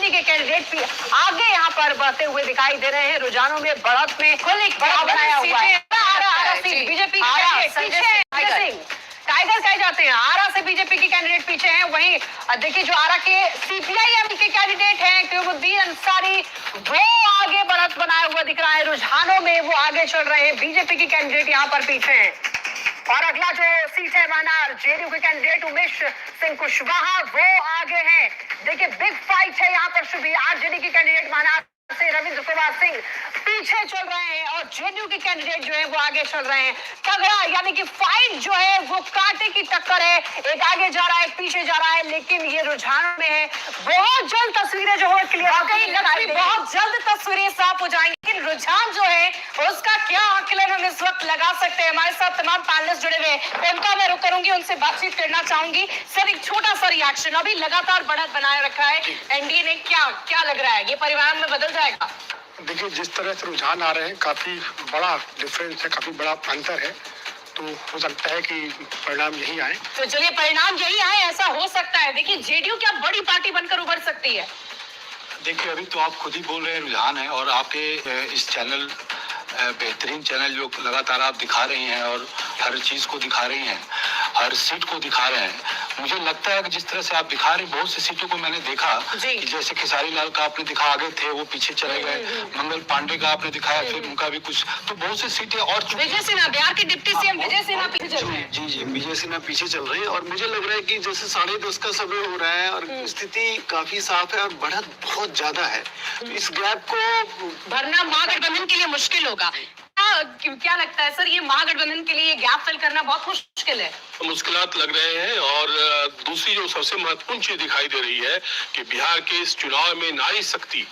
BJP के candidate भी आगे यहाँ पर बढ़ते हुए दिखाई दे रहे हैं। रुझानों में बढ़त में कुल एक बड़ा बनाया हुआ है। बीजेपी टाइगर कहे जाते हैं, आरा से बीजेपी के कैंडिडेट पीछे हैं। वहीं देखिए जो आरा के सीपीआईएम के कैंडिडेट हैं क्यूमुद्दीन अंसारी, वो आगे बढ़त बनाया हुआ दिख रहा है। रुझानों में वो आगे चल रहे हैं, बीजेपी के कैंडिडेट यहाँ पर पीछे हैं। और अगला जो सीट है मानार, जेडीयू के कैंडिडेट उमेश सिंह कुशवाहा, वो आगे हैं। देखिए बिग फाइट है यहाँ पर। सुबह आरजेडी के कैंडिडेट मानार से रविंद्र कुमार सिंह पीछे चल रहे हैं और जेडीयू के कैंडिडेट जो है वो आगे चल रहे हैं। तगड़ा यानी कि फाइट जो है वो कांटे की टक्कर है। एक आगे जा रहा है, पीछे जा रहा है, लेकिन ये रुझान में है। बहुत जल्द तस्वीरें जो है क्लियर हो गई, बहुत जल्द तस्वीरें साफ हो जाएंगी। लेकिन रुझान जो है उसका क्या आकलन हम इस वक्त लगा सकते हैं? हमारे साथ तमाम पैनलिस्ट जुड़े हुए हैं, उनका मैं रुक करूंगी, उनसे बातचीत करना चाहूंगी। सर एक छोटा सा रिएक्शन, अभी लगातार बढ़त बनाए रखा है एनडीए ने, क्या लग रहा है ये परिवार में बदल जाएगा? देखिए जिस तरह से रुझान आ रहे हैं, काफी बड़ा डिफरेंस है, काफी बड़ा अंतर है, तो हो सकता है कि परिणाम यही आए। तो चलिए परिणाम यही आए, ऐसा हो सकता है। देखिए जेडीयू क्या बड़ी पार्टी बनकर उभर सकती है? देखिए अभी तो आप खुद ही बोल रहे हैं रुझान है, और आपके इस चैनल बेहतरीन चैनल जो लगातार आप दिखा रही हैं और हर चीज को दिखा रही हैं, हर सीट को दिखा रहे हैं। मुझे लगता है कि जिस तरह से आप दिखा रही, बहुत सी सीटों को मैंने देखा कि जैसे खेसारी लाल का आपने दिखा आगे थे, वो पीछे चले गए। मंगल पांडे का आपने दिखाया, फिर उनका भी कुछ, तो बहुत सी सीटें। और विजय सिन्हा, बिहार के डिप्टी सीएम विजय सिन्हा पीछे चल रहे हैं। जी विजय सिन्हा पीछे चल रहे हैं, और मुझे लग रहा है कि जैसे 10:30 का समय हो रहा है और स्थिति काफी साफ है और बढ़त बहुत ज्यादा है। तो इस गैप को भरना महागठबंधन के लिए मुश्किल होगा। क्या लगता है सर, ये महागठबंधन के लिए गैप फिल करना बहुत मुश्किल है? मुश्किलात लग रहे हैं। और दूसरी जो सबसे महत्वपूर्ण चीज दिखाई दे रही है कि बिहार के इस चुनाव में नारी शक्ति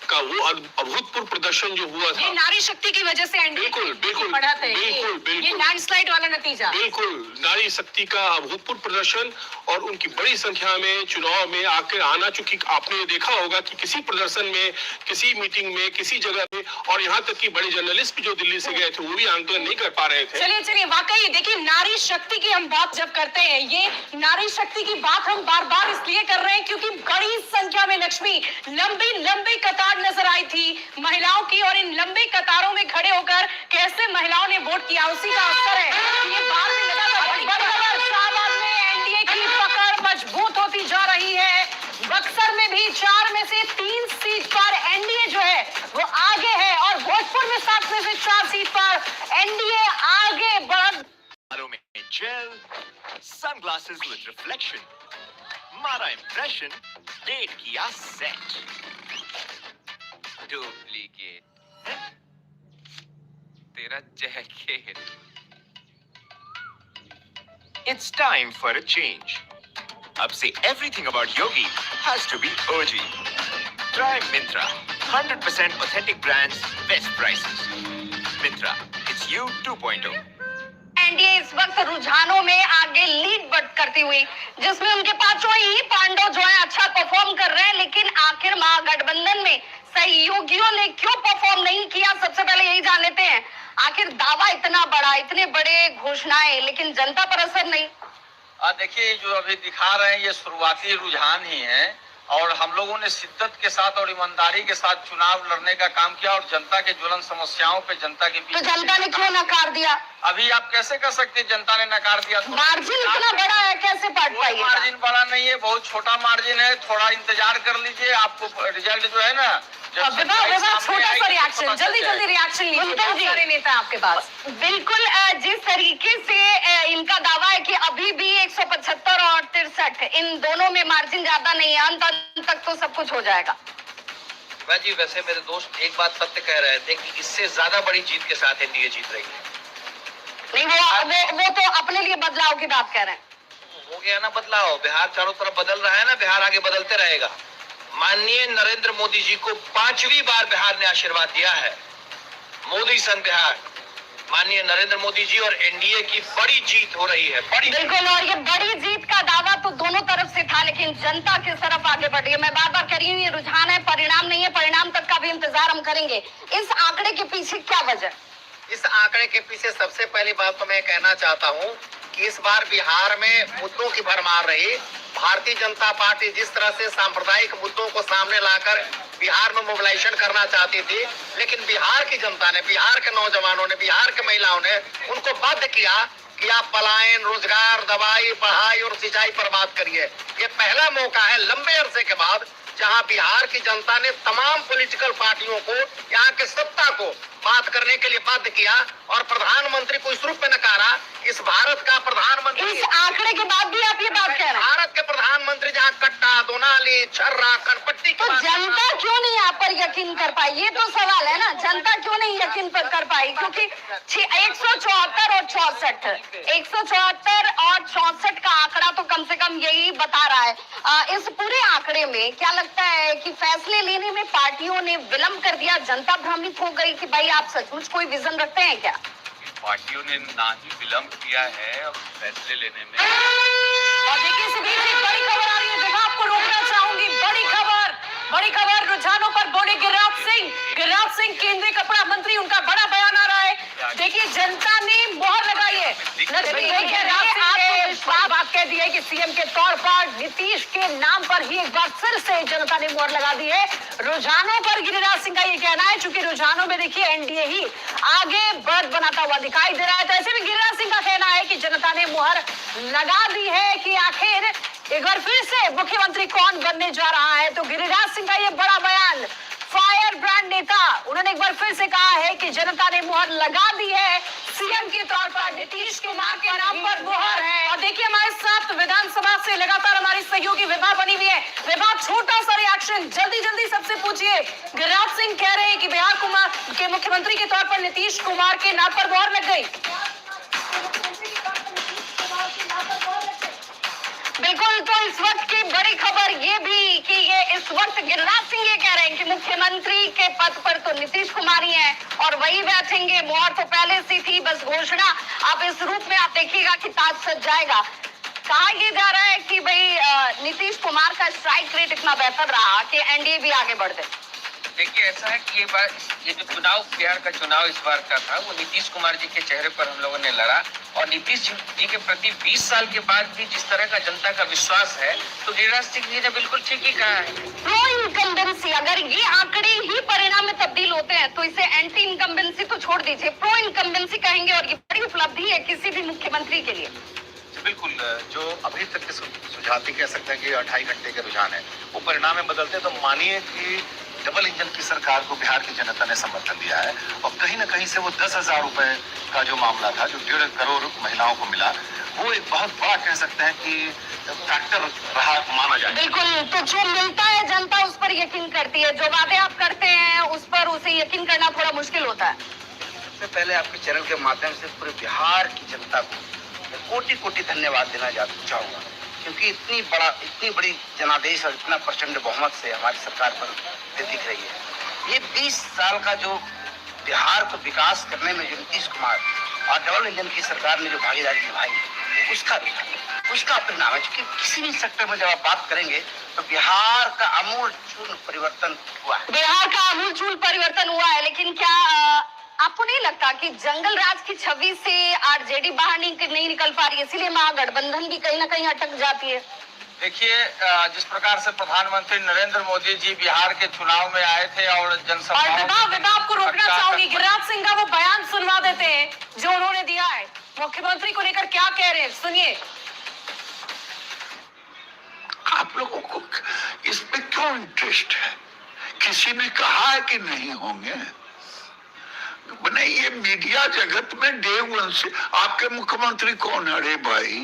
का वो अभूतपूर्व प्रदर्शन जो हुआ था, ये नारी शक्ति की वजह से एनडीए बिल्कुल बढ़त है। ये लैंडस्लाइड वाला नतीजा, बिल्कुल नारी शक्ति का अभूतपूर्व प्रदर्शन, और उनकी बड़ी संख्या में चुनाव में आकर आना। चूंकि आपने देखा होगा कि किसी प्रदर्शन में, किसी मीटिंग में, किसी जगह में, और यहाँ तक कि बड़े जर्नलिस्ट जो दिल्ली से गए थे वो भी आंकलन नहीं कर पा रहे थे। चलिए वाकई देखिए नारी शक्ति की हम बात जब करते हैं, ये नारी शक्ति की बात हम बार बार इसलिए कर रहे हैं क्योंकि बड़ी संख्या में लक्ष्मी लंबी कतार नजर आई थी महिलाओं की, और इन लंबी कतारों में खड़े होकर कैसे महिलाओं ने वोट किया उसी का असर है। ये बार में शाहबाद में एनडीए की पकड़ मजबूत होती जा रही है। बक्सर में भी 4 में से 3 सीट पर एनडीए जो है वो आगे है, और भोजपुर में 7 में से 4 सीट पर एनडीए आगे बढ़। Gel, sunglasses with reflection. मारा impression, डेट किया set. Duplicate. तेरा jacket. It's time for a change. अब से everything about Yogi has to be OG. Try Myntra. 100% authentic brands, best prices. Myntra, it's you 2.0. NDA इस वक्त रुझानों में आगे लीड करती हुई, जिसमें उनके पांचों ही पांडव जो है अच्छा परफॉर्म कर रहे हैं। लेकिन आखिर महागठबंधन में सहयोगियों ने क्यों परफॉर्म नहीं किया, सबसे पहले यही जान लेते हैं। आखिर दावा इतना बड़ा, इतने बड़े घोषणाएं, लेकिन जनता पर असर नहीं। देखिए जो अभी दिखा रहे हैं ये शुरुआती रुझान ही है, और हम लोगों ने शिद्दत के साथ और ईमानदारी के साथ चुनाव लड़ने का काम किया, और जनता के ज्वलन समस्याओं पे जनता के बीच। तो जनता ने क्यों नकार दिया? अभी आप कैसे कर सकते हैं जनता ने नकार दिया? मार्जिन इतना बड़ा है, कैसे पाट पाएगी? मार्जिन बड़ा नहीं है, बहुत छोटा मार्जिन है। थोड़ा इंतजार कर लीजिए, आपको रिजल्ट जो है ना छोटा सा रिएक्शन, जल्दी रिएक्शन लीजिए। सारे नेता आपके पास बिल्कुल जिस तरीके से इनका दावा है कि अभी भी 175 और 63 इन दोनों में मार्जिन ज्यादा नहीं है, अंत तक तो सब कुछ हो जाएगा। जी वैसे मेरे दोस्त एक बात सत्य कह रहे थे कि इससे ज्यादा बड़ी जीत के साथ एनडीए जीत रही है। नहीं वो तो अपने लिए बदलाव की बात कह रहे हैं। हो गया ना बदलाव, बिहार चारों तरफ बदल रहा है ना, बिहार आगे बदलते रहेगा। माननीय नरेंद्र मोदी जी को 5वीं बार बिहार ने आशीर्वाद दिया है। मोदी सन बिहार, माननीय नरेंद्र मोदी जी और एनडीए की बड़ी जीत हो रही है, बड़ी। बिल्कुल, और ये बड़ी जीत का दावा तो दोनों तरफ से था, लेकिन जनता किस तरफ आगे बढ़ रही है। मैं बार बार कह रही हूँ ये रुझान है, परिणाम नहीं है, परिणाम तक का भी इंतजार हम करेंगे। इस आंकड़े के पीछे क्या वजह? इस आंकड़े के पीछे सबसे पहली बात तो मैं कहना चाहता हूं कि इस बार बिहार में मुद्दों की भरमार रही। भारतीय जनता पार्टी जिस तरह से सांप्रदायिक मुद्दों को सामने लाकर बिहार में मोबिलाइजेशन करना चाहती थी, लेकिन बिहार की जनता ने, बिहार के नौजवानों ने, बिहार के महिलाओं ने उनको बाध्य किया कि आप पलायन, रोजगार, दवाई, पढ़ाई और सिंचाई पर बात करिए। ये पहला मौका है लंबे अरसे के बाद जहां बिहार की जनता ने तमाम पॉलिटिकल पार्टियों को, यहाँ के सत्ता को बात करने के लिए बाध्य किया और प्रधानमंत्री को इस रूप में नकारा। इस भारत का प्रधानमंत्री, इस आंकड़े के बाद भी आप ये बात कह रहे हैं, भारत के प्रधानमंत्री जहाँ कट्टा, दोनाली, छर्रा, कनपट्टी की तो बात जनता क्यों नहीं आप पर यकीन कर पाई? ये तो सवाल है ना, जनता क्यों नहीं यकीन कर पाई? क्योंकि 174 और 64, 174 और 64 का आंकड़ा तो कम से कम यही बता रहा है। इस पूरे आंकड़े में क्या लगता है कि फैसले लेने में पार्टियों ने विलंब कर दिया, जनता भ्रमित हो गई कि भाई आप सचमुच कोई विजन रखते हैं क्या? पार्टियों ने ना ही विलंब किया है और फैसले लेने में। और देखिए इस बीच एक बड़ी खबर आ रही है, जहां आपको रोकना चाहूंगी। बड़ी खबर रुझानों पर बोले गिरिराज सिंह केंद्रीय कपड़ा मंत्री, उनका बड़ा बयान आ रहा है। देखिए जनता ने मोहर लगाई है। बात कह दी है कि सीएम के तौर पर नीतीश के नाम पर ही एक बार फिर से जनता ने मोहर लगा दी है। रुझानों पर गिरिराज सिंह का ये कहना है, चूंकि रुझानों में देखिए एनडीए ही आगे बढ़त बनाता हुआ दिखाई दे रहा है, तो ऐसे में गिरिराज सिंह का कहना है कि जनता ने मोहर लगा दी है कि आखिर एक बार फिर से मुख्यमंत्री कौन बनने जा रहा है। तो गिरिराज सिंह का ये बड़ा बयान, फायर ब्रांड नेता, उन्होंने एक बार फिर से कहा है कि जनता ने मुहर लगा दी है, सीएम के तौर पर नीतीश कुमार के नाम पर मुहर है। और देखिए हमारे साथ विधानसभा से लगातार हमारी सहयोगी विभा बनी हुई है। विभा, छोटा सा रिएक्शन जल्दी सबसे पूछिए। गिरिराज सिंह कह रहे हैं कि बिहार कुमार के मुख्यमंत्री के तौर पर नीतीश कुमार के नाम पर मुहर लग गई। बिल्कुल, तो इस वक्त की बड़ी खबर ये भी कि ये इस वक्त गिरिराज सिंह ये कह रहे हैं कि मुख्यमंत्री के पद पर तो नीतीश कुमार ही हैं और वही बैठेंगे। मोहर तो पहले से थी, बस घोषणा अब इस रूप में आप देखिएगा कि ताज सज जाएगा। कहा यह जा रहा है कि भाई नीतीश कुमार का स्ट्राइक रेट इतना बेहतर रहा कि एनडीए भी आगे बढ़ गए। देखिए ऐसा है कि ये जो चुनाव, बिहार का चुनाव इस बार का था, वो नीतीश कुमार जी के चेहरे पर हम लोगों ने लड़ा और नीतीश जी के प्रति 20 साल के बाद भी जिस तरह का जनता का विश्वास है, तो गिरिराज सिंह जी ने बिल्कुल ठीक ही कहा है। प्रो इनकम्बेंसी, अगर ये आंकड़े ही परिणाम में तब्दील होते हैं तो इसे एंटी इनकम्बेंसी तो छोड़ दीजिए, प्रो इनकम्बेंसी कहेंगे और ये बड़ी उपलब्धि है किसी भी मुख्यमंत्री के लिए। बिल्कुल, जो अभी तक के सुझाव कह सकते हैं कि 2.5 घंटे के रुझान है, वो परिणाम में बदलते तो मानिए कि डबल इंजन की सरकार को बिहार की जनता ने समर्थन दिया है और कहीं ना कहीं से वो 10,000 रुपए का जो मामला था, जो 1.5 करोड़ महिलाओं को मिला, वो एक बहुत बड़ा कह सकते हैं कि फैक्टर रहा माना जाए। बिल्कुल, तो जो मिलता है जनता उस पर यकीन करती है, जो वादे आप करते हैं उस पर उसे यकीन करना थोड़ा मुश्किल होता है। सबसे पहले आपके चैनल के माध्यम से पूरे बिहार की जनता को कोटि धन्यवाद देना चाहूंगा, क्योंकि इतनी बड़ी जनादेश और इतना प्रचंड बहुमत से हमारी सरकार पर दिख रही है। ये 20 साल का जो बिहार को विकास करने में जो नीतीश कुमार और डबल इंजन की सरकार ने जो भागीदारी निभाई है, उसका परिणाम है। क्योंकि किसी भी सेक्टर में जब आप बात करेंगे तो बिहार का आमूल-चूल परिवर्तन हुआ है। बिहार का आमूल-चूल परिवर्तन हुआ है, लेकिन क्या आपको नहीं लगता कि जंगल राज की छवि से आरजेडी बाहर नहीं निकल पा रही है, इसलिए महागठबंधन भी कहीं ना कहीं अटक जाती है? देखिए, जिस प्रकार से प्रधानमंत्री नरेंद्र मोदी जी बिहार के चुनाव में आए थे और जनसभा आपको रोकना चाहूंगी, गिरिराज सिंह का वो बयान सुनवा देते हैं जो उन्होंने दिया है मुख्यमंत्री को लेकर, क्या कह रहे हैं सुनिए। आप लोगों को इस पे क्यों इंटरेस्ट है? किसी ने कहा है कि नहीं होंगे? नहीं, ये मीडिया जगत में डे वन से आपके मुख्यमंत्री कौन है? अरे भाई,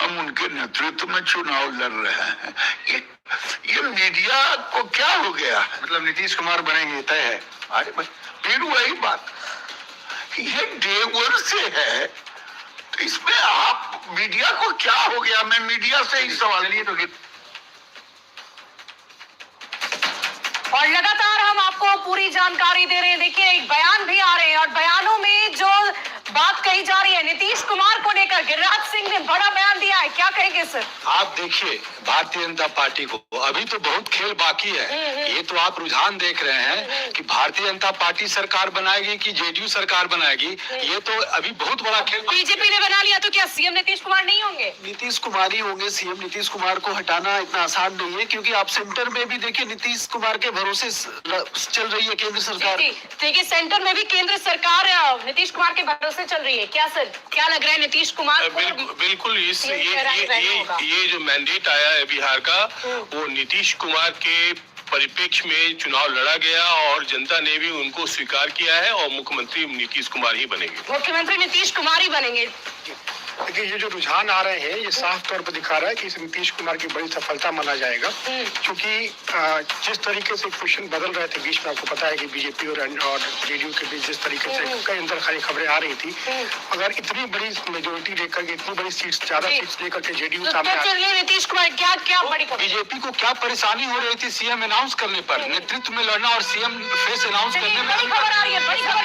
हम उनके नेतृत्व में चुनाव लड़ रहे हैं। ये मीडिया को क्या हो गया? मतलब नीतीश कुमार बनेंगे तय है? अरे भाई, फिर वही बात, ये डे वन से है, तो इसमें आप मीडिया को क्या हो गया? मैं मीडिया से ही सवाल लिए तो और लगातार हम आपको पूरी जानकारी दे रहे हैं। देखिए एक बयान भी आ रहे हैं और बयानों में जो बात कही जा रही है नीतीश कुमार को लेकर, गिरिराज सिंह ने बड़ा बयान दिया है, क्या कहेंगे सर? आप देखिए भारतीय जनता पार्टी को अभी तो बहुत खेल बाकी है। ये तो आप रुझान देख रहे हैं कि भारतीय जनता पार्टी सरकार बनाएगी कि जेडीयू सरकार बनाएगी, ये तो अभी बहुत बड़ा खेल। बीजेपी ने बना लिया तो क्या सीएम नीतीश कुमार नहीं होंगे? नीतीश कुमार ही होंगे। सीएम नीतीश कुमार को हटाना इतना आसान नहीं है, क्योंकि आप सेंटर में भी देखिए नीतीश कुमार के भरोसे चल रही है केंद्र सरकार। देखिए सेंटर में भी केंद्र सरकार नीतीश कुमार के भरोसे चल रही है। क्या सर, क्या लग रहा है नीतीश कुमार को? बिल्कुल ये जो मैंडेट आया है बिहार का, वो नीतीश कुमार के परिप्रेक्ष्य में चुनाव लड़ा गया और जनता ने भी उनको स्वीकार किया है और मुख्यमंत्री नीतीश कुमार ही बनेंगे। मुख्यमंत्री नीतीश कुमार ही बनेंगे। देखिए ये जो रुझान आ रहे हैं ये साफ तौर पर दिखा रहा है कि इस नीतीश कुमार की बड़ी सफलता माना जाएगा, क्योंकि जिस तरीके से क्वेश्चन बदल रहे थे बीच में, आपको पता है कि बीजेपी और जेडीयू के बीच जिस तरीके से कई अंदर खाली खबरें आ रही थी, अगर इतनी बड़ी मेजोरिटी लेकर के, इतनी बड़ी सीट्स, ज्यादा सीट्स लेकर के जेडीयू सामने आ रही है, नीतीश कुमार क्या बड़ी बीजेपी को क्या परेशानी हो रही थी सीएम अनाउंस करने पर, नेतृत्व में लड़ना और सीएम फेस अनाउंस करने में? बड़ी खबर आ रही है, बड़ी खबर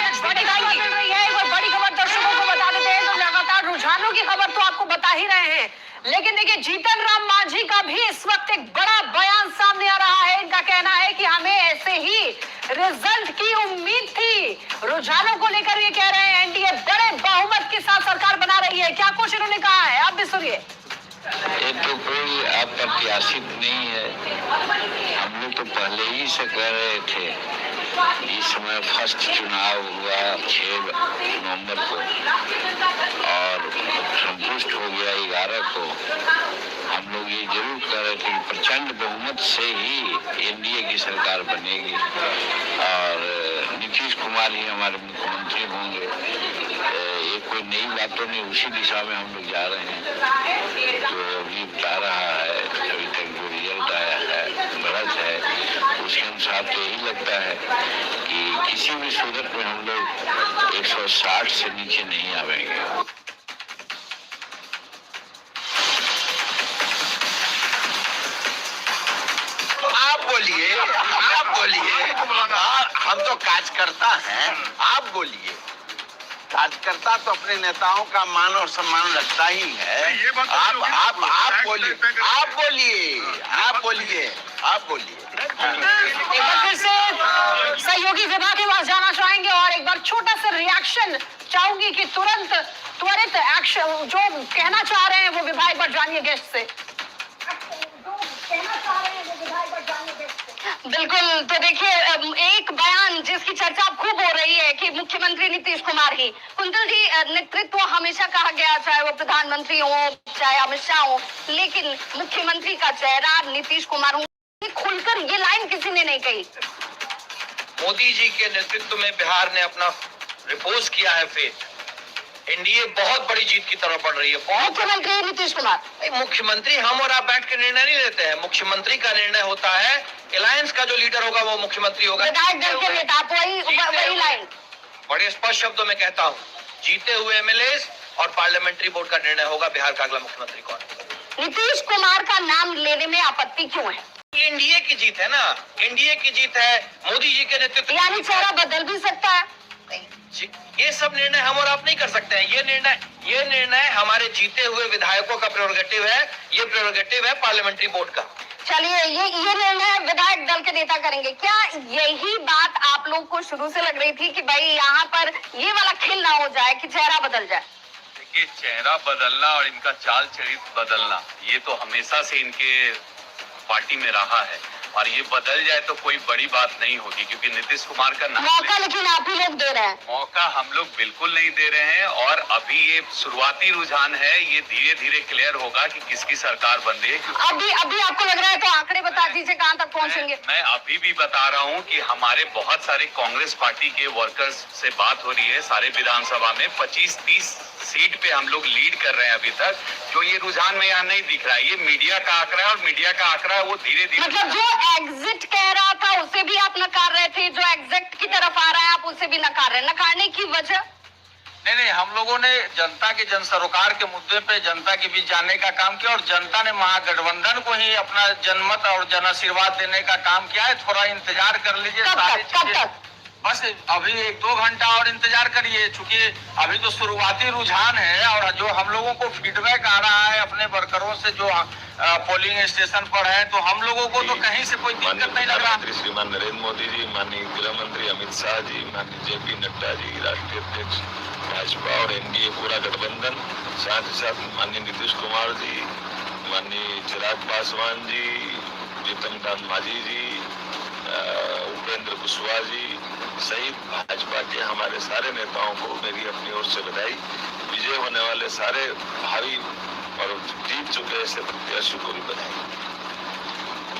मिल रही है। वो बड़ी खबर दर्शकों को बता देते हैं, तो लगातार रुझानों की खबर तो आपको बता ही रहे हैं, लेकिन देखिए जीतन राम मांझी का भी इस वक्त एक बड़ा बयान सामने आ रहा है। इनका कहना है कि हमें ऐसे ही रिजल्ट की उम्मीद थी। रुझानों को लेकर ये कह रहे हैं एनडीए बड़े बहुमत के साथ सरकार बना रही है। क्या कुछ इन्होंने कहा है, आप भी सुनिए। ये तो कोई अप्रत्याशित नहीं है, हम लोग तो पहले ही से कह रहे थे। इस समय फर्स्ट चुनाव हुआ 6 नवंबर को और संतुष्ट हो गया 11 को। हम लोग ये जरूर कह रहे थे कि प्रचंड बहुमत से ही एनडीए की सरकार बनेगी और नीतीश कुमार ही हमारे मुख्यमंत्री होंगे। ये कोई नई बातों नहीं, उसी दिशा में हम लोग जा रहे हैं जो अभी बता रहा है। अभी तक जो रिजल्ट आया है, बढ़त है, उसके अनुसार तो यही लगता है कि किसी भी सूरत में हम लोग 160 से नीचे नहीं आवेंगे। आप बोलिए हम तो कार्यकर्ता हैं, आप बोलिए। कार्यकर्ता तो अपने नेताओं का मान और सम्मान रखता ही है। आप बोलिए। एक बार फिर से सहयोगी विभाग के पास जाना चाहेंगे और एक बार छोटा सा रिएक्शन चाहूंगी कि त्वरित एक्शन जो कहना चाह रहे हैं वो विभाग पर जानिए गेस्ट से। बिल्कुल, तो देखिए एक बयान जिसकी चर्चा खूब हो रही है कि मुख्यमंत्री नीतीश कुमार ही। कुंतल जी, नेतृत्व हमेशा कहा गया, चाहे वो प्रधानमंत्री हो चाहे अमित शाह हो, लेकिन मुख्यमंत्री का चेहरा नीतीश कुमार हो। खुलकर ये लाइन किसी ने नहीं कही। मोदी जी के नेतृत्व में बिहार ने अपना रिपोज किया है फेथ। एनडीए बहुत बड़ी जीत की तरफ बढ़ रही है। मुख्यमंत्री नीतीश कुमार, मुख्यमंत्री हम और आप बैठ के निर्णय नहीं लेते हैं, मुख्यमंत्री का निर्णय होता है। अलायंस का जो लीडर होगा वो मुख्यमंत्री होगा। विधायक दल के नेता, वही लाइन बड़े स्पष्ट शब्दों में कहता हूँ, जीते हुए एमएलए और पार्लियामेंट्री बोर्ड का निर्णय होगा बिहार का अगला मुख्यमंत्री कौन। नीतीश कुमार का नाम लेने में आपत्ति क्यों है? एनडीए की जीत है ना, एनडीए की जीत है, मोदी जी के नेतृत्व। यानी चेहरा बदल भी सकता है। ये सब निर्णय हम और आप नहीं कर सकते हैं। ये निर्णय हमारे जीते हुए विधायकों का प्रेरोगेटिव है। ये प्रेरोगेटिव है पार्लियामेंट्री बोर्ड का। चलिए, ये निर्णय विधायक दल के नेता करेंगे। क्या यही बात आप लोग को शुरू से लग रही थी कि भाई यहाँ पर ये वाला खेल ना हो जाए कि चेहरा बदल जाए? देखिए, चेहरा बदलना और इनका चाल चरित्र बदलना ये तो हमेशा से इनके पार्टी में रहा है और ये बदल जाए तो कोई बड़ी बात नहीं होगी, क्योंकि नीतीश कुमार का नाम मौका लेकिन आप ही लोग दे रहे हैं। मौका हम लोग बिल्कुल नहीं दे रहे हैं और अभी ये शुरुआती रुझान है, ये धीरे धीरे क्लियर होगा कि किसकी सरकार बन रही है। अभी आपको लग रहा है तो आंकड़े बता दीजिए कहां तक पहुंचेंगे। मैं अभी भी बता रहा हूं कि हमारे बहुत सारे कांग्रेस पार्टी के वर्कर्स से बात हो रही है, सारे विधानसभा में 25-30 सीट पे हम लोग लीड कर रहे हैं अभी तक। जो ये रुझान में यहाँ नहीं दिख रहा है, ये मीडिया का आंकड़ा है और मीडिया का आंकड़ा है वो धीरे धीरे, मतलब जो एग्जिट कह रहा था उसे भी आप नकार रहे थे, जो एग्जिट की तरफ आ रहा है आप उसे भी नकार रहे हैं। नकारने की वजह? नहीं, हम लोगों ने जनता के जन सरोकार के मुद्दे पे जनता के बीच जाने का काम किया और जनता ने महागठबंधन को ही अपना जनमत और जन आशीर्वाद देने का काम किया है। थोड़ा इंतजार कर लीजिए, सारी चीजें बस अभी 1-2 घंटा और इंतजार करिए, चूंकि अभी तो शुरुआती रुझान है और जो हम लोगों को फीडबैक आ रहा है अपने वर्करों से जो पोलिंग स्टेशन पर है, तो हम लोगों को तो कहीं से कोई दिक्कत नहीं लग रहा। प्रधानमंत्री श्रीमान नरेंद्र मोदी जी, माननीय गृह मंत्री अमित शाह जी, माननीय जेपी नड्डा जी, राष्ट्रीय अध्यक्ष भाजपा और एनडीए पूरा गठबंधन, साथ ही साथ माननीय नीतीश कुमार जी, माननीय चिराग पासवान जी, जीतन राम मांझी जी, उपेंद्र कुशवाहा जी सहित भाजपा के हमारे सारे नेताओं को मेरी अपनी ओर से बधाई। विजय होने वाले सारे भावी और जीत चुके ऐसे प्रत्याशियों को भी बधाई।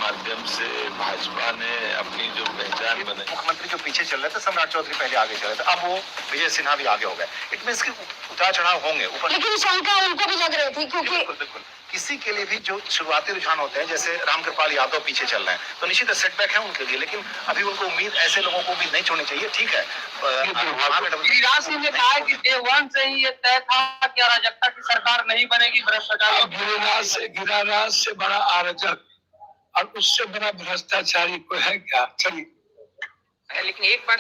माध्यम से भाजपा ने अपनी जो पहचान बनाई। मुख्यमंत्री जो पीछे चल रहे थे, सम्राट चौधरी पहले आगे चल रहे थे, अब वो विजय सिन्हा भी आगे हो गए। इट मींस कि उतार चढ़ाव होंगे ऊपर, लेकिन शंका उनको भी लग रही थी क्योंकि बिल्कुल किसी के लिए भी जो शुरुआती रुझान होते हैं, जैसे रामकृपाल यादव पीछे चल रहे हैं, तो निश्चित सेटबैक है उनके लिए, लेकिन अभी उनको उम्मीद, ऐसे लोगों को उम्मीद नहीं छोड़नी चाहिए। ठीक है, गिरिराज सिंह ने कहा कि डे 1 से ही ये तय था कि अराजकता की सरकार नहीं बनेगी, भ्रष्टाचार। गिरिराज से बड़ा अराजक और उससे बड़ा भ्रष्टाचारी कोई है क्या? चलिए, लेकिन एक बात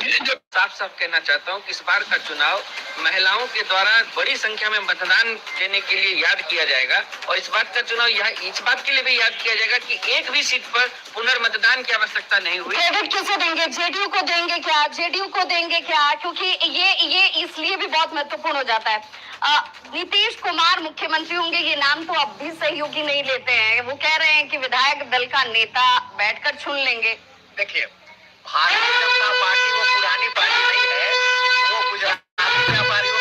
साफ साफ कहना चाहता हूँ कि इस बार का चुनाव महिलाओं के द्वारा बड़ी संख्या में मतदान देने के लिए याद किया जाएगा, और इस बात का चुनाव इस बात के लिए भी याद किया जाएगा कि एक भी सीट पर पुनर्मतदान की आवश्यकता नहीं हुई। क्रेडिट किसे देंगे? जेडीयू को देंगे क्या? जेडीयू को देंगे क्या? क्योंकि ये इसलिए भी बहुत महत्वपूर्ण हो जाता है। नीतीश कुमार मुख्यमंत्री होंगे, ये नाम तो अब भी सहयोगी नहीं लेते हैं। वो कह रहे हैं कि विधायक दल का नेता बैठकर चुन लेंगे। देखिए, भारतीय जनता पार्टी वो पुरानी पार्टी नहीं है, वो गुजराती व्यापारियों।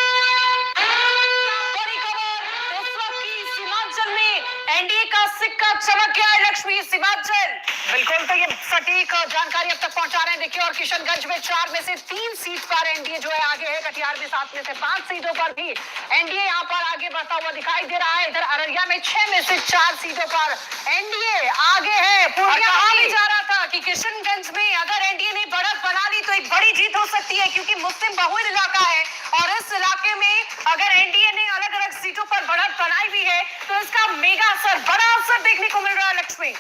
बड़ी खबर इस वक्त की सीमांचल में एनडीए का सिक्का चमक गया है। लक्ष्मी, सीमांचल बिल्कुल, तो ये सटीक जानकारी अब तक पहुंचा रहे हैं। देखिए, और किशनगंज में 4 में से 3 सीट पर एनडीए जो है आगे है। कटिहार में 7 में से 5 सीटों पर भी एनडीए यहाँ पर आगे बढ़ता हुआ दिखाई दे रहा है। इधर अररिया में 6 में से 4 सीटों पर एनडीए आगे है। कहा भी जा रहा था कि किशनगंज में अगर एनडीए ने बढ़त बना ली तो एक बड़ी जीत हो सकती है, क्योंकि मुस्लिम बहुल इलाका है और इस इलाके में अगर एनडीए ने अलग अलग सीटों पर बढ़त बनाई भी है तो इसका मेगा असर, बड़ा असर देखने को मिल रहा है। लक्ष्मी,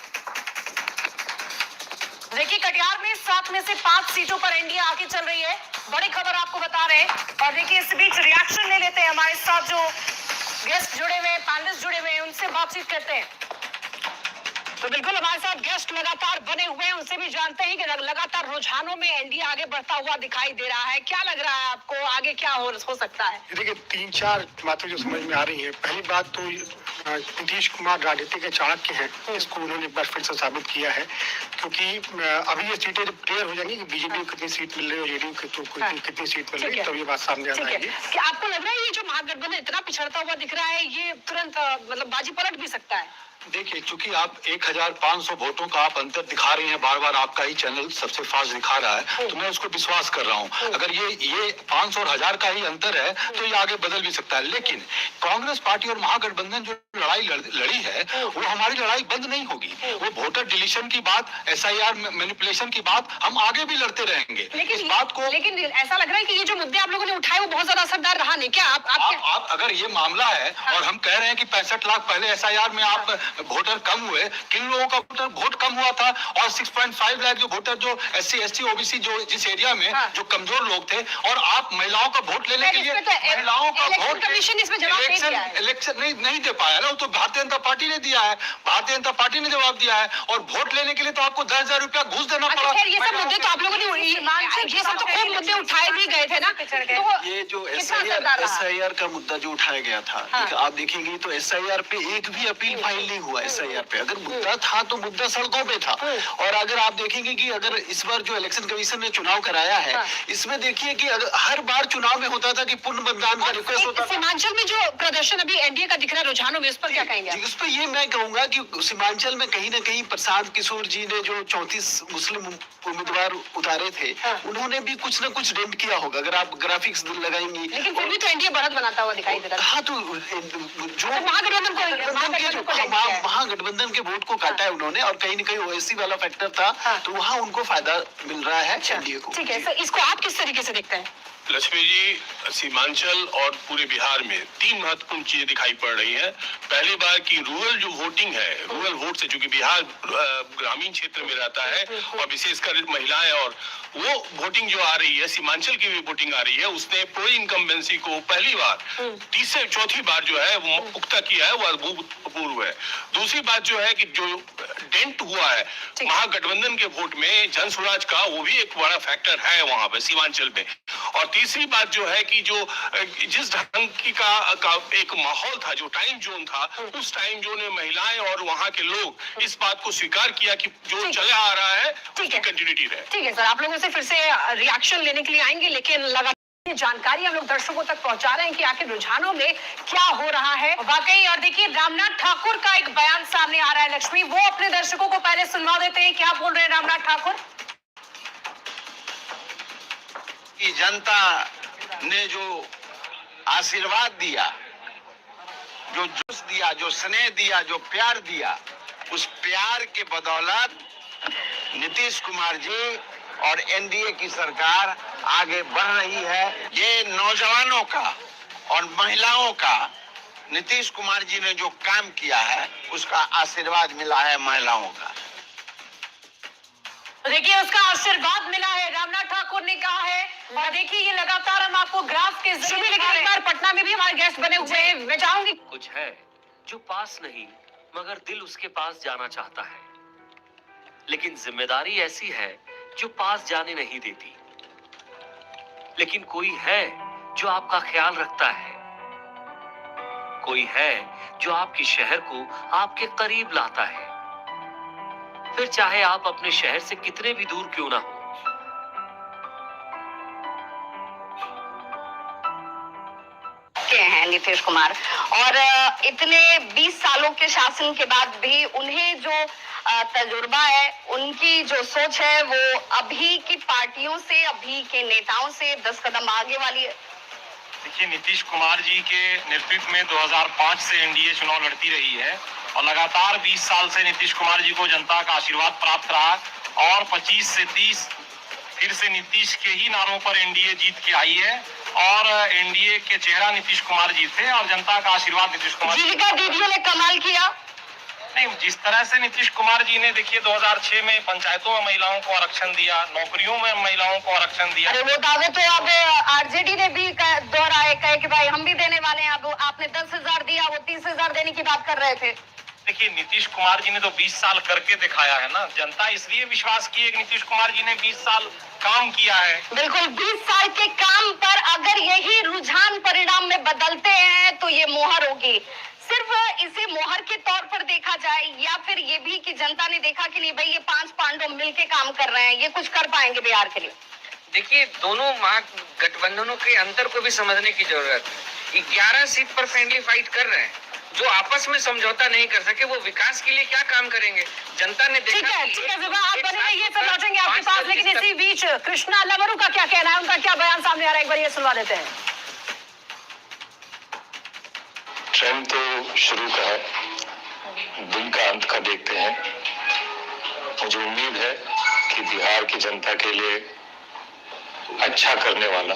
देखिए, कटिहार में 7 में से 5 सीटों पर एनडीए आगे चल रही है। बड़ी खबर आपको बता रहे हैं। और देखिए, इस बीच रिएक्शन ले लेते हैं, हमारे साथ जो गेस्ट जुड़े हुए हैं, पैनलिस्ट जुड़े हुए हैं, उनसे बातचीत करते हैं। तो बिल्कुल हमारे साथ गेस्ट लगातार बने हुए हैं, उनसे भी जानते हैं कि लगातार रुझानों में एनडीए आगे बढ़ता हुआ दिखाई दे रहा है। क्या लग रहा है आपको, आगे क्या हो सकता है? देखिए, 3-4 बातें जो समझ में आ रही है। पहली बात तो नीतीश कुमार राजनीति के चाणक्य हैं, इसको उन्होंने एक बार फिर से साबित किया है, क्योंकि अभी ये सीटें जब क्लियर हो जाएंगी कि बीजेपी को कितनी सीट मिल रही है और जेडीयू को कितनी सीट मिल रही है, तब ये बात सामने आ जाएगी। क्या आपको लग रहा है ये जो महागठबंधन इतना पिछड़ता हुआ दिख रहा है, ये तुरंत मतलब बाजी पलट भी सकता है? देखिए, चूंकि आप 1500 वोटों का आप अंतर दिखा रहे हैं, बार बार आपका ही चैनल सबसे फास्ट दिखा रहा है, तो मैं उसको विश्वास कर रहा हूं। अगर ये 500 और 1000 का ही अंतर है तो ये आगे बदल भी सकता है। लेकिन कांग्रेस पार्टी और महागठबंधन जो लड़ाई लड़ी है, वो हमारी लड़ाई बंद नहीं होगी। वो वोटर डिलीशन की बात, SIR मैनिपुलेशन की बात, हम आगे भी लड़ते रहेंगे। इस बात को, लेकिन ऐसा लग रहा है कि ये जो मुद्दे आप लोगों ने उठाए वो बहुत ज्यादा असरदार रहा नहीं क्या? आप अगर ये मामला है और हम कह रहे हैं कि 65 लाख पहले SIR में आप वोटर कम हुए, किन लोगों का वोट कम हुआ था, और 6.5 लाख जो वोटर जो SC ST OBC जो जिस एरिया में जो कमजोर लोग थे, और आप महिलाओं का वोट लेने के लिए महिलाओं का वोट इलेक्शन नहीं दे पाया ना, वो तो भारतीय जनता पार्टी ने दिया है, भारतीय जनता पार्टी ने जवाब दिया है। और वोट लेने के लिए तो आपको 10,000 रुपया घूस देना पड़ा। ये सब मुद्दे तो आप लोगों ने, ये सब तो खूब मुद्दे उठाए भी गए थे ना। तो ये जो SIR का मुद्दा जो उठाया गया था, आप देखेंगे तो SIR पे एक भी अपील फाइल नहीं हुआ। SIR पे अगर मुद्दा था तो मुद्दा सड़कों पे था। और अगर आप देखेंगे कि अगर इस बार जो इलेक्शन कमीशन ने चुनाव कराया है, इसमें देखिए कि हर बार चुनाव में होता था कि पुनर्मतदान का रिक्वेस्ट होता था। सीमांचल में जो प्रदर्शन अभी एनडीए का दिख रहा है रुझानों में, उस पर क्या कहेंगे? उस पर ये मैं कहूंगा कि सीमांचल में कहीं ना कहीं प्रशांत किशोर जी ने जो 34 मुस्लिम उम्मीदवार उतारे थे, उन्होंने भी कुछ न कुछ डेंट किया होगा, अगर आप ग्राफिक्स लगाएंगी। लेकिन फिर भी तो एनडीए बढ़त बनाता हुआ दिखाई दे रहा है। हाँ, तो जो महागठबंधन के वोट को काटा है उन्होंने, और कहीं न कहीं ओवैसी वाला फैक्टर था, तो वहाँ उनको फायदा मिल रहा है एनडीए को। ठीक है, इसको आप किस तरीके से देखते हैं? लक्ष्मी जी, सीमांचल और पूरे बिहार में तीन महत्वपूर्ण चीजें दिखाई पड़ रही हैं। पहली बार की रूरल जो वोटिंग है, रूरल वोट से, चूंकि बिहार ग्रामीण क्षेत्र में रहता है और विशेषकर महिलाएं, और वो वोटिंग जो आ रही है, सीमांचल की भी वोटिंग आ रही है, उसने प्रो इनकम्बेंसी को पहली बार तीसरे चौथी बार जो है वो पुख्ता किया है, वो अभूतपूर्व है। दूसरी बात जो है कि जो डेंट हुआ है महागठबंधन के वोट में जन स्वराज का, वो भी एक बड़ा फैक्टर है वहां पे सीमांचल में। और तीसरी बात जो है कि जो जिस ढंग की का एक माहौल था, जो टाइम जोन था, उस टाइम जोन में महिलाएं और वहां के लोग इस बात को स्वीकार किया कि जो चला आ रहा है उसकी कंटिन्यूटी रहे। ठीक है सर, आप लोगों से फिर से रिएक्शन लेने के लिए आएंगे, लेकिन लगातार जानकारी हम लोग दर्शकों तक पहुंचा रहे हैं कि आखिर रुझानों में क्या हो रहा है वाकई। और देखिए, रामनाथ ठाकुर का एक बयान सामने आ रहा है लक्ष्मी, वो अपने दर्शकों को पहले सुनवा देते हैं। क्या बोल रहे हैं रामनाथ ठाकुर? कि जनता ने जो आशीर्वाद दिया, जो जोश दिया, जो स्नेह दिया, जो प्यार दिया, उस प्यार के बदौलत नीतीश कुमार जी और एनडीए की सरकार आगे बढ़ रही है। ये नौजवानों का और महिलाओं का नीतीश कुमार जी ने जो काम किया है, उसका आशीर्वाद मिला है महिलाओं का। देखिए, उसका आशीर्वाद मिला है, रामनाथ ठाकुर ने कहा है। और देखिए, ये लगातार हम आपको ग्राफ के जरिए दिखा रहे हैं। पटना में भी हमारे गेस्ट बने हुए हैं, मैं चाहूंगी। कुछ है जो पास नहीं, मगर दिल उसके पास जाना चाहता है, लेकिन जिम्मेदारी ऐसी है जो पास जाने नहीं देती। लेकिन कोई है जो आपका ख्याल रखता है, कोई है जो आपके शहर को आपके करीब लाता है, फिर चाहे आप अपने शहर से कितने भी दूर क्यों ना हो। हैं नीतीश कुमार, और इतने 20 सालों के शासन के बाद भी उन्हें जो तजुर्बा है, उनकी जो सोच है, वो अभी की पार्टियों से, अभी के नेताओं से 10 कदम आगे वाली है। देखिए, नीतीश कुमार जी के नेतृत्व में 2005 से एनडीए चुनाव लड़ती रही है और लगातार 20 साल से नीतीश कुमार जी को जनता का आशीर्वाद प्राप्त रहा और 25 से 30 फिर से नीतीश के ही नारों पर एनडीए जीत के आई है और एनडीए के चेहरा नीतीश कुमार जी थे और जनता का आशीर्वाद नीतीश कुमार जी का दीदियों ने कमाल किया। नहीं, जिस तरह से नीतीश कुमार जी ने, देखिए 2006 में पंचायतों में महिलाओं को आरक्षण दिया, नौकरियों में महिलाओं को आरक्षण दिया। अरे वो दावे तो अब आरजेडी ने भी दोहराए, कहे कि भाई हम भी देने वाले हैं। अब आपने 10,000 दिया, वो 30,000 देने की बात कर रहे थे। देखिए, नीतीश कुमार जी ने तो 20 साल करके दिखाया है ना। जनता इसलिए विश्वास की है कि नीतीश कुमार जी ने 20 साल काम किया है। बिल्कुल, 20 साल के काम पर अगर यही रुझान परिणाम में बदलते हैं तो ये मोहर होगी। सिर्फ इसे मोहर के तौर पर देखा जाए या फिर ये भी कि जनता ने देखा कि नहीं भाई, ये 5 पांडव मिलके काम कर रहे हैं, ये कुछ कर पाएंगे बिहार के लिए। देखिए, दोनों महागठबंधनों के अंतर को भी समझने की जरूरत है। 11 सीट पर फ्रेंडली फाइट कर रहे हैं, जो आपस में समझौता नहीं कर सके वो विकास के लिए क्या काम करेंगे? जनता ने देखा। ठीक है विभा, आप बने रहिए, सब लौटेंगे आपके पास। लेकिन इसी बीच कृष्णा लवरू का क्या कहना है, उनका क्या बयान सामने आ रहा है, एक बार ये सुनवा देते हैं। ट्रेंड तो शुरू का है, दिन का अंत का देखते हैं। मुझे उम्मीद है कि बिहार की जनता के लिए अच्छा करने वाला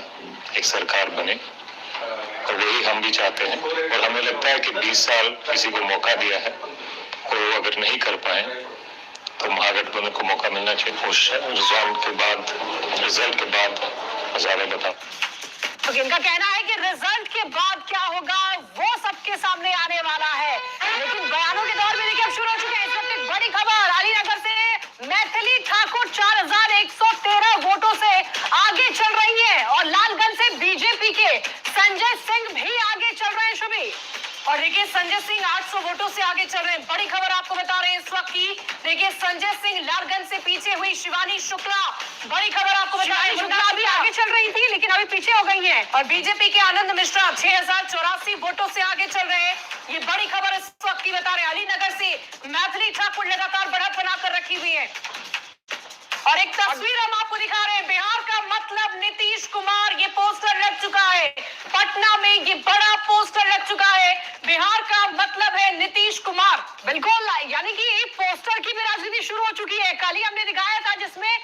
एक सरकार बने और वही हम भी चाहते हैं। और हमें लगता है कि 20 साल किसी को मौका दिया है और वो अगर नहीं कर पाए तो महागठबंधन को मौका मिलना चाहिए। उस रिजल्ट के बाद ज्यादा बताओ। तो इनका कहना है कि रिजल्ट के बाद क्या होगा वो सबके सामने आने वाला है। लेकिन बयानों के दौर में देखिए अब शुरू हो चुके हैं। इस वक्त एक बड़ी खबर, अलीनगर से मैथिली ठाकुर 4113 वोटों से आगे चल रही है और लालगंज से बीजेपी के संजय सिंह भी आगे चल रहे हैं। शुभी, और देखिए संजय सिंह 800 वोटों से आगे चल रहे हैं। बड़ी खबर आपको बता रहे हैं इस वक्त की। देखिए संजय सिंह लालगंज से पीछे हुई शिवानी शुक्ला, बड़ी खबर आपको बता रहे हैं। शुक्ला अभी आगे चल रही थी लेकिन अभी पीछे हो गई हैं। और बीजेपी के आनंद मिश्रा 6084 वोटों से आगे चल रहे हैं। ये बड़ी खबर इस वक्त की बता रहे हैं। अलीनगर से मैथिली ठाकुर लगातार बढ़त बनाकर रखी हुई है। और एक तस्वीर हम आपको दिखा रहे हैं, बिहार का मतलब नीतीश कुमार, ये पोस्टर लग चुका है। पटना में ये बड़ा पोस्टर लग चुका है, बिहार का मतलब है नीतीश कुमार। बिल्कुल, यानी कि पोस्टर की भी राजनीति शुरू हो चुकी है। कल ही हमने दिखाया था जिसमें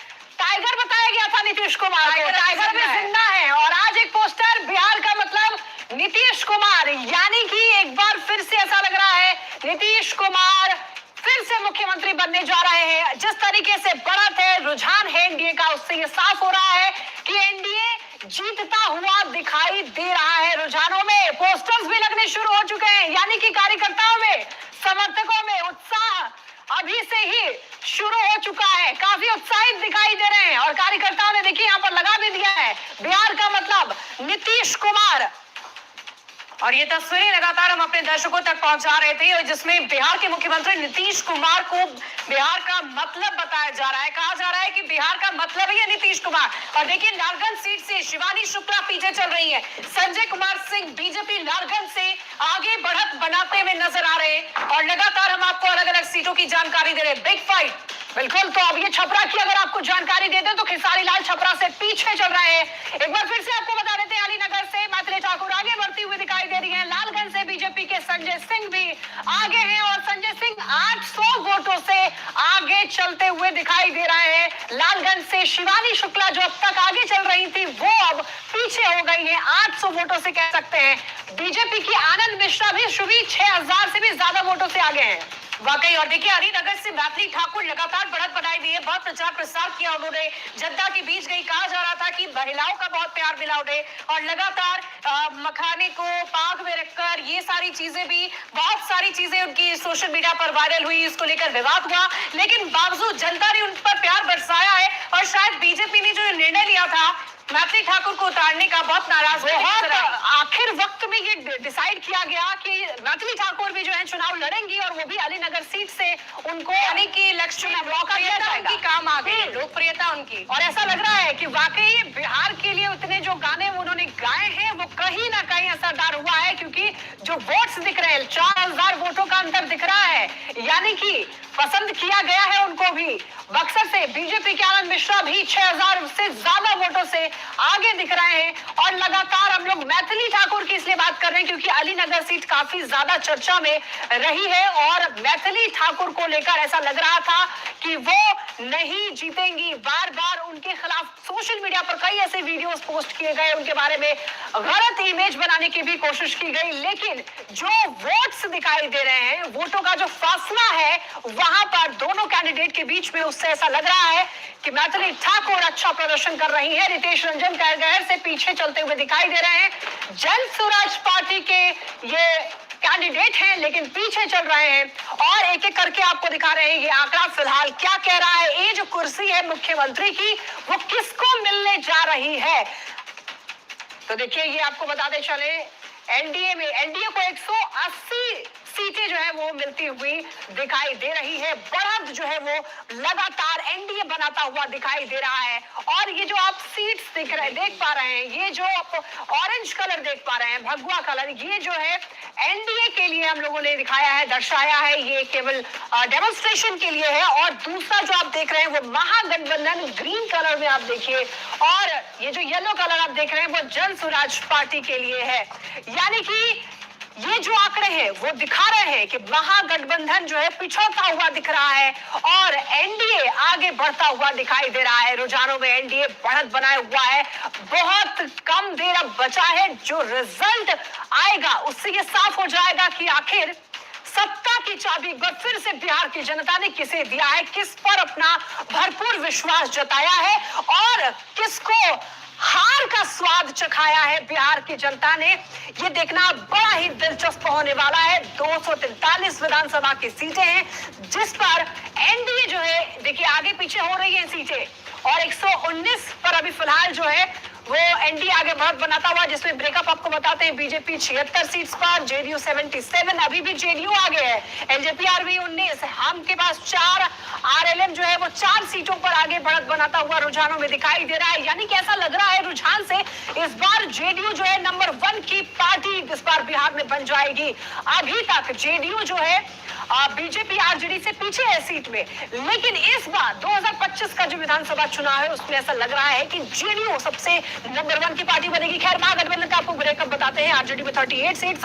टाइगर बताया गया था नीतीश कुमार को, टाइगर भी जिंदा है। और आज एक पोस्टर बिहार का मतलब नीतीश कुमार, यानी कि एक बार फिर से ऐसा लग रहा है नीतीश कुमार फिर से मुख्यमंत्री बनने जा रहे हैं। जिस तरीके से बढ़त है, रुझान है एनडीए का, उससे ये साफ हो रहा है कि एनडीए जीतता हुआ दिखाई दे रहा है। रुझानों में पोस्टर्स भी लगने शुरू हो चुके हैं, यानी कि कार्यकर्ताओं में, समर्थकों में उत्साह अभी से ही शुरू हो चुका है। काफी उत्साहित दिखाई दे रहे हैं और कार्यकर्ताओं ने देखिए यहाँ पर लगा भी दिया है बिहार का मतलब नीतीश कुमार। और ये तस्वीरें लगातार हम अपने दर्शकों तक पहुंचा रहे थे, और जिसमें बिहार के मुख्यमंत्री नीतीश कुमार को बिहार का मतलब बताया जा रहा है। कहा जा रहा है कि बिहार का मतलब ही है नीतीश कुमार। और देखिए लालगंज सीट से शिवानी शुक्ला पीछे चल रही है, संजय कुमार सिंह बीजेपी लालगंज से आगे बढ़त बनाते हुए नजर आ रहे हैं। और लगातार हम आपको अलग अलग सीटों की जानकारी दे रहे हैं। बिग फाइट बिल्कुल। तो अब ये छपरा की अगर आपको जानकारी दे दें तो खेसारी लाल छपरा से पीछे चल रहे हैं। एक बार फिर से आपको बता देते हैं अलीनगर से मैथिली ठाकुर आगे बढ़ती हुई दिखाई दे रही है। लालगंज से बीजेपी के संजय सिंह भी आगे हैं और संजय सिंह 800 वोटों से आगे चलते हुए दिखाई दे रहे हैं। लालगंज से शिवानी शुक्ला जो अब तक आगे चल रही थी वो अब पीछे हो गई है, 800 वोटों से कह सकते हैं। बीजेपी की आनंद मिश्रा भी 6000 से भी ज्यादा वोटों से आगे हैं वाकई। और देखिए अलीनगर से मैथिली ठाकुर लगातार बढ़त बनाई दी है, बहुत प्रचार प्रसार किया उन्होंने, जनता के बीच गई। कहा जा रहा था कि महिलाओं का बहुत प्यार मिला उन्हें, और लगातार मखाने को पाक में रखकर ये सारी चीजें भी, बहुत सारी चीजें उनकी सोशल मीडिया पर वायरल हुई, इसको लेकर विवाद हुआ। लेकिन बावजूद जनता ने उन पर प्यार बरसाया है और शायद बीजेपी ने जो निर्णय लिया था मैथिली ठाकुर को उतारने का, बहुत नाराज है। आखिर वक्त में ये डिसाइड किया गया कि मैथिली ठाकुर भी जो है चुनाव लड़ेंगी और वो भी अलीनगर सीट से, उनको यानी कि लक्ष्य मौका दिया जाएगा, काम आ गई, लोकप्रियता उनकी। और ऐसा लग रहा है कि वाकई बिहार के लिए उतने जो गाने उन्होंने गाए हैं वो कहीं ना कहीं असरदार हुआ है, क्योंकि जो वोट्स दिख रहे हैं 4000 वोटों का अंतर दिख रहा है, यानी कि पसंद किया गया है उनको भी। बक्सर से बीजेपी के आनंद मिश्रा भी 6000 से ज्यादा वोटों से आगे दिख रहे हैं। और लगातार हम लोग मैथिली ठाकुर की इसलिए बात कर रहे हैं क्योंकि अलीनगर सीट काफी ज्यादा चर्चा में रही है और मैथिली ठाकुर को लेकर ऐसा लग रहा था कि वो नहीं जीतेंगी। बार बार उनके खिलाफ सोशल मीडिया पर कई ऐसे वीडियोस पोस्ट किए गए, उनके बारे में गलत इमेज बनाने की भी कोशिश की गई, लेकिन जो वोट्स दिखाई दे रहे हैं, वोटों का जो फासला है वहां पर दोनों कैंडिडेट के बीच में, उससे ऐसा लग रहा है कि मैथिली ठाकुर अच्छा प्रदर्शन कर रही है। रितेश रंजन खैरगहर से पीछे चलते हुए दिखाई दे रहे हैं। जन स्वराज पार्टी के ये कैंडिडेट हैं लेकिन पीछे चल रहे हैं और एक एक करके आपको दिखा रहे हैं ये आंकड़ा फिलहाल क्या कह रहा है। ये जो कुर्सी है मुख्यमंत्री की वो किसको मिलने जा रही है, तो देखिए ये आपको बताते चले एनडीए में, एनडीए को 180 सीटें जो है वो मिलती हुई दिखाई दे रही है। बढ़त जो है वो लगातार एनडीए बनाता हुआ दिखाई दे रहा है। और ये जो आप सीट्स देख पा रहे हैं, ये जो आप ऑरेंज कलर देख पा रहे हैं, भगवा कलर, ये जो है एनडीए के लिए हम लोगों ने दिखाया है, दर्शाया है, ये केवल डेमोन्स्ट्रेशन के लिए है। और दूसरा जो आप देख रहे हैं वो महागठबंधन ग्रीन कलर में आप देखिए, और ये जो येलो कलर आप देख रहे हैं वो जन स्वराज पार्टी के लिए है। यानी कि ये जो आंकड़े हैं वो दिखा रहे हैं कि महागठबंधन जो है पिछड़ता हुआ दिख रहा है और एनडीए आगे बढ़ता हुआ दिखाई दे रहा है। रुझानों में एनडीए बढ़त बनाए हुआ है, बहुत कम देर अब बचा है, जो रिजल्ट आएगा उससे ये साफ हो जाएगा कि आखिर सत्ता की चाबी एक बार फिर से बिहार की जनता ने किसे दिया है, किस पर अपना भरपूर विश्वास जताया है और किसको हार का स्वाद चखाया है बिहार की जनता ने। ये देखना बड़ा ही दिलचस्प होने वाला है। 243 विधानसभा की सीटें हैं जिस पर एनडीए जो है देखिए आगे पीछे हो रही है सीटें, और 119 पर अभी फिलहाल जो है वो एनडीए आगे बढ़त बनाता हुआ, जिसमें ब्रेकअप आपको बताते हैं बीजेपी 76 सीट्स पर, जेडीयू 77, अभी भी जेडीयू आगे है, एलजेपी आरवी 19, हम के पास 4, आरएलएम जो है वो 4 सीटों पर आगे बढ़त बनाता हुआ रुझानों में दिखाई दे रहा है। यानी कि ऐसा लग रहा है रुझान से इस बार जेडीयू जो है नंबर 1 की पार्टी इस बार बिहार में बन जाएगी। अभी तक जेडीयू जो है बीजेपी आरजेडी से पीछे है सीट में, लेकिन इस बार 2025 का जो विधानसभा चुनाव है उसमें ऐसा लग रहा है कि जेडीयू सबसे नंबर 1 की पार्टी बनेगी। खैर महागठबंधन का आपको ब्रेकअप बताते हैं, आरजेडी में 38 सीट्स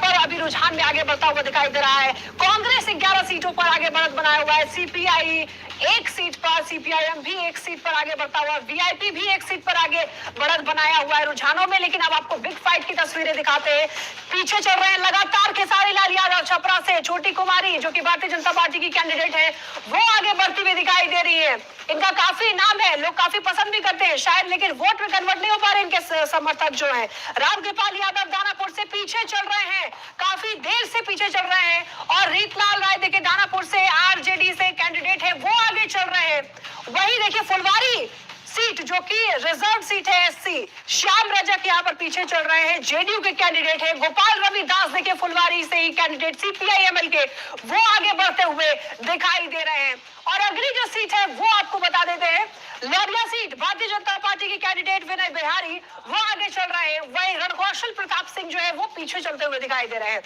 पर अभी रुझान में आगे बढ़ता हुआ दिखाई दे रहा है। कांग्रेस 11 सीटों पर आगे बढ़त बनाया हुआ है, सीपीआई 1 सीट पर, सीपीआईएम भी एक सीट पर आगे बढ़ता हुआ, वीआईपी भी एक सीट पर आगे बढ़त बनाया हुआ है रुझानों में। लेकिन अब आपको बिग फाइट की तस्वीरें दिखाते हैं। पीछे चल रहे हैं लगातार खेसारी लाल यादव छपरा से, छोटी कुमारी जो कि भारतीय जनता पार्टी की कैंडिडेट है, वो आगे बढ़ती हुई दिखाई दे रही है। इनका काफी नाम है, लोग काफी पसंद भी करते हैं शायद, लेकिन वोट में कन्वर्ट नहीं हो पा रहे इनके समर्थक जो हैं। रामकृपाल यादव दानापुर से पीछे चल रहे हैं, काफी देर से पीछे चल रहे हैं। और रीतलाल राय देखिए दानापुर से आरजेडी से कैंडिडेट है, वो आगे चल रहे हैं। वही देखिए फुलवारी सीट जो कि रिजर्व सीट है एससी, श्याम रजक यहाँ पर पीछे चल रहे हैं, जेडीयू के कैंडिडेट है। गोपाल रविदास देखिए फुलवारी से ही कैंडिडेट सीपीआईएमएल के, वो आगे बढ़ते हुए दिखाई दे रहे हैं। और अगली जो सीट है वो आपको बता देते हैं, लौरिया सीट भारतीय जनता पार्टी की कैंडिडेट विनय बिहारी वो आगे चल रहे हैं। वही रणकौशल प्रताप सिंह जो है वो पीछे चलते हुए दिखाई दे रहे हैं।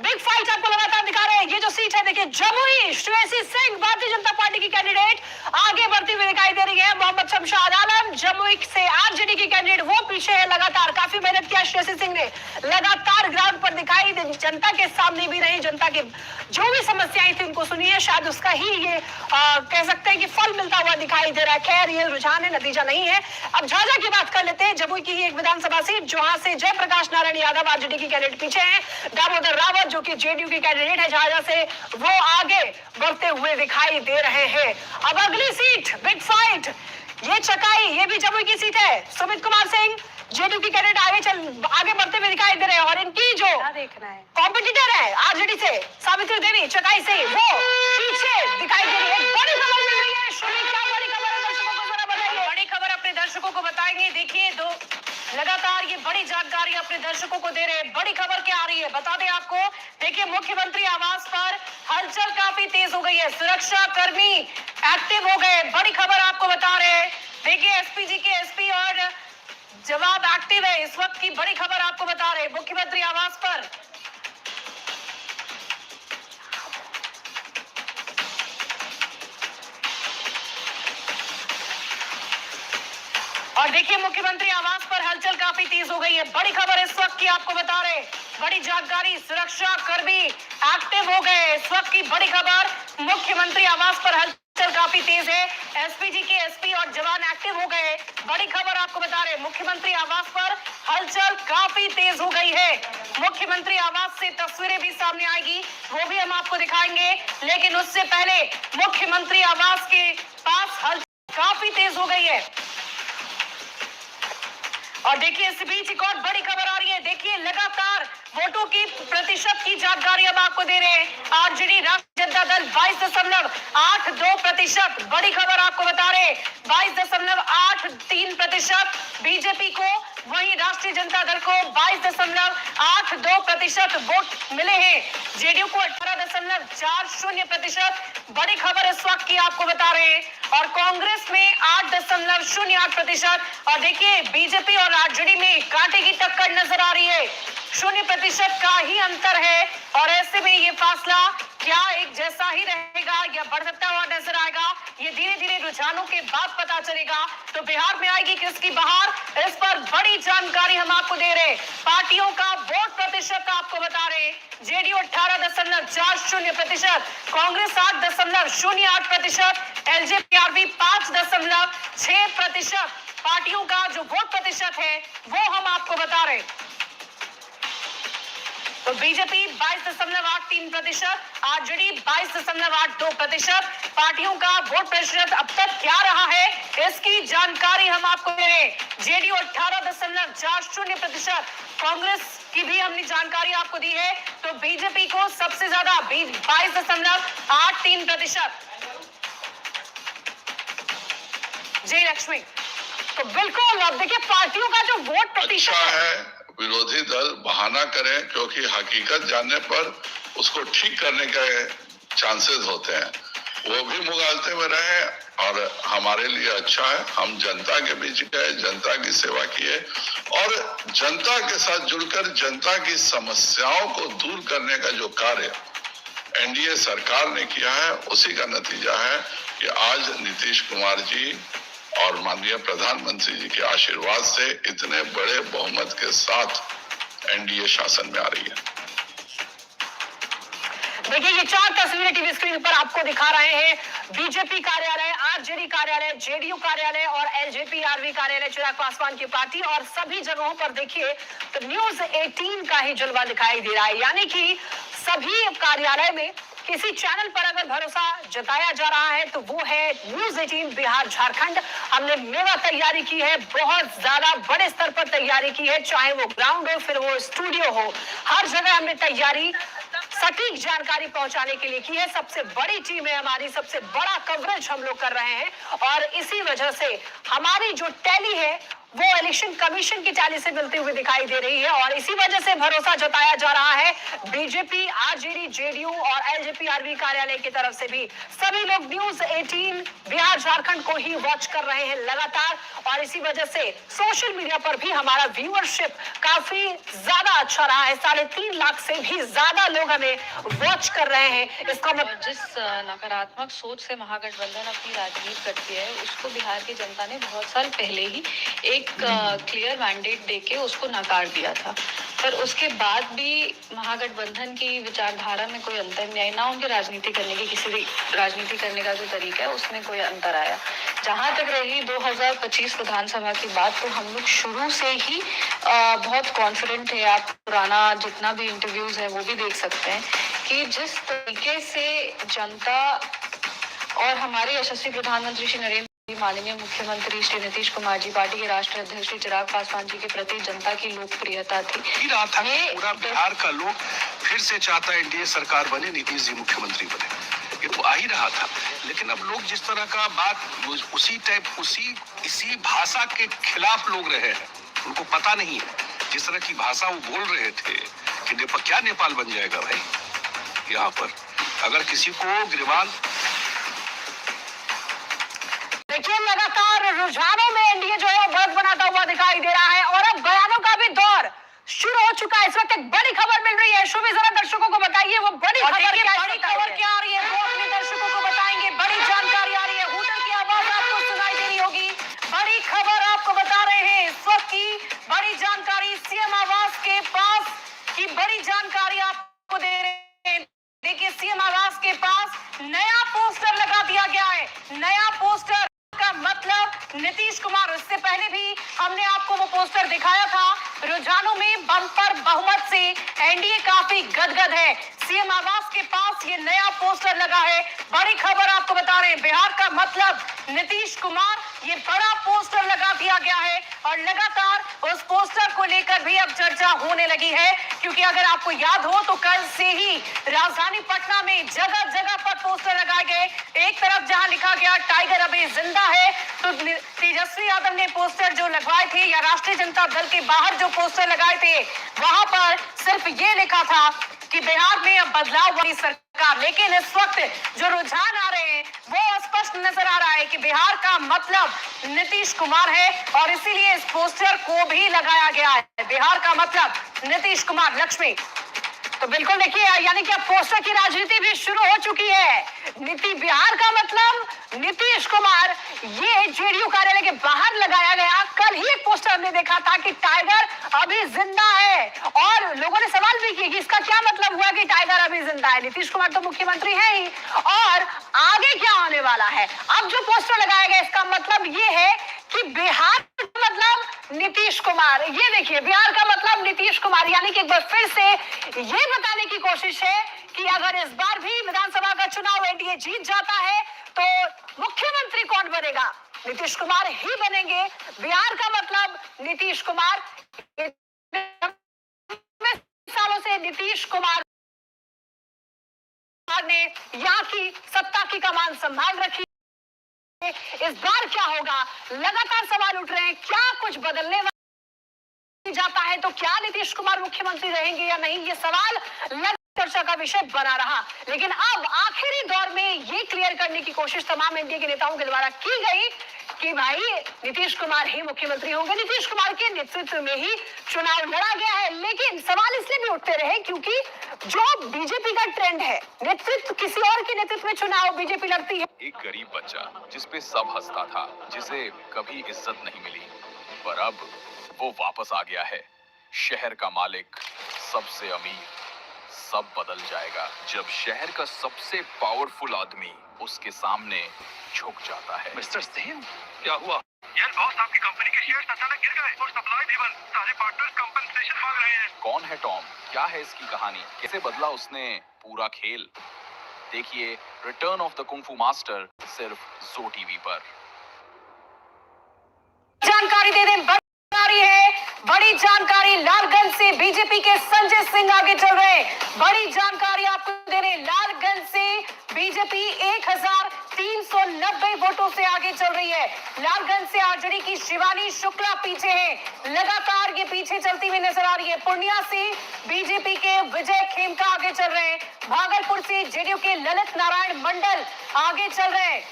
बिग फाइट आपको लगातार दिखा रहे हैं। ये जो सीट है देखिए जमुई, श्रेयसी सिंह भारतीय जनता पार्टी की कैंडिडेट आगे बढ़ती हुई दिखाई दे रही है। मोहम्मद शमशाद आलम जमुई से आरजेडी की कैंडिडेट, वो पीछे है। लगातार काफी मेहनत किया श्रेयसी सिंह ने, लगातार ग्राउंड पर दिखाई दे, जनता के सामने भी रही, जनता के जो भी समस्याएं थी उनको सुनिए, शायद उसका ही ये कह सकते हैं कि फल मिलता हुआ दिखाई दे रहा है। खैर ये रुझान है, नतीजा नहीं है। अब झाझा की बात कर लेते हैं, जमुई की ही एक विधानसभा सीट जहां से जयप्रकाश नारायण यादव आरजेडी की कैंडिडेट पीछे है, दामोदर रावत जो कि जेडीयू की कैंडिडेट है झाझा से, वो आगे बढ़ते हुए दिखाई दे रहे हैं। अब अगली सीट बिग फाइट, ये चकाई, ये भी जमुई की सीट है। सुमित कुमार सिंह जेडीयू की कैंडिडेट आगे बढ़ते हुए दिखाई दे रहे हैं। और इनकी जो कॉम्पिटिटर है आरजेडी से सावित्री देवी चकाई से, वो पीछे दिखाई दे रही है। बड़ी खबर मिल रही है, क्या बड़ी खबर है, दर्शकों को जरा बताइए। बड़ी खबर अपने दर्शकों को बताएंगे। देखिए दो लगातार ये बड़ी जानकारी अपने दर्शकों को दे रहे हैं। बड़ी खबर क्या आ रही है बता दें आपको। देखिए मुख्यमंत्री आवास पर हलचल काफी तेज हो गई है, सुरक्षा कर्मी एक्टिव हो गए। बड़ी खबर आपको बता रहे हैं। देखिए एसपीजी के एसपी और जवाब एक्टिव है, इस वक्त की बड़ी खबर आपको बता रहे हैं। मुख्यमंत्री आवास पर और देखिए मुख्यमंत्री आवास पर हलचल काफी तेज हो गई है। बड़ी खबर इस वक्त की आपको बता रहे, बड़ी जानकारी, सुरक्षा कर्मी एक्टिव हो गए। इस वक्त की बड़ी खबर, मुख्यमंत्री आवास पर हलचल काफी तेज है, एसपीजी के एसपी और जवान एक्टिव हो गए। बड़ी खबर आपको बता रहे, मुख्यमंत्री आवास पर हलचल काफी तेज हो गई है। मुख्यमंत्री आवास से तस्वीरें भी सामने आएगी, वो भी हम आपको दिखाएंगे, लेकिन उससे पहले मुख्यमंत्री आवास के पास हलचल काफी तेज हो गई है। और देखिए इस बीच एक और बड़ी खबर आ रही है। देखिए लगातार वोटों की प्रतिशत की जानकारी हम आपको दे रहे हैं। आरजेडी राष्ट्रीय जनता दल 22.82%, बड़ी खबर आपको बता रहे 22.83%, बीजेपी को, वहीं राष्ट्रीय जनता दल को 22.82% वोट मिले हैं, जेडीयू को 18.40%। बड़ी खबर इस वक्त की आपको बता रहे हैं। और कांग्रेस में 8.08%। और देखिए बीजेपी और आरजेडी में कांटे की टक्कर नजर आ रही है, 0% का ही अंतर है। और ऐसे में ये फासला क्या एक जैसा ही रहेगा या बढ़ सकता हुआ नजर आएगा, ये धीरे धीरे रुझानों के बाद पता चलेगा। तो बिहार में आएगी किसकी बहार, इस पर बड़ी जानकारी हम आपको दे रहे हैं। पार्टियों का वोट प्रतिशत आपको बता रहे, जेडीयू 18.40%, कांग्रेस 8.08%, एलजेपी 5.6%। पार्टियों का जो वोट प्रतिशत है वो हम आपको बता रहे। तो बीजेपी 22.83%, आरजेडी 22.82%। पार्टियों का वोट प्रतिशत अब तक क्या रहा है इसकी जानकारी हम आपको दे रहे हैं। जेडीयू 18.40%, कांग्रेस की भी हमने जानकारी आपको दी है। तो बीजेपी को सबसे ज्यादा 22.83%। जय लक्ष्मी। तो बिल्कुल अब देखिए पार्टियों का जो वोट प्रतिशत है, विरोधी दल बहाना करें क्योंकि हकीकत जानने पर उसको ठीक करने के चांसेस होते हैं, वो भी मुगालते में रहे और हमारे लिए अच्छा है। हम जनता के बीच गए, जनता की सेवा किए और जनता के साथ जुड़कर जनता की समस्याओं को दूर करने का जो कार्य एनडीए सरकार ने किया है, उसी का नतीजा है कि आज नीतीश कुमार जी और माननीय प्रधानमंत्री जी के आशीर्वाद से इतने बड़े बहुमत के साथ एनडीए शासन में आ रही है। देखिए ये 4 तस्वीरें टीवी स्क्रीन पर आपको दिखा रहे हैं। बीजेपी कार्यालय आज आरजेडी कार्यालय, जेडीयू कार्यालय और एलजेपी आरवी कार्यालय, चिराग पासवान की पार्टी और सभी जगहों पर देखिए तो न्यूज 18 का ही जलवा दिखाई दे रहा है। यानी कि सभी कार्यालय में किसी चैनल पर अगर भरोसा जताया जा रहा है तो वो है न्यूज 18 बिहार झारखंड। हमने मेगा तैयारी की है, बहुत ज्यादा बड़े स्तर पर तैयारी की है, चाहे वो ग्राउंड हो फिर वो स्टूडियो हो, हर जगह हमने तैयारी सटीक जानकारी पहुंचाने के लिए की है। सबसे बड़ी टीम है हमारी, सबसे बड़ा कवरेज हम लोग कर रहे हैं और इसी वजह से हमारी जो टैली है वो इलेक्शन कमीशन की टैली से मिलती हुई दिखाई दे रही है और इसी वजह से भरोसा जताया जा रहा है बीजेपी, आरजेडी, जेडीयू और एलजेपी आरवी कार्यालय की तरफ से भी। सभी लोग न्यूज 18 बिहार झारखंड को ही वॉच कर रहे हैं लगातार और इसी वजह से सोशल मीडिया पर भी हमारा व्यूअरशिप काफी ज्यादा अच्छा रहा है। 3.5 लाख से भी ज्यादा लोग हमें वॉच कर रहे हैं। इसका मतलब जिस नकारात्मक सोच से महागठबंधन अपनी राजनीति करती है उसको बिहार की जनता ने बहुत साल पहले ही एक क्लियर मैंडेट देके उसको नकार दिया था, पर उसके बाद भी महागठबंधन की विचारधारा में कोई अंतर नहीं आया, ना उनके राजनीति करने की किसी भी राजनीति करने का जो तरीका है उसमें कोई अंतर आया। जहां तक रही 2025 विधानसभा की बात, तो हम लोग शुरू से ही बहुत कॉन्फिडेंट थे। आप पुराना जितना भी इंटरव्यूज है वो भी देख सकते हैं कि जिस तरीके से जनता और हमारे यशस्वी प्रधानमंत्री श्री नरेंद्र माननीय मुख्यमंत्री श्री नीतीश कुमार जी, पार्टी के राष्ट्रीय अध्यक्ष श्री चिराग पासवान जी के प्रति जनता की लोकप्रियता थी। रहा था कि पूरा बिहार का लोग फिर से चाहता है एनडीए सरकार बने, नीतीश जी मुख्यमंत्री बने, ये तो आ ही रहा था। लेकिन अब लोग जिस तरह का बात इसी भाषा के खिलाफ लोग रहे हैं, उनको पता नहीं है जिस तरह की भाषा वो बोल रहे थे कि क्या नेपाल बन जाएगा भाई। यहाँ पर अगर किसी को गिरवान देखिए लगातार रुझानों में एनडीए जो है बढ़त बनाता हुआ दिखाई दे रहा है और अब बयानों का भी दौर शुरू हो चुका है। इस वक्त एक बड़ी खबर मिल रही है, शोभी जरा दर्शकों को बताइए वो बड़ी खबर क्या आ रही है, वो अपने दर्शकों को बताएंगे। बड़ी जानकारी आ रही है, हूटर की आवाज आपको सुनाई दे रही होगी। बड़ी खबर आपको बता रहे हैं इस वक्त की बड़ी जानकारी सीएम आवास के पास की बड़ी जानकारी आपको दे रहे हैं। देखिए सीएम आवास के पास नया पोस्टर लगा दिया गया है। नया पोस्टर का मतलब नीतीश कुमार, इससे पहले भी हमने आपको वो पोस्टर दिखाया था। रुझानों में बम्पर बहुमत से एनडीए काफी गदगद है। सीएम आवास के पास ये नया पोस्टर लगा है। बड़ी खबर आपको बता रहे हैं, बिहार का मतलब नीतीश कुमार, ये बड़ा पोस्टर लगा दिया गया है और लगातार उस पोस्टर को लेकर भी अब चर्चा होने लगी है, क्योंकि अगर आपको याद हो तो कल से ही राजधानी पटना में जगह जगह पर पोस्टर लगाए गए। एक तरफ जहां लिखा गया टाइगर अभी जिंदा है, तो तेजस्वी यादव ने पोस्टर जो लगवाए थे या राष्ट्रीय जनता दल के बाहर जो पोस्टर लगाए थे वहां पर सिर्फ ये लिखा था कि बिहार में अब बदलाव वाली सरकार। लेकिन इस वक्त जो रुझान आ रहे हैं वो स्पष्ट नजर आ रहा है कि बिहार का मतलब नीतीश कुमार है और इसीलिए इस पोस्टर को भी लगाया गया है। बिहार का मतलब नीतीश कुमार। लक्ष्मी तो बिल्कुल देखिए, यानी कि अब पोस्टर की राजनीति भी शुरू हो चुकी है। बिहार का मतलब नीतीश कुमार, ये जेडीयू कार्यालय के बाहर लगाया गया। कल ही एक पोस्टर हमने देखा था कि टाइगर अभी जिंदा है और लोगों ने सवाल भी किया कि इसका क्या मतलब हुआ कि टाइगर अभी जिंदा है। नीतीश कुमार तो मुख्यमंत्री है ही, और आगे क्या होने वाला है। अब जो पोस्टर लगाया गया इसका मतलब ये है कि बिहार का मतलब नीतीश कुमार। ये देखिए, बिहार का मतलब नीतीश कुमार, यानी कि एक बार फिर से ये बताने की कोशिश है कि अगर इस बार भी विधानसभा का चुनाव एनडीए जीत जाता है तो मुख्यमंत्री कौन बनेगा? नीतीश कुमार ही बनेंगे। बिहार का मतलब नीतीश कुमार। सालों से नीतीश कुमार ने यहाँ की सत्ता की कमान संभाल रखी। इस बार क्या होगा, लगातार सवाल उठ रहे हैं। क्या कुछ बदलने जाता है तो क्या नीतीश कुमार मुख्यमंत्री रहेंगे या नहीं, ये सवाल चर्चा का विषय बना रहा। लेकिन अब आखिरी दौर में ये क्लियर करने की कोशिश तमाम एनडीए के नेताओं के द्वारा की गई कि भाई नीतीश कुमार ही मुख्यमंत्री होंगे। नीतीश कुमार के नेतृत्व में ही चुनाव लड़ा गया है। लेकिन सवाल इसलिए भी उठते रहे क्योंकि जो बीजेपी का ट्रेंड है, नेतृत्व किसी और के नेतृत्व में चुनाव बीजेपी लड़ती है। एक गरीब बच्चा जिसपे सब हंसता था, जिसे कभी इज्जत नहीं मिली, पर अब वो वापस आ गया है। शहर का मालिक, सबसे अमीर, सब बदल जाएगा जब शहर का सबसे पावरफुल आदमी उसके सामने झुक जाता है। मिस्टर सिंह, क्या हुआ? यार बॉस, आपकी कंपनी के शेयर्स अचानक गिर गए और सप्लाई भी बंद। सारे पार्टनर्स कंपनसेशन मांग रहे हैं। कौन है टॉम? क्या है इसकी कहानी? कैसे बदला उसने पूरा खेल? देखिए return of the kung fu master सिर्फ जो टीवी पर। जानकारी दे दें, बड़ी जानकारी लालगंज से बीजेपी के संजय सिंह आगे चल रहे हैं। बड़ी जानकारी आपको दे रहे हैं, लालगंज से बीजेपी 1390 वोटों से आगे चल रही है। लालगंज से आरजेडी की शिवानी शुक्ला पीछे है, लगातार ये पीछे चलती हुई नजर आ रही है। पूर्णिया से बीजेपी के विजय खेमका आगे चल रहे हैं। भागलपुर से जेडीयू के ललित नारायण मंडल आगे चल रहे हैं।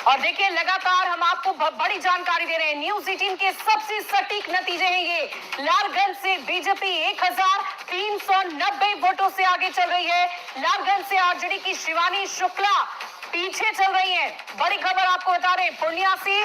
और देखिए लगातार हम आपको बड़ी जानकारी दे रहे हैं, न्यूज 18 के सबसे सटीक नतीजे हैं ये। लालगंज से बीजेपी 1390 वोटों से आगे चल रही है। लालगंज से आरजेडी की शिवानी शुक्ला पीछे चल रही है। बड़ी खबर आपको बता रहे हैं, पूर्णिया से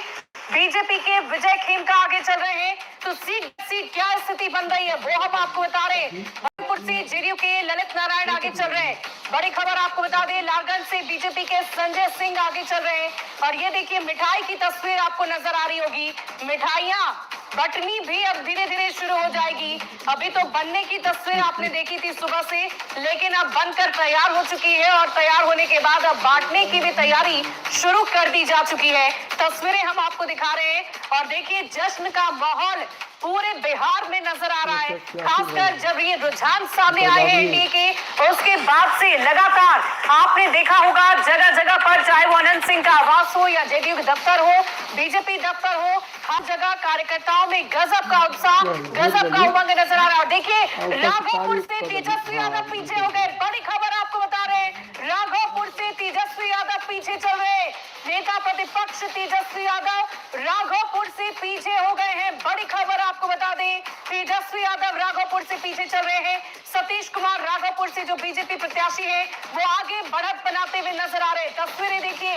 बीजेपी के विजय खेमका आगे चल रहे हैं। तो सीट क्या स्थिति बन रही है वो हम आपको बता रहे हैं। भागलपुर से जेडीयू के ललित नारायण आगे चल रहे हैं। बड़ी खबर आपको बता दें, लालगंज से बीजेपी के संजय सिंह आगे चल रहे हैं। और ये देखिए मिठाई की तस्वीर आपको नजर आ रही होगी। मिठाइयां बटनी भी अब धीरे धीरे शुरू हो जाएगी। अभी तो बनने की तस्वीर आपने देखी थी सुबह से, लेकिन अब बनकर तैयार हो चुकी है और तैयार होने के बाद अब बांटने की भी तैयारी शुरू कर दी जा चुकी है। तस्वीरें हम आपको दिखा रहे हैं और देखिए जश्न का माहौल पूरे बिहार में नजर आ रहा है। खासकर जब ये रुझान सामने आए हैं एनडीए के, उसके बाद से लगातार आपने देखा होगा जगह जगह पर, चाहे वो अनंत सिंह का आवास हो या जेडीयू दफ्तर हो, बीजेपी दफ्तर हो, हर जगह कार्यकर्ताओं में गजब का उत्साह, गजब का उमंग नजर आ रहा है। देखिए राघोपुर से तेजस्वी यादव पीछे हो गए। बड़ी खबर आपको बता रहे हैं, राघोपुर से तेजस्वी यादव पीछे चल रहे हैं। नेता प्रतिपक्ष तेजस्वी यादव राघोपुर से पीछे हो गए हैं। बड़ी खबर आपको बता दें, तेजस्वी यादव राघोपुर से पीछे चल रहे हैं। सतीश कुमार राघोपुर से जो बीजेपी प्रत्याशी है वो आगे बढ़त बनाते हुए नजर आ रहे हैं। तस्वीरें देखिए,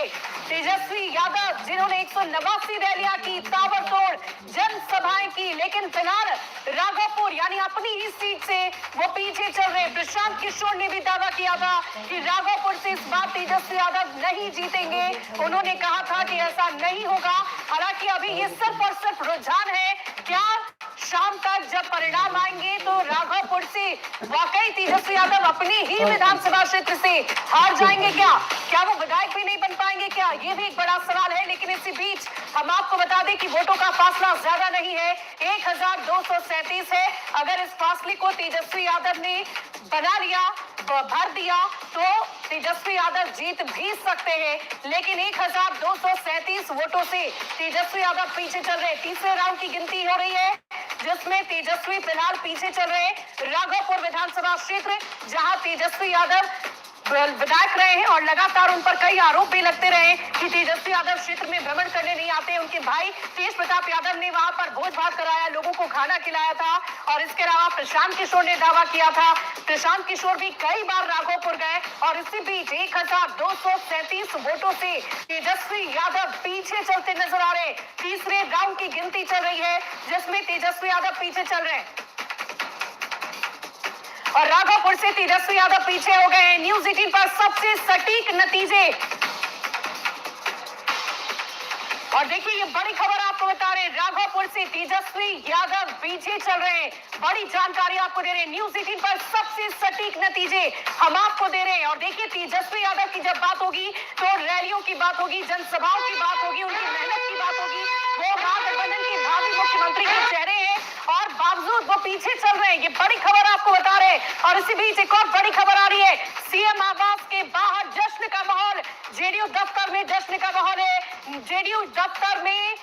तेजस्वी यादव जिन्होंने 189 रैलियां की, ताबड़तोड़ जनसभाएं की, लेकिन फिलहाल राघोपुर यानी अपनी ही सीट से वो पीछे चल रहे हैं। प्रशांत किशोर ने भी दावा किया था कि राघोपुर से इस बार तेजस्वी यादव नहीं जीतेंगे। उन्होंने कहा था कि ऐसा नहीं होगा। हालांकि अभी ये सिर्फ और सिर्फ रुझान है। क्या शाम तक जब परिणाम आएंगे तो राघोपुर से वाकई तेजस्वी यादव अपनी ही विधानसभा क्षेत्र से हार जाएंगे? क्या वो विधायक भी नहीं बन पाएंगे? क्या ये भी एक बड़ा सवाल है। लेकिन इसी बीच हम आपको बता दें कि वोटों का फासला ज्यादा नहीं है, 1237 है। अगर इस फासले को तेजस्वी यादव ने बना लिया, भर दिया, तो तेजस्वी यादव जीत भी सकते हैं। लेकिन 1237 वोटों से तेजस्वी यादव पीछे चल रहे। तीसरे राउंड की गिनती हो रही है जिसमें तेजस्वी फिलहाल पीछे चल रहे हैं। राघोपुर विधानसभा क्षेत्र जहां तेजस्वी यादव विधायक रहे हैं और लगातार उन पर कई आरोप भी लगते रहे कि तेजस्वी यादव क्षेत्र में भ्रमण करने नहीं आते। उनके भाई तेज प्रताप यादव ने वहां पर भोज भात कराया, लोगों को खाना खिलाया था। और इसके अलावा प्रशांत किशोर ने दावा किया था, प्रशांत किशोर भी कई बार राघोपुर गए। और इसी बीच 1237 वोटों से तेजस्वी यादव पीछे चलते नजर आ रहे। तीसरे राउंड की गिनती चल रही है जिसमें तेजस्वी यादव पीछे चल रहे हैं और राघोपुर से तेजस्वी यादव पीछे हो गए हैं। न्यूज 18 पर सबसे सटीक नतीजे। और देखिए ये बड़ी खबर आपको बता रहे हैं, राघोपुर से तेजस्वी यादव पीछे चल रहे हैं। बड़ी जानकारी आपको दे रहे हैं, न्यूज 18 पर सबसे सटीक नतीजे हम आपको दे रहे हैं। और देखिए तेजस्वी यादव की जब बात होगी तो रैलियों की बात होगी, जनसभाओं की बात होगी, उनकी मेहनत की बात होगी। वो महागठबंधन के भावी मुख्यमंत्री के चेहरे हैं और बावजूद वो पीछे चल रहे हैं। ये बड़ी खबर आपको बता रहे हैं। और इसी बीच एक और बड़ी खबर आ रही है, सीएम आवास के बाहर जश्न का माहौल, जेडीयू दफ्तर में जश्न का माहौल है। जेडीयू दफ्तर में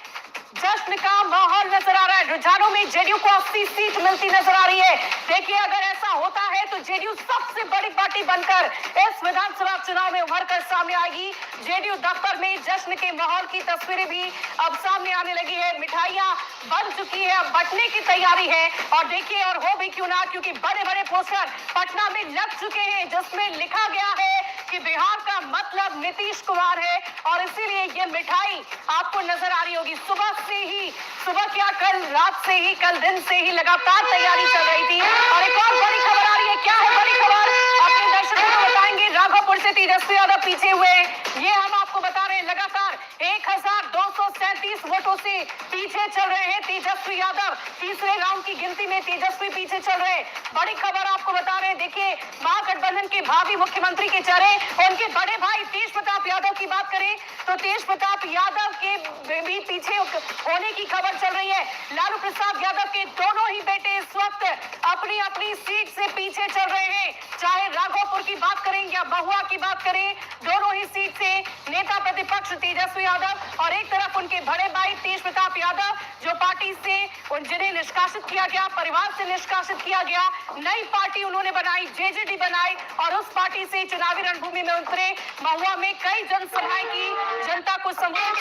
जश्न का माहौल नजर आ रहा है। रुझानों में जेडीयू को 80 सीट मिलती नजर आ रही है। देखिए अगर ऐसा होता है तो जेडीयू सबसे बड़ी पार्टी बनकर इस विधानसभा चुनाव में उभर कर सामने आएगी। जेडीयू दफ्तर में जश्न के माहौल की तस्वीरें भी अब सामने आने लगी है। मिठाइयां बन चुकी है, अब बंटने की तैयारी है। और देखिए और हो भी क्यों ना, क्योंकि बड़े बड़े पोस्टर पटना में लग चुके हैं जिसमें लिखा गया है कि बिहार का मतलब नीतीश कुमार है और इसीलिए ये मिठाई आपको नजर आ रही होगी। सुबह क्या कल रात से ही, कल दिन से ही लगातार तैयारी चल रही थी। और एक और बड़ी खबर आ रही है। क्या है बड़ी खबर, अपने दर्शकों को बताएंगे। राघोपुर से तेजस्वी यादव पीछे हुए, ये हम आपको बता रहे हैं। लगातार 1237 वोटों से पीछे चल रहे हैं तेजस्वी यादव। तीसरे राउंड की गिनती में तेजस्वी पीछे चल रहे हैं। बड़ी खबर आपको बता रहे हैं। देखिए, महागठबंधन के भावी मुख्यमंत्री के चेहरे, उनके बड़े भाई तेज प्रताप यादव की बात करें तो तेज प्रताप यादव के भी पीछे होने की खबर चल रही है। लालू प्रसाद यादव के दोनों ही बेटे इस वक्त अपनी अपनी सीट से पीछे चल रहे हैं। चाहे राघोपुर की बात करें या महुआ की बात करें, दोनों ही सीट से नेता प्रतिपक्ष तेजस्वी यादव और एक तरफ उनके बड़े भाई तेज प्रताप यादव, जो पार्टी से जिन्हें निष्कासित किया गया, परिवार से निष्कासित किया गया, नई पार्टी उन्होंने बनाई, जेजेडी बनाई और उस पार्टी से चुनावी रणभूमि में उतरे। महुआ में कई जनसभाएं की, जनता को संबोधित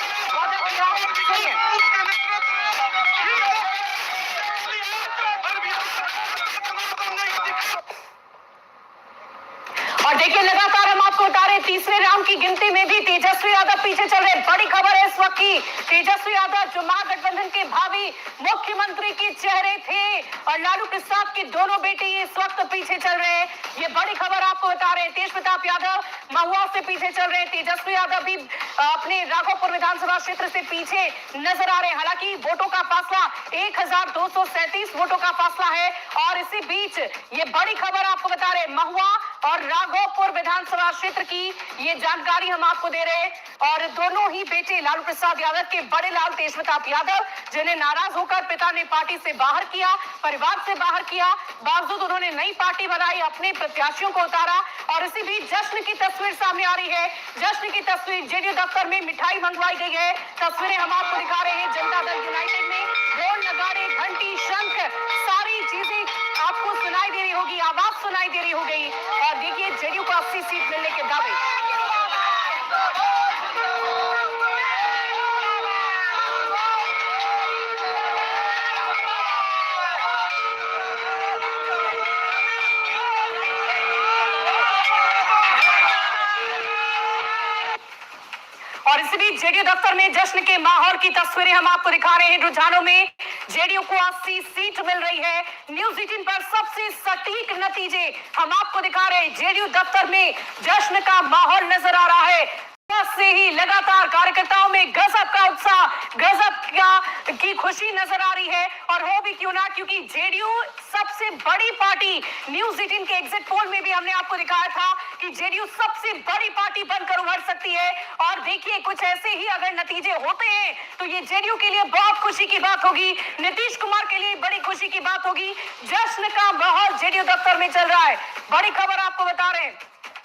और देखिए, लगातार हम आपको बता रहे, तीसरे राउंड की गिनती में भी तेजस्वी यादव पीछे चल रहे। बड़ी खबर है इस वक्त की, तेजस्वी यादव जो महागठबंधन के भावी मुख्यमंत्री के चेहरे थे और लालू प्रसाद के दोनों बेटे इस वक्त पीछे चल रहे हैं। ये बड़ी खबर आपको बता रहे हैं। तेज प्रताप यादव महुआ से पीछे चल रहे हैं, तेजस्वी यादव भी अपने राघोपुर विधानसभा क्षेत्र से पीछे नजर आ रहे हैं। हालांकि वोटों का फासला 1237 वोटों का फासला है और इसी बीच ये बड़ी खबर आपको बता रहे हैं, महुआ और राघोपुर विधानसभा क्षेत्र की ये जानकारी हम आपको दे रहे हैं। और दोनों ही बेटे लालू प्रसाद यादव के बड़े लाल तेज प्रताप यादव, जिन्हें नाराज होकर पिता ने पार्टी से बाहर किया, परिवार से बाहर किया, बावजूद उन्होंने नई पार्टी बनाई, अपने प्रत्याशियों को उतारा और इसी बीच जश्न की तस्वीर सामने आ रही है। जश्न की तस्वीर, जेडीयू दफ्तर में मिठाई मंगवाई गई है। तस्वीरें हम आपको दिखा रहे हैं। जनता दल यूनाइटेड में ढोल, नगाड़े, घंटी, शंख, सारी चीजें आपको सुनाई दे रही होगी, आवाज सुनाई दे रही हो गई। और देखिए, जेडीयू को 80 सीट मिलने के दावे। और इसी बीच जेडीयू दफ्तर में जश्न के माहौल की तस्वीरें हम आपको दिखा रहे हैं। रुझानों में जेडीयू को 80 सीट मिल रही है। न्यूज 18 पर सबसे सटीक नतीजे हम आपको दिखा रहे हैं। जेडीयू दफ्तर में जश्न का माहौल नजर आ रहा है। से ही लगातार कार्यकर्ताओं में गजब का उत्साह, गजब की खुशी नजर आ रही है। और हो भी क्यों ना, क्योंकि जेडीयू सबसे बड़ी पार्टी, न्यूज 18 के एग्जिट पोल में भी हमने आपको दिखाया था कि जेडीयू सबसे बड़ी पार्टी बनकर उभर सकती है। और देखिए, कुछ ऐसे ही अगर नतीजे होते हैं तो ये जेडीयू के लिए बहुत खुशी की बात होगी, नीतीश कुमार के लिए बड़ी खुशी की बात होगी। जश्न का माहौल जेडीयू दफ्तर में चल रहा है। बड़ी खबर आपको बता रहे हैं,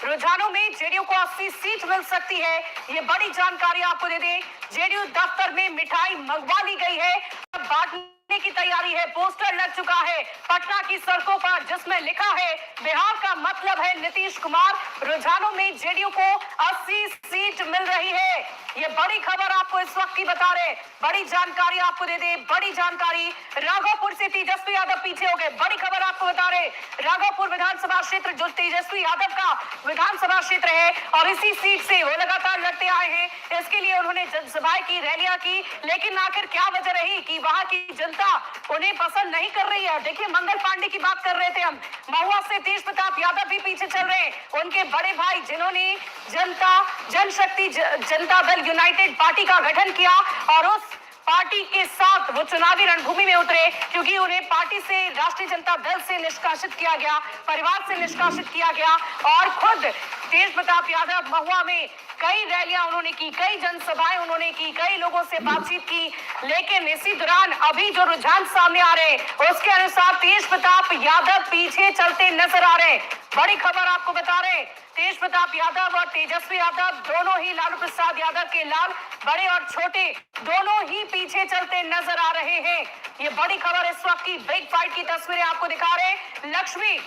रुझानों में जेडीयू को 80 सीट मिल सकती है। ये बड़ी जानकारी आपको दे दें। जेडीयू दफ्तर में मिठाई मंगवा ली गई है, बांटने की तैयारी है। पोस्टर लग चुका है पटना की सड़कों पर, जिसमें लिखा है बिहार का मतलब है नीतीश कुमार। रुझानों में जेडीयू को 80 सीट मिल रही है। ये बड़ी खबर आपको इस वक्त की बता रहे, बड़ी जानकारी आपको दे दे, बड़ी जानकारी। राघोपुर से तेजस्वी यादव पीछे हो गए। बड़ी खबर आपको बता रहे, राघोपुर विधानसभा क्षेत्र जो तेजस्वी यादव का विधानसभा क्षेत्र है और इसी सीट से वो लगातार लड़ते आए हैं। इसके लिए उन्होंने जनसभाएं की, रैलियां की, लेकिन आखिर क्या वजह रही कि वहां की जनता उन्हें पसंद नहीं कर रही है। देखिए, मंगल पांडे की बात कर रहे थे हम, महुआ से तेज प्रताप यादव भी पीछे चल रहे हैं। उनके बड़े भाई, जिन्होंने जनशक्ति जनता दल यूनाइटेड पार्टी का गठन किया और उस पार्टी के साथ वो चुनावी रणभूमि में उतरे, क्योंकि उन्हें पार्टी से, राष्ट्रीय जनता दल से निष्कासित किया गया, परिवार से निष्कासित किया गया। और खुद तेज प्रताप यादव महुआ में कई रैलियां उन्होंने की, कई जनसभाएं उन्होंने की, कई लोगों से बातचीत की। लेकिन इसी दौरान अभी जो रुझान सामने आ रहे हैं उसके अनुसार तेज प्रताप यादव पीछे चलते नजर आ रहे हैं। बड़ी खबर आपको बता रहे हैं, तेज प्रताप यादव और तेजस्वी यादव दोनों ही लालू प्रसाद यादव के लाल, बड़े और छोटे, दोनों ही पीछे चलते नजर आ रहे हैं। ये बड़ी खबर इस वक्त की बिग फाइट की तस्वीरें आपको दिखा रहे हैं। लक्ष्मी,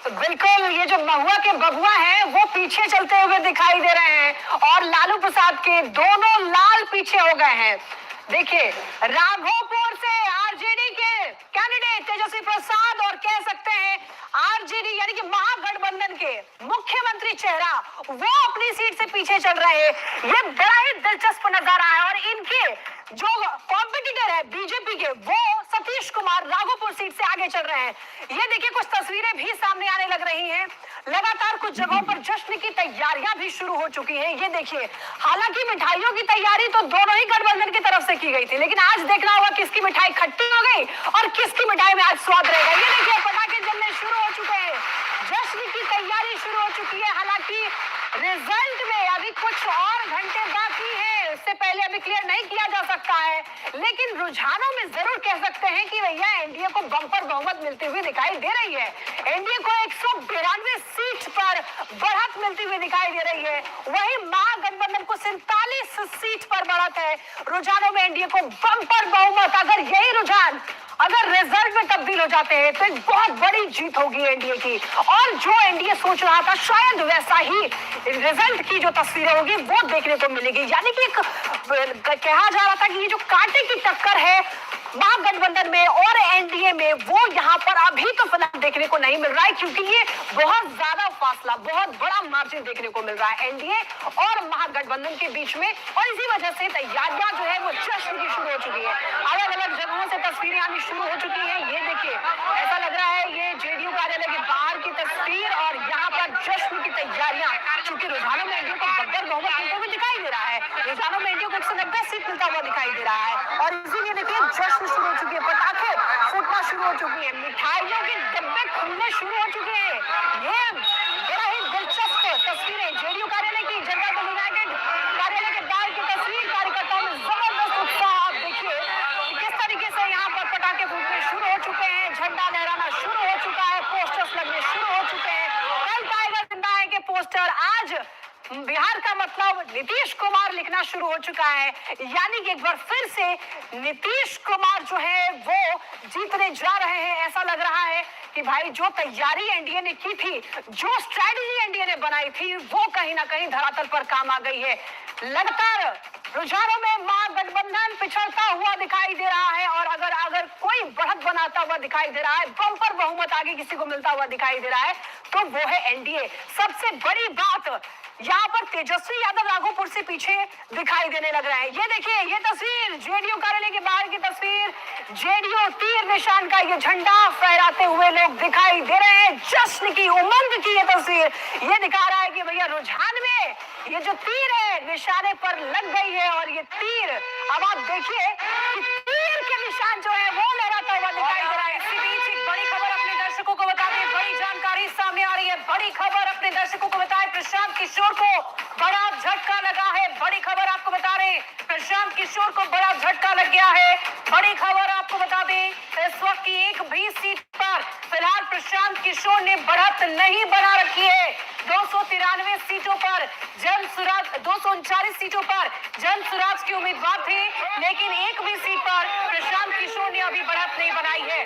बिल्कुल, ये जो महुआ के बबुआ हैं वो पीछे चलते हुए दिखाई दे रहे हैं और लालू प्रसाद के दोनों लाल पीछे हो गए हैं। देखिए, राघोपुर से आरजेडी के कैंडिडेट तेजस्वी प्रसाद और कह सकते हैं आरजेडी यानी कि महागठबंधन के मुख्यमंत्री चेहरा वो अपनी सीट से पीछे चल रहे हैं। ये बड़ा ही दिलचस्प नजारा है और इनके जो कॉम्पिटिटर है बीजेपी के वो सतीश कुमार राघोपुर सीट से आगे चल रहे हैं। ये देखिए कुछ तस्वीरें भी सामने आने लग रही हैं। लगातार कुछ जगहों पर जश्न की तैयारियां भी शुरू हो चुकी हैं। ये देखिए, हालांकि मिठाइयों की तैयारी तो दोनों ही गठबंधन की तरफ से की गई थी, लेकिन आज देखना होगा किसकी मिठाई खट्टी हो गई और किसकी मिठाई में आज स्वाद रहेगा। ये देखिए पटाखे जलने शुरू हो चुके हैं, जश्न की तैयारी शुरू हो चुकी है। हालांकि रिजल्ट में अभी कुछ और घंटे बाकी है, इससे पहले अभी क्लियर नहीं किया जा सकता है, लेकिन रुझानों में जरूर कह सकते हैं कि भैया एनडीए को बम्पर बहुमत मिलती हुई दिखाई दे रही है। एनडीए को 192 सीट पर बढ़त मिलती हुई दिखाई दे रही है, वहीं महागठबंधन को 47 सीट पर बढ़त है। रुझानों में एनडीए को बम्पर बहुमत, अगर यही रुझान अगर रिजल्ट में तब्दील हो जाते हैं तो एक बहुत बड़ी जीत होगी एनडीए की, और जो एनडीए सोच रहा था शायद वैसा ही रिजल्ट की जो तस्वीरें होगी वो देखने को मिलेगी। यानी कि एक कहा जा रहा था कि ये जो कांटे की टक्कर है महागठबंधन में और एनडीए में वो यहाँ पर अभी तो फिलहाल देखने को नहीं मिल रहा है, क्योंकि ये बहुत ज्यादा फासला, बहुत बड़ा मार्जिन देखने को मिल रहा है एनडीए और महागठबंधन के बीच में, और इसी वजह से तैयारियां जो है वो जश्न की शुरू हो चुकी है। अलग अलग जगहों से तस्वीरें आनी शुरू हो चुकी है। ये देखिए ऐसा लग रहा है ये जेडीयू कार्यालय के बाहर की तस्वीर, और यहाँ पर जश्न की तैयारियां, क्योंकि रुझानों में एनडीए को बब्बर बहुमत मिलते हुए दिखाई दे रहा है। रुझानों में एनडीए को 190 सीट मिलता हुआ दिखाई दे रहा है, और इसीलिए देखिए जश्न शुरू हो चुकी है, पटाखे फूटना शुरू हो चुकी है, मिठाइयों के डब्बे खुलने शुरू हो चुके हैं। ये बड़ा ही दिलचस्प तस्वीरें जेडीयू कार्यालय की, जनता दल यूनाइटेड कार्यालय के बाहर की तस्वीर, कार्यकर्ताओं में जबरदस्त उत्साह। आप देखिए किस तरीके से यहाँ पर पटाखे फूटने शुरू हो चुके हैं, झंडा लहराना शुरू हो चुका है, पोस्टर्स लगने शुरू हो चुके हैं। कल टाइगर जिंदा है के पोस्टर, आज बिहार का मतलब नीतीश कुमार लिखना शुरू हो चुका है। यानी कि एक बार फिर से नीतीश कुमार जो है वो जीतने जा रहे हैं। ऐसा लग रहा है कि भाई जो तैयारी एनडीए ने की थी, जो स्ट्रैटेजी एनडीए ने बनाई थी, वो कहीं ना कहीं धरातल पर काम आ गई है। लगातार रुझानों में महागठबंधन पिछड़ता हुआ दिखाई दे रहा है, और अगर कोई बढ़त बनाता हुआ दिखाई दे रहा है, बम्पर बहुमत आगे किसी को मिलता हुआ दिखाई दे रहा है, तो वो है एनडीए। सबसे बड़ी बात यहाँ पर तेजस्वी यादव राघोपुर से पीछे दिखाई देने लग रहा है। ये देखिए ये तस्वीर जेडीयू कार्यालय के बाहर की तस्वीर, जेडीयू तीर निशान का ये झंडा फहराते हुए लोग दिखाई दे रहे हैं। जश्न की उमंग की ये तस्वीर ये दिखा रहा है कि भैया रुझान में ये जो तीर है निशाने पर लग गई है, और ये तीर अब आप देखिए कि तीर के निशान जो है वो लहराता हुआ दिखाई दे रहा है। इसी बीच एक बड़ी खबर अपने दर्शकों को बता दें, बड़ी जानकारी सामने आ रही है। बड़ी खबर अपने दर्शकों को बताएं, प्रशांत किशोर को बड़ा झटका लगा है। बड़ी खबर आपको बता रहे हैं, प्रशांत किशोर को बड़ा झटका लग गया है। बड़ी खबर आपको बता दें, इस वक्त की एक भी सीट पर फिलहाल प्रशांत किशोर ने बढ़त नहीं बना रखी है। 293 सीटों पर जन सुराज, 239 सीटों पर जन सुराज के उम्मीदवार थे, लेकिन एक भी सीट पर प्रशांत किशोर ने अभी बढ़त नहीं बनाई है।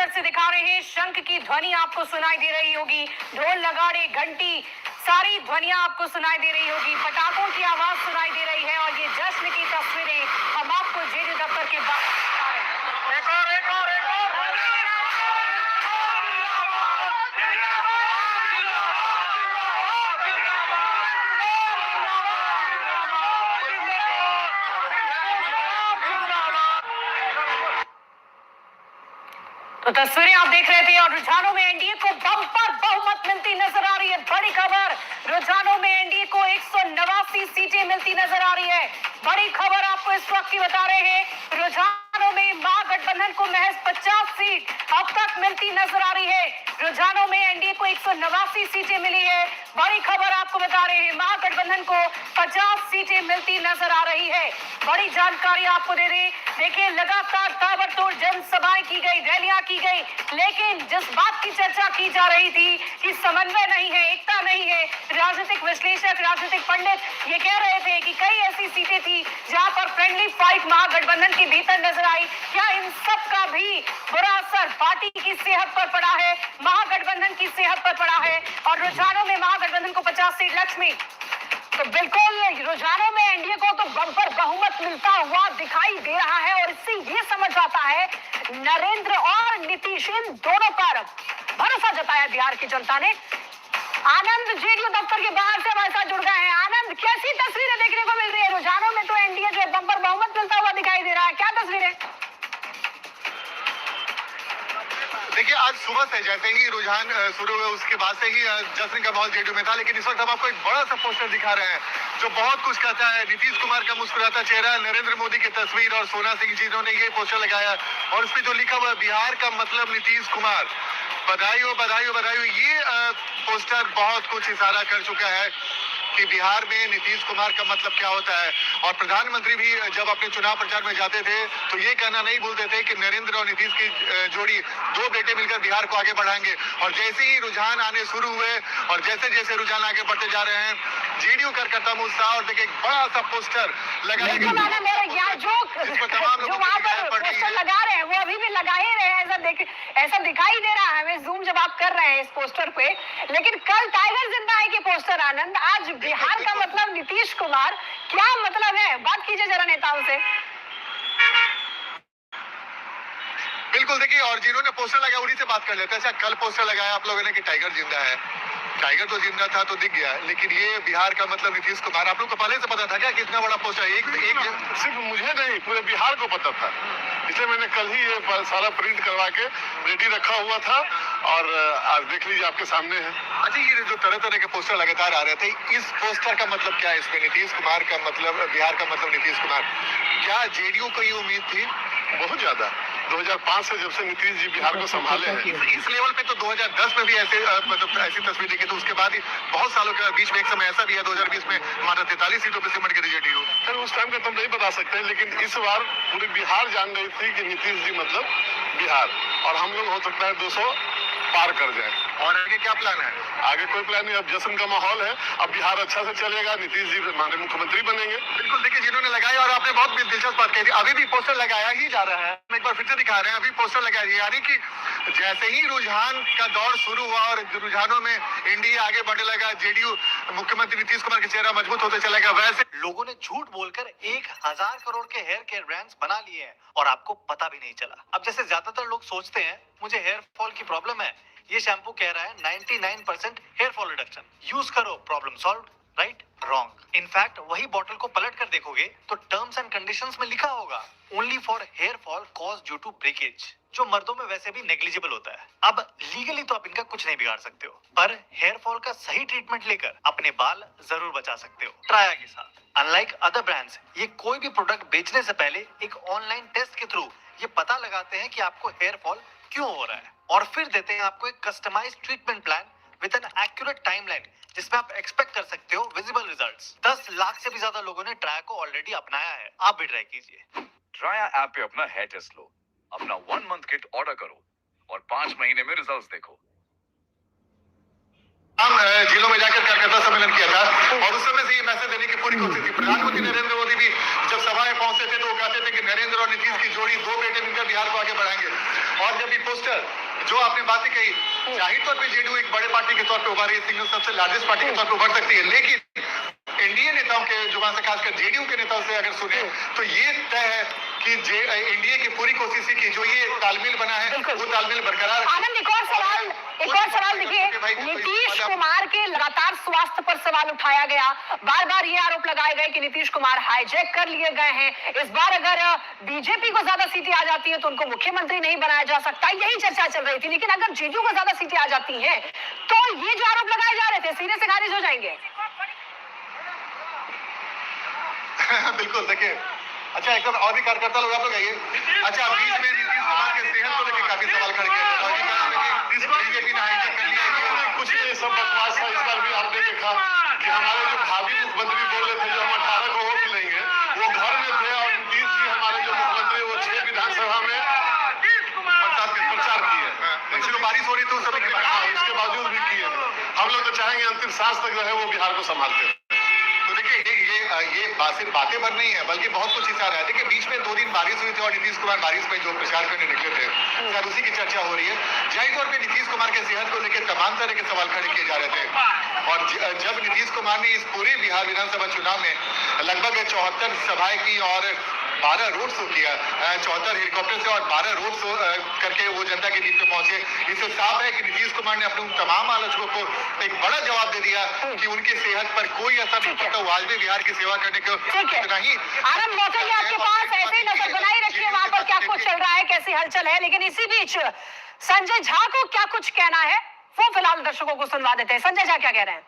से दिखा रहे हैं, शंख की ध्वनि आपको सुनाई दे रही होगी, ढोल नगाड़े घंटी सारी ध्वनियां आपको सुनाई दे रही होगी, पटाखों की आवाज सुनाई दे रही है, और ये जश्न की तस्वीरें हम आपको जेडीयू दफ्तर के बाहर तो तस्वीरें आप देख रहे थे, और रुझानों में एनडीए को बम्पर बहुमत मिलती नजर आ रही है। बड़ी खबर, रुझानों में एनडीए को 189 सीटें मिलती नजर आ रही है। बड़ी खबर आपको इस वक्त की बता रहे हैं, रुझान रुझानों में महागठबंधन को महज 50 सीट अब तक मिलती नजर आ रही है। रुझानों में एनडीए को 189 सीटें मिली है। बड़ी खबर आपको बता रहे हैं, महागठबंधन को 50 सीटें मिलती नजर आ रही है। बड़ी जानकारी आपको दे रहे, देखिए लगातार ताबड़तोड़ जनसभाएं की गई, रैलियां की गई, लेकिन जिस बात की चर्चा की जा रही थी कि समन्वय नहीं है, एकता नहीं है, राजनीतिक विश्लेषक, राजनीतिक पंडित ये कह रहे थे कि कई ऐसी सीटें थी जहां पर फ्रेंडली फाइट महागठबंधन के भीतर नजर आई। क्या इन सब का भी बुरा असर पार्टी की सेहत पर पड़ा है, महागठबंधन की सेहत पर पड़ा है? और रुझानों में महागठबंधन को 50 सीट लक्ष्मी, तो बिल्कुल रुझानों में एनडीए को तो बंपर बहुमत मिलता हुआ दिखाई दे रहा है और इससे ये समझ आता है नरेंद्र और नीतीश इन दोनों पर भरोसा जताया बिहार की जनता ने। आनंद जेडीयू दफ्तर के बाहर से हमारे साथ जुड़ गए हैं। आनंद, कैसी तस्वीरें देखने को मिल रही है? रुझानों में तो एनडीए जो है बंपर बहुमत मिलता हुआ दिखाई दे रहा है, क्या तस्वीरें? देखिए, आज सुबह से जैसे ही रुझान शुरू हुए उसके बाद से ही जश्न का माहौल जेडीयू में था, लेकिन इस वक्त हम आपको एक बड़ा सा पोस्टर दिखा रहे हैं जो बहुत कुछ कहता है। नीतीश कुमार का मुस्कुराता चेहरा, नरेंद्र मोदी की तस्वीर और सोना सिंह जी ने ये पोस्टर लगाया और इस पे जो लिखा हुआ बिहार का मतलब नीतीश कुमार, बधाई हो बधाई हो बधाई हो। ये पोस्टर बहुत कुछ इशारा कर चुका है कि बिहार में नीतीश कुमार का मतलब क्या होता है। और प्रधानमंत्री भी जब अपने चुनाव प्रचार में जाते थे तो ये कहना नहीं भूलते थे कि नरेंद्र और नीतीश की जोड़ी, दो बेटे मिलकर बिहार को आगे बढ़ाएंगे। और जैसे ही रुझान आने शुरू हुए और जैसे जैसे रुझान आगे बढ़ते जा रहे हैं, जेडीयू कार्यकर्ता में उत्साह और देखिए एक बड़ा सा पोस्टर लगाया गया जो वहाँ पर पोस्टर लगा रहे हैं वो अभी भी लगा ही रहे हैं, ऐसा दिखाई दे रहा है हमें जूम जब आप कर रहे हैं इस पोस्टर पे। लेकिन कल टाइगर जिंदा है के पोस्टर आनंद, आज बिहार का मतलब नीतीश कुमार, क्या मतलब है? बात कीजिए जरा नेताओं से। बिल्कुल, देखिए, और जिन्होंने पोस्टर लगाया उन्हीं से बात कर लेते हैं। अच्छा, कल पोस्टर लगाया आप लोगों ने कि टाइगर जिंदा है, टाइगर तो जिंदा था तो दिख गया, लेकिन ये बिहार का मतलब नीतीश कुमार, आप लोग को पहले से पता था क्या कितना बड़ा पोस्टर? एक सिर्फ मुझे नहीं, पूरे बिहार को पता था, इसलिए मैंने कल ही ये सारा प्रिंट करवा के रेडी रखा हुआ था और आज देख लीजिए आपके सामने है। अच्छा, ये जो तरह तरह के पोस्टर लगातार आ रहे थे, इस पोस्टर का मतलब क्या है? इसमें नीतीश कुमार का मतलब, बिहार का मतलब नीतीश कुमार, क्या जेडीयू को ये उम्मीद थी? बहुत ज्यादा। 2005 से जब से नीतीश जी बिहार को संभाले हैं, इस लेवल पे तो 2010 में भी ऐसे मतलब ऐसी तस्वीर देखी, तो उसके बाद ही बहुत सालों के बीच में एक समय ऐसा भी है 2020 में मात्र 43 सीटों पे सिमट गई जेडीयू। फिर उस टाइम का तो नहीं बता सकते, लेकिन इस बार पूरी बिहार जान रही थी कि नीतीश जी मतलब बिहार, और हम लोग हो सकता है 200 पार कर जाए। और आगे क्या प्लान है? आगे कोई प्लान नहीं, अब जश्न का माहौल है, अब बिहार अच्छा से चलेगा, नीतीश जी हमारे मुख्यमंत्री बनेंगे। बिल्कुल, देखिए, जिन्होंने लगाया, और आपने बहुत दिलचस्प बात कही थी, अभी भी पोस्टर लगाया ही जा रहा है। एक बार फिर से दिखा रहे हैं, अभी पोस्टर लगाया, यानी कि जैसे ही रुझान का दौर शुरू हुआ और रुझानों में एनडीए आगे बढ़ने लगा, जेडीयू मुख्यमंत्री नीतीश कुमार का चेहरा मजबूत होते चलेगा, वैसे लोगों ने झूठ बोलकर 1000 करोड़ के हेयर केयर ब्रांड्स बना लिए हैं और आपको पता भी नहीं चला। अब जैसे ज्यादातर लोग सोचते हैं मुझे हेयर फॉल की प्रॉब्लम है, ये शैम्पू कह रहा है 99% हेयर फॉल रिडक्शन, यूज करो, problem solve, right? Wrong. In fact वही बॉटल को पलट कर देखोगे तो टर्म्स एंड कंडीशंस में लिखा होगा only for hair fall cause due to breakage, जो मर्दों में वैसे भी नेग्लिजिबल होता है। अब लीगली तो आप इनका कुछ नहीं बिगाड़ सकते हो, पर हेयर फॉल का सही ट्रीटमेंट लेकर अपने बाल जरूर बचा सकते हो ट्राया के साथ। अनलाइक अदर ब्रांड्स, ये कोई भी प्रोडक्ट बेचने से पहले एक ऑनलाइन टेस्ट के थ्रू ये पता लगाते हैं कि आपको हेयर फॉल क्यों हो रहा है और फिर देते हैं आपको एक customised treatment plan with an accurate timeline जिसमें आप एक्सपेक्ट कर सकते हो विजिबल रिजल्ट्स। 10 लाख से भी ज्यादा लोगों ने ट्राया को ऑलरेडी अपनाया है, आप भी ट्राई कीजिए। ट्राया ऐप पे अपना हेयर टेस्ट लो, अपना 1 मंथ किट ऑर्डर करो और 5 महीने में रिजल्ट्स देखो। हम जिलों में जाकर कार्यकर्ता सम्मेलन किया था और उस समय से ये मैसेज देने की पूरी कोशिश थी। प्रधानमंत्री नरेंद्र मोदी भी जब सभाएं पहुंचते थे तो वो कहते थे कि नरेंद्र और नीतीश की जोड़ी, दो बेटे मिलकर बिहार को आगे बढ़ाएंगे। और जब ये पोस्टर जो आपने बातें कही, जाहिर तौर पर जेडीयू एक बड़े पार्टी के तौर पर उभर रही है, सिंगल सबसे लार्जेस्ट पार्टी के तौर पर उभर सकती है, लेकिन एनडीए नेताओं के जुबान से, खासकर जेडीयू के नेताओं से अगर सुने तो ये तय है कि एनडीए की पूरी कोशिश की जो ये तालमेल बना है वो तालमेल बरकरार है। आनंद, एक और सवाल देखिए, नीतीश कुमार के लगातार स्वास्थ्य पर सवाल उठाया गया, बार बार ये आरोप लगाए गए कि नीतीश कुमार हाईजैक कर लिए गए हैं। इस बार अगर बीजेपी को ज्यादा सीटें आ जाती है तो उनको मुख्यमंत्री नहीं बनाया जा सकता, यही चर्चा चल रही थी। लेकिन अगर जेडीयू को ज्यादा सीटें आ जाती हैं तो ये जो आरोप लगाए जा रहे थे सिरे से खारिज हो जाएंगे। बिल्कुल, देखिए, अच्छा, एक और भी कार्यकर्ता लोग आप लोग आइए। अच्छा, बीच में नीतीश कुमार के सेहत को लेकर काफी सवाल खड़े किए बीजेपी ने हाईजैक कर लिया। कुछ ये सब बकवास है। इस बार भी आपने देखा कि हमारे जो भावी मुख्यमंत्री बोल रहे थे जो हम 18 को वोट लेंगे, वो घर में थे और नीतीश जी हमारे जो मुख्यमंत्री वो 6 विधानसभा में प्रचार किए। चलो, बारिश हो रही तो सभी इसके बावजूद भी किए। हम लोग तो चाहेंगे अंतिम सांस तक जो है वो बिहार को संभालते। तो देखिए ये सिर्फ बातें भर नहीं है, बल्कि बहुत कुछ हिस्सा रहा है। देखिए, बीच में 2 दिन बारिश हुई थी और नीतीश कुमार बारिश में जो प्रचार करने निकले थे, शायद उसी की चर्चा हो रही है। जाहिर तौर पे नीतीश कुमार के सेहत को लेकर तमाम तरह के सवाल खड़े किए जा रहे थे। और जब नीतीश कुमार ने इस पूरे बिहार विधानसभा चुनाव में लगभग 74 सभाएं की और 12 रोड शो किया, 74 हेलीकॉप्टर से और 12 रोड शो करके वो जनता के बीच में पहुंचे, इससे साफ है कि नीतीश कुमार ने अपने उन तमाम आलोचकों को एक बड़ा जवाब दे दिया कि उनकी सेहत पर कोई असर नहीं पड़ता। वो आज भी बिहार की सेवा करने को नहीं। आनंद लौटेंगे आपके पास, ऐसे ही नजर बनाए रखिए वहां पर क्या कुछ चल रहा है, कैसी हलचल है। लेकिन इसी बीच संजय झा को क्या कुछ कहना है वो फिलहाल दर्शकों को सुनवा देते हैं। संजय झा क्या कह रहे हैं?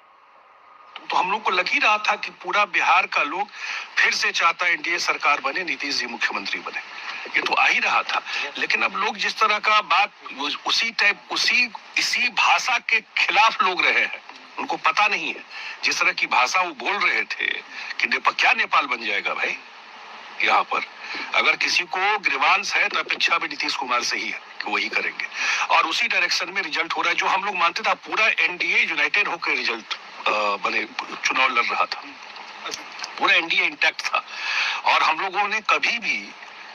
तो हम लोग को लग ही रहा था कि पूरा बिहार का लोग फिर से चाहता है एनडीए सरकार बने, नीतीश जी मुख्यमंत्री बने। ये तो आ ही रहा था। लेकिन अब लोग जिस तरह का बात इसी भाषा के खिलाफ लोग रहे हैं, उनको पता नहीं है जिस तरह की भाषा वो बोल रहे थे कि क्या नेपाल बन जाएगा भाई। यहाँ पर अगर किसी को ग्रीवांस है तो अपेक्षा भी नीतीश कुमार से ही है कि वही करेंगे, और उसी डायरेक्शन में रिजल्ट हो रहा है जो हम लोग मानते थे। पूरा एनडीए यूनाइटेड होकर रिजल्ट बने चुनाव लड़ रहा था, पूरा एनडीए इंटैक्ट था। और हम लोगों ने कभी भी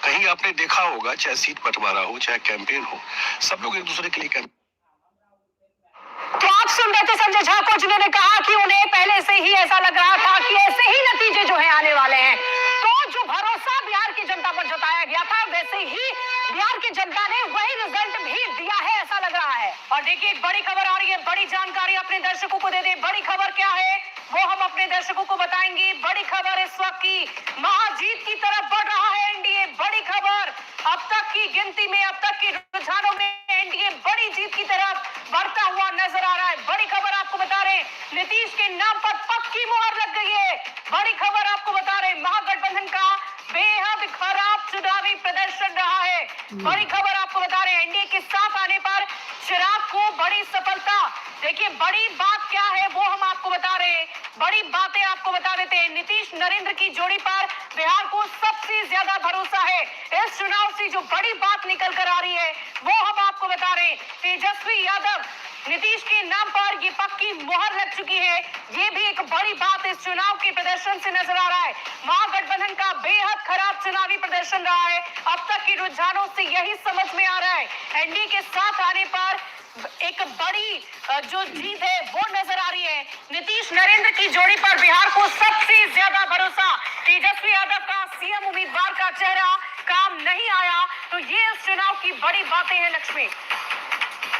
कहीं आपने देखा होगा, चाहे सीट बंटवारा हो चाहे कैंपेन हो, सब लोग एक दूसरे के लिए कैंपेन। तो आप सुन रहे थे संजय झा को, जिन्होंने कहा कि उन्हें पहले से ही ऐसा लग रहा था कि ऐसे ही नतीजे जो है आने वाले हैं। तो जो भरोसा बिहार की जनता पर जताया गया था, वैसे ही बिहार की जनता ने वही रिजल्ट भी दिया है, ऐसा लग रहा है। और देखिए, एक बड़ी खबर आ रही है, बड़ी जानकारी अपने दर्शकों को दे दे। बड़ी खबर क्या है वो हम अपने दर्शकों को बताएंगे। बड़ी खबर इस वक्त की महाजीत की तरफ बढ़ रहा है एनडीए। बड़ी खबर, अब तक की गिनती में, अब तक के रुझानों में एनडीए बड़ी जीत की तरफ बढ़ता हुआ नजर आ रहा है। बड़ी खबर आपको बता रहे, नीतीश के नाम पर पक्की मुहर लग गई है। बड़ी खबर आपको बता रहे, महागठबंधन का बेहद खराब चुनावी प्रदर्शन रहा है। बड़ी खबर आपको बता रहे, एनडीए के साथ आने पर चिराग को बड़ी सफलता। देखिए, बड़ी बात क्या है वो हम आपको बता रहे हैं, बड़ी बातें आपको बता देते हैं। नीतीश नरेंद्र की जोड़ी पर बिहार को सबसे ज्यादा भरोसा है। इस चुनाव से जो बड़ी बात निकल कर आ रही है वो हम आपको बता रहे हैं। तेजस्वी यादव नीतीश के नाम पर ये पक्की मुहर लग चुकी है। ये भी एक बड़ी बात इस चुनाव के प्रदर्शन से नजर आ रहा है। महागठबंधन का बेहद खराब चुनावी प्रदर्शन रहा है। अब तक के रुझानों से यही समझ में आ रहा है, एनडीए के साथ आने पर एक बड़ी जो जीत है वो नजर आ रही है। नीतीश नरेंद्र की जोड़ी पर बिहार को सबसे ज्यादा भरोसा। तेजस्वी यादव का सीएम उम्मीदवार का चेहरा काम नहीं आया, तो ये इस चुनाव की बड़ी बातें हैं। लक्ष्मी,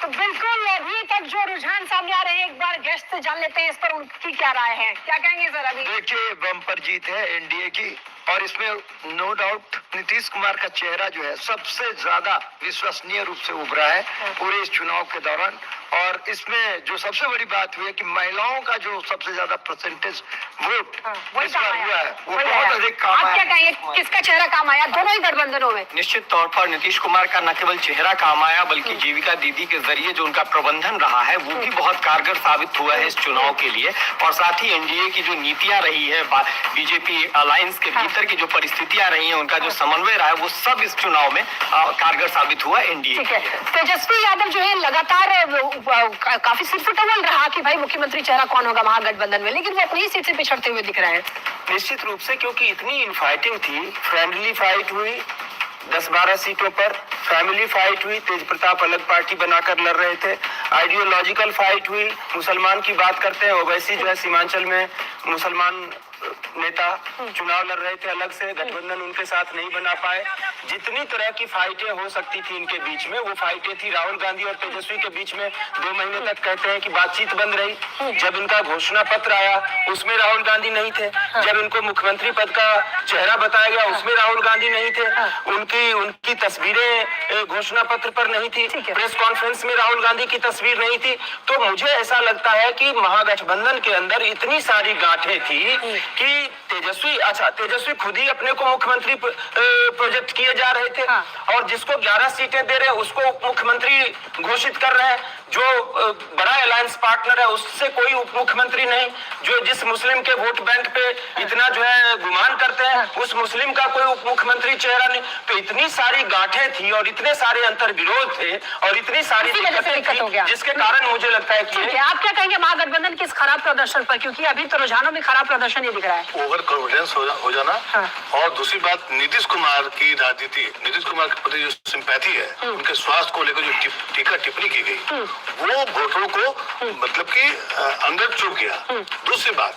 तो बिल्कुल अभी तक जो रुझान सामने आ रहे हैं, एक बार गेस्ट से जान लेते हैं इस पर उनकी क्या राय है, क्या कहेंगे सर? अभी देखिए, बम्पर जीत है एनडीए की, और इसमें नो डाउट नीतीश कुमार का चेहरा जो है सबसे ज्यादा विश्वसनीय रूप से उभरा है पूरे इस चुनाव के दौरान। और इसमें जो सबसे बड़ी बात हुई है कि महिलाओं का जो सबसे ज्यादा परसेंटेज वोट इस बार हुआ है वो बहुत अधिक काम आया। आप क्या कहेंगे, किसका चेहरा काम आया दोनों ही गठबंधनों में? निश्चित तौर पर नीतीश कुमार का न केवल चेहरा काम आया, बल्कि जीविका दीदी के जरिए जो उनका प्रबंधन रहा है वो भी बहुत कारगर साबित हुआ है इस चुनाव के लिए। और साथ ही एनडीए की जो नीतियां रही है, बीजेपी अलायंस के भीतर की जो परिस्थितियां रही है, उनका जो समन्वय रहा है, वो सब इस चुनाव में कारगर साबित हुआ एनडीए। तेजस्वी यादव जो है लगातार काफी सिरफुटअवल रहा कि भाई मुख्यमंत्री चेहरा कौन होगा महागठबंधन में, लेकिन वो अपनी ही सीट से पिछड़ते हुए दिख रहे हैं। निश्चित रूप से, क्योंकि इतनी इनफाइटिंग थी, फ्रेंडली फाइट हुई 10-12 सीटों पर, फैमिली फाइट हुई, तेज प्रताप अलग पार्टी बनाकर लड़ रहे थे, आइडियोलॉजिकल फाइट हुई, मुसलमान की बात करते हैं, ओवैसी जो है सीमांचल में मुसलमान नेता चुनाव लड़ रहे थे अलग से, गठबंधन उनके साथ नहीं बना पाए। जितनी तरह की फाइटें हो सकती थी इनके बीच में, वो फाइटें थी। राहुल गांधी और तेजस्वी के बीच में 2 महीने तक कहते हैं कि बातचीत बंद रही। जब इनका घोषणा पत्र आया उसमें राहुल गांधी नहीं थे, जब इनको मुख्यमंत्री पद का चेहरा बताया गया उसमें राहुल गांधी नहीं थे, उनकी तस्वीरें घोषणा पत्र पर नहीं थी, प्रेस कॉन्फ्रेंस में राहुल गांधी की तस्वीर नहीं थी। तो मुझे ऐसा लगता है कि महागठबंधन के अंदर इतनी सारी गांठें थी कि तेजस्वी, अच्छा तेजस्वी खुद ही अपने को मुख्यमंत्री प्रोजेक्ट किए जा रहे थे। और जिसको 11 सीटें दे रहे हैं उसको उप मुख्यमंत्री घोषित कर रहे हैं। जो बड़ा अलायंस पार्टनर है उससे कोई उप मुख्यमंत्री नहीं। जो जिस मुस्लिम के वोट बैंक पे इतना जो है गुमान करते हैं उस मुस्लिम का कोई उप मुख्यमंत्री चेहरा नहीं। तो इतनी सारी गांठें थी और इतने सारे अंतर विरोध थे और इतनी सारी दिक्कतें थी जिसके कारण मुझे लगता है कि आप क्या कहेंगे महागठबंधन के इस खराब प्रदर्शन पर, क्योंकि अभी तो रुझानों में खराब प्रदर्शन ही दिख रहा है। ओवर कॉन्फिडेंस हो जाना। और दूसरी बात, नीतीश कुमार की राजनीति, नीतीश कुमार के प्रति जो सिंपैथी है, उनके स्वास्थ्य को लेकर जो टीका टिप्पणी की गई वो वोटरों को मतलब कि अंदर चुभ गया। दूसरी बात,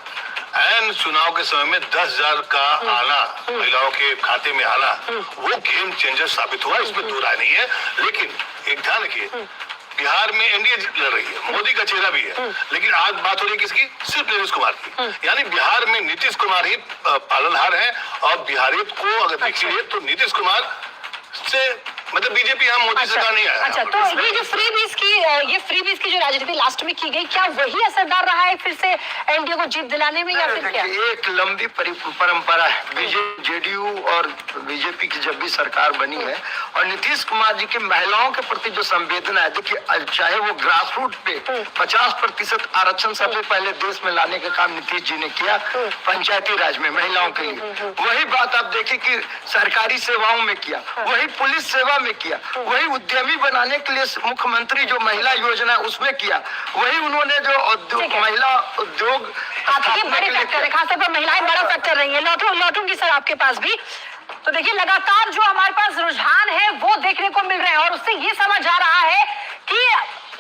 एन चुनाव के समय में 10,000 का आना, महिलाओं के खाते में आना, वो गेम चेंजर साबित हुआ, इसमें दो राय नहीं है। लेकिन एक ध्यान रखिए, बिहार में एनडीए लड़ रही है, मोदी का चेहरा भी है, लेकिन आज बात हो रही है किसकी? सिर्फ नीतीश कुमार की। यानी बिहार में नीतीश कुमार ही पालनहार है और बिहारियत को अगर देखिए तो नीतीश कुमार से मतलब बीजेपी यहाँ मोदी सरकार नहीं आया। अच्छा, तो ये जो फ्री बीज की जो राजनीति लास्ट में की गई, क्या वही असरदार रहा है फिर से एनडीए को जीत दिलाने में, या फिर क्या? एक लंबी परंपरा है जेडीयू और बीजेपी की जब भी सरकार बनी है और नीतीश कुमार जी की महिलाओं के प्रति जो संवेदना है, देखिए चाहे वो ग्रास रूट पे 50% आरक्षण सबसे पहले देश में लाने का काम नीतीश जी ने किया पंचायती राज में महिलाओं के लिए। वही बात आप देखिए कि सरकारी सेवाओं में किया, वही पुलिस सेवा में किया, वही उद्यमी बनाने के लिए मुख्यमंत्री जो महिला योजना है उसमें किया, वही उन्होंने जो महिला उद्योग आपके बड़े फैक्टर है, खासतौर पर महिलाएं बड़ा फैक्टर रही है। लौटूंगी सर आपके पास भी। तो देखिए लगातार जो हमारे पास रुझान है वो देखने को मिल रहे हैं और उससे ये समझ आ रहा है कि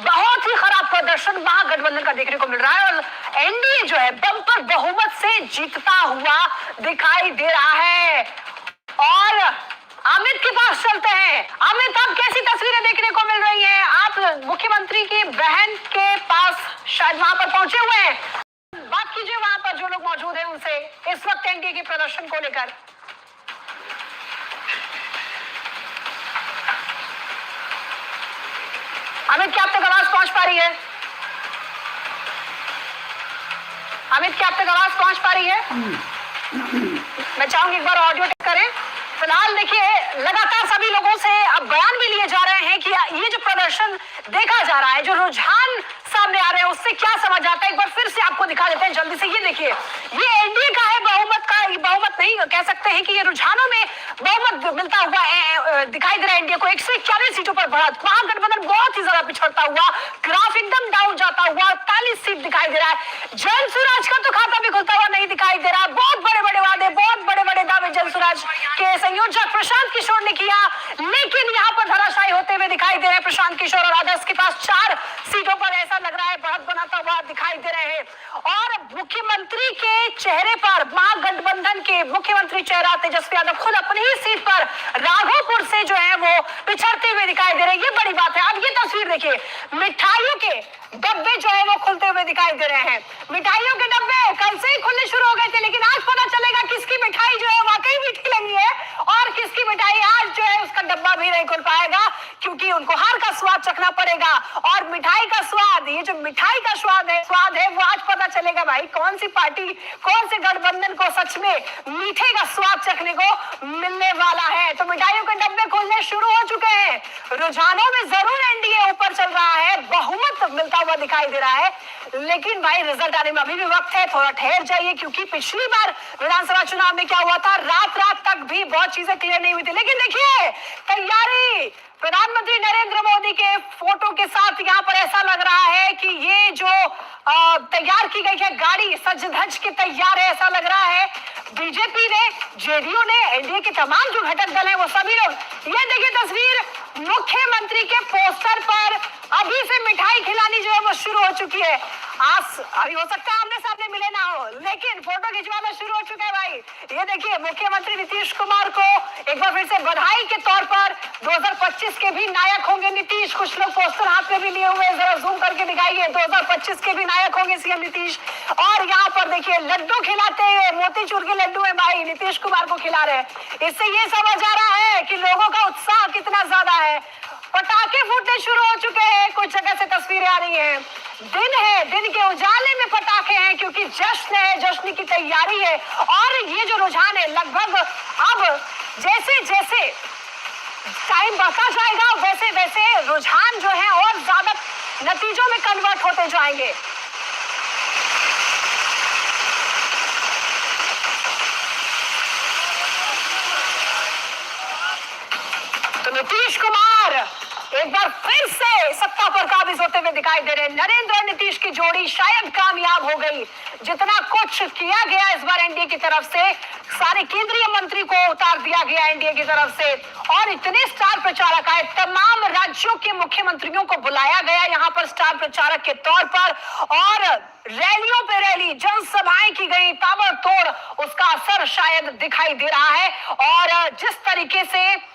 बहुत ही खराब प्रदर्शन महागठबंधन का देखने को मिल रहा है और एनडीए जो है बंपर बहुमत से जीतता हुआ दिखाई दे रहा है। और अमित के पास चलते हैं। अमित, अब कैसी तस्वीरें देखने को मिल रही हैं? आप मुख्यमंत्री की बहन के पास शायद वहां पर पहुंचे हुए हैं, बात कीजिए वहां पर जो लोग मौजूद हैं उनसे इस वक्त एनडीए के प्रदर्शन को लेकर। अमित, क्या आप तक आवाज पहुंच पा रही है? अमित, क्या आप तक आवाज पहुंच पा रही है? मैं चाहूंगी एक बार ऑडियो टेक करें। फिलहाल देखिए लगातार सभी लोगों से अब बयान भी लिए जा रहे हैं कि ये जो प्रदर्शन देखा जा रहा है, जो रुझान सामने आ रहे हैं, उससे क्या समझ आता है। एक बार फिर से आपको दिखा देते हैं जल्दी से। ये देखिए, ये एनडीए का है बहुमत का, बहुमत नहीं कह सकते हैं कि ये रुझानों में बहुमत मिलता हुआ दिखाई दे रहा है एनडीए को। 141 सीटों पर बढ़त, महागठबंधन बहुत ही ज्यादा पिछड़ता हुआ, ग्राफ एकदम डाउन जाता हुआ, 48 सीट दिखाई दे रहा है। जलसुराज का तो खाता भी खुलता हुआ नहीं दिखाई दे रहा। बहुत बड़े बड़े वादे, बहुत बड़े बड़े दावे जलसुराज के संयोजक प्रशांत किशोर ने किया, लेकिन यहाँ पर धराशायी होते हुए दिखाई दे रहे हैं प्रशांत किशोर और आदर्श के पास 4 सीटों पर ऐसा लग रहा है बढ़त बनाता हुआ दिखाई दे रहे हैं। और मुख्यमंत्री के चेहरे पर, महागठबंधन के मुख्यमंत्री चेहरा तेजस्वी यादव खुद अपनी ही सीट पर राघोपुर से जो है वो पिछड़ते हुए दिखाई दे रहे हैं। ये बड़ी बात है। अब ये तस्वीर देखिए, मिठाइयों के डब्बे जो है वो खुलते हुए दिखाई दे रहे हैं। मिठाइयों के डब्बे कल से ही खुलने शुरू हो गए थे, लेकिन आज पता चलेगा किसकी मिठाई जो है वाकई मीठी लगी है और किसकी मिठाई आज जो है उसका डब्बा भी नहीं खुल पाएगा, क्योंकि उनको हार का स्वाद चखना पड़ेगा। और मिठाई का स्वाद, ये जो मिठाई का स्वाद है वो आज पता चलेगा भाई कौन सी पार्टी, कौन से गठबंधन को सच में मीठे का स्वाद चखने को मिलने वाला है। तो मिठाइयों के डब्बे खुलने शुरू हो चुके हैं। रुझानों में जरूर एनडीए ऊपर चल रहा है, बहुमत मिलता हुआ दिखाई दे रहा है, लेकिन भाई रिजल्ट आने में अभी भी वक्त है, थोड़ा ठहर जाइए, क्योंकि पिछली बार विधानसभा चुनाव में क्या हुआ था, रात तक भी बहुत चीजें क्लियर नहीं हुई थी। लेकिन देखिए तैयारी प्रधानमंत्री नरेंद्र मोदी के फोटो के साथ यहाँ पर ऐसा लग रहा है कि ये जो तैयार की गई है गाड़ी सज धज के तैयार है, ऐसा लग रहा है। बीजेपी ने, जेडीयू ने, एनडीए के तमाम जो घटक दल है वो सभी लोग, ये देखिए तस्वीर, मुख्यमंत्री के पोस्टर पर अभी से मिठाई खिलानी जो है वो शुरू हो चुकी है। आज अभी हो सकता है आमने सामने मिले ना हो, लेकिन फोटो खिंचवाना शुरू हो चुका है भाई। ये देखिए मुख्यमंत्री नीतीश कुमार को एक बार फिर से बधाई के तौर पर 2025 के भी नायक होंगे नीतीश। कुछ लोग पोस्टर हाथ में भी लिए हुए, जरा जूम करके दिखाइए, 2025 के भी नायक होंगे सीएम नीतीश। और यहाँ पर देखिए लड्डू खिलाते हुए, मोतीचूर के लड्डू है भाई, नीतीश कुमार को खिला रहे हैं। इससे ये समझ आ रहा है कि लोगों का उत्साह कितना ज्यादा है। पटाखे फूटने शुरू हो चुके हैं, कुछ जगह से तस्वीरें आ रही हैं। दिन है, दिन के उजाले में पटाखे हैं, क्योंकि जश्न है, जश्न की तैयारी है। और ये जो रुझान है, लगभग अब जैसे जैसे टाइम बढ़ता जाएगा वैसे वैसे रुझान जो है और ज्यादा नतीजों में कन्वर्ट होते जाएंगे। तो नीतीश कुमार एक बार फिर से सत्ता पर काबिज होते हुए दिखाई दे रहे हैं। नरेंद्र और नीतीश की जोड़ी शायद कामयाब हो गई। जितना कुछ किया गया इस बार एनडीए की तरफ से, सारे केंद्रीय मंत्री को उतार दिया गया एनडीए की तरफ से, और इतने स्टार प्रचारक आए, तमाम राज्यों के मुख्यमंत्रियों को बुलाया गया यहाँ पर स्टार प्रचारक के तौर पर, और रैलियों पे रैली, जनसभाएं की गई ताबड़तोड़। उसका असर शायद दिखाई दे रहा है। और जिस तरीके से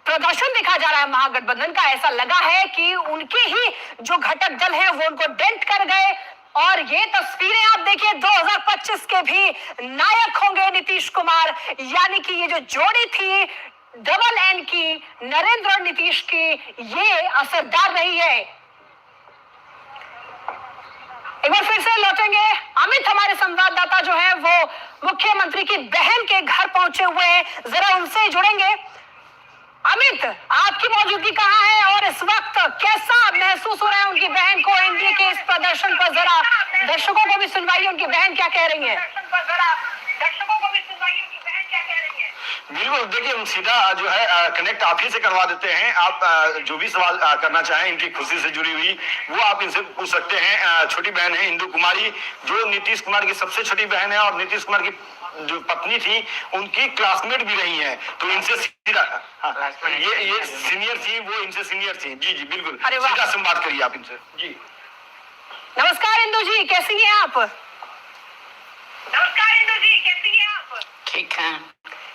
प्रदर्शन देखा जा रहा है महागठबंधन का, ऐसा लगा है कि उनके ही जो घटक दल है वो उनको डेंट कर गए। और ये तस्वीरें आप देखिए, 2025 के भी नायक होंगे नीतीश कुमार, यानी कि ये जो जोड़ी थी डबल एन की, नरेंद्र और नीतीश की, ये असरदार रही है। एक बार फिर से लौटेंगे, अमित हमारे संवाददाता जो है वो मुख्यमंत्री की बहन के घर पहुंचे हुए हैं, जरा उनसे जुड़ेंगे। अमित, आपकी मौजूदगी कहाँ है और इस वक्त कैसा महसूस हो रहा है उनकी बहन को एनडीए के इस प्रदर्शन पर? जरा दर्शकों को भी सुनवाइए, उनकी बहन क्या कह रही है। बिल्कुल, देखिए हम सीधा जो है कनेक्ट आप ही से करवा देते हैं। आप जो भी सवाल करना चाहें इनकी खुशी से जुड़ी हुई, वो आप इनसे पूछ सकते हैं। छोटी बहन है इंदु कुमारी, जो नीतीश कुमार की सबसे छोटी बहन है, और नीतीश कुमार की जो पत्नी थी उनकी क्लासमेट भी रही हैं, तो इनसे सीधा ये सीनियर थी, वो इनसे सीनियर थी। जी जी बिल्कुल, सीधा संवाद करिए आप इनसे। जी नमस्कार इंदु जी, कैसी हैं आप? नमस्कार इंदु जी, कैसी हैं आप? ठीक है।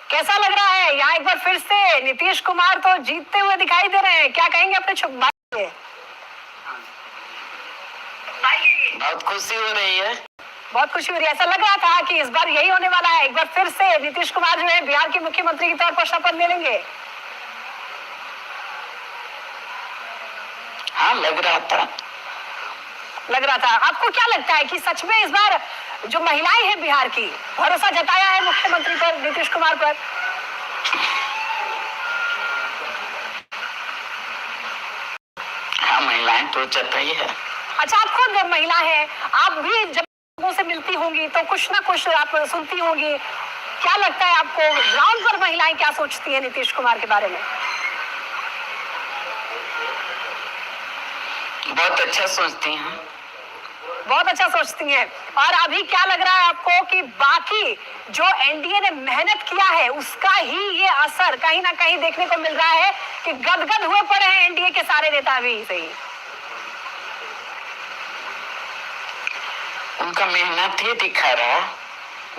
कैसा लग रहा है यहाँ एक बार फिर से नीतीश कुमार तो जीतते हुए दिखाई दे रहे हैं, क्या कहेंगे अपने भाई? बहुत खुशी हो रही है। बहुत खुशी हो रही है। ऐसा लग रहा था कि इस बार यही होने वाला है, एक बार फिर से नीतीश कुमार जो है बिहार के मुख्यमंत्री के तौर पर शपथ ले लेंगे। हाँ, लग रहा था। आपको क्या लगता है कि सच में इस बार जो महिलाएं हैं बिहार की, भरोसा जताया है मुख्यमंत्री पर, नीतीश कुमार पर? हाँ, महिलाएं तो जताई है। अच्छा, आप खुद महिला है, आप भी जब लोगों से मिलती होंगी तो कुछ ना कुछ आप सुनती होंगी, क्या लगता है आपको ग्राउंड पर महिलाएं क्या सोचती हैं नीतीश कुमार के बारे में? बहुत अच्छा सोचती हैं। बहुत अच्छा सोचती हैं। और अभी क्या लग रहा है आपको कि बाकी जो एनडीए ने मेहनत किया है उसका ही ये असर कहीं ना कहीं देखने को मिल रहा है कि गदगद हुए पड़े हैं एनडीए के सारे नेता भी? सही, उनका मेहनत ही दिखा रहा है।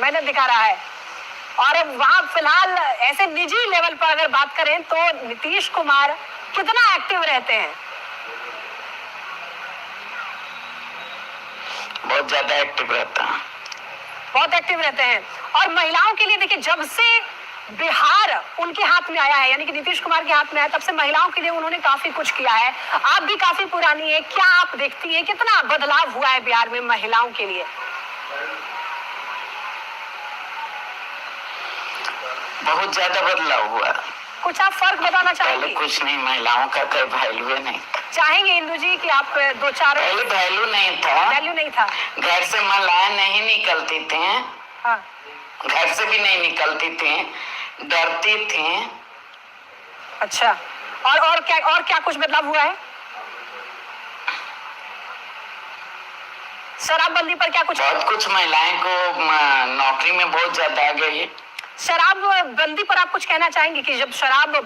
मेहनत दिखा रहा है। और अब वहां फिलहाल ऐसे निजी लेवल पर अगर बात करें तो नीतीश कुमार कितना एक्टिव रहते हैं? बहुत ज्यादा एक्टिव रहता है। बहुत एक्टिव रहते हैं। और महिलाओं के लिए देखिए, जब से बिहार उनके हाथ में आया है, यानी कि नीतीश कुमार के हाथ में आया, तब से महिलाओं के लिए उन्होंने काफी कुछ किया है। आप भी काफी पुरानी है, क्या आप देखती हैं कितना बदलाव हुआ है बिहार में महिलाओं के लिए? बहुत ज्यादा बदलाव हुआ। कुछ आप फर्क बताना चाहेंगे? पहले कुछ नहीं, महिलाओं का कोई वैल्यू नहीं था। चाहेंगे इंदु जी कि आप दो चार? पहले वैल्यू नहीं था। वैल्यू नहीं था। घर से महिलाएं नहीं निकलती थी। हाँ। घर से भी नहीं निकलती थी, डरती थी। अच्छा, और क्या कुछ बदलाव हुआ है? शराबबंदी पर क्या कुछ? बहुत कुछ, महिलाएं को नौकरी में बहुत ज्यादा आ गई है। शराबबंदी पर आप कुछ कहना चाहेंगे कि जब शराब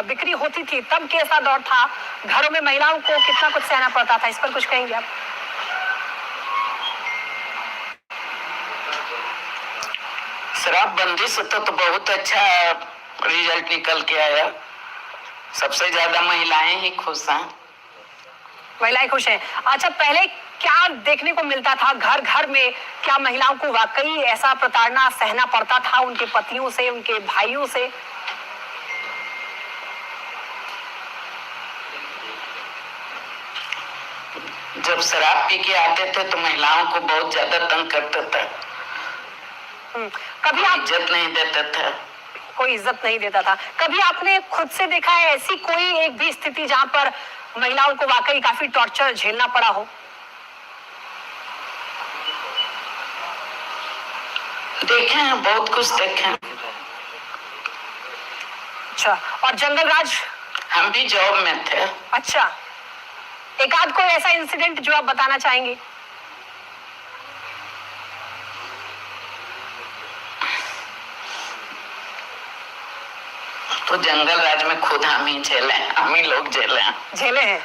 बिक्री होती थी तब कैसा दौर था, घरों में महिलाओं को कितना कुछ सहना पड़ता था, इस पर कुछ कहेंगे आप? शराबबंदी से तो बहुत अच्छा रिजल्ट निकल के आया। सबसे ज्यादा महिलाएं ही खुश हैं। महिलाएं खुश हैं। अच्छा, पहले क्या देखने को मिलता था घर घर में? क्या महिलाओं को वाकई ऐसा प्रताड़ना सहना पड़ता था उनके पतियों से, उनके भाइयों से? जब शराब पी के आते थे तो महिलाओं को बहुत ज्यादा तंग करता था। कभी आप इज्जत नहीं देता था। कोई इज्जत नहीं देता था। कभी आपने खुद से देखा है ऐसी कोई एक भी स्थिति जहां पर महिलाओं को वाकई काफी टॉर्चर झेलना पड़ा हो? देखे हैं, बहुत कुछ देखे हैं। अच्छा, और जंगल राज? हम भी जॉब में थे। अच्छा, एक आध कोई ऐसा इंसिडेंट जो आप बताना चाहेंगे? तो जंगल राज में खुद हम ही झेले, हम ही लोग झेले हैं।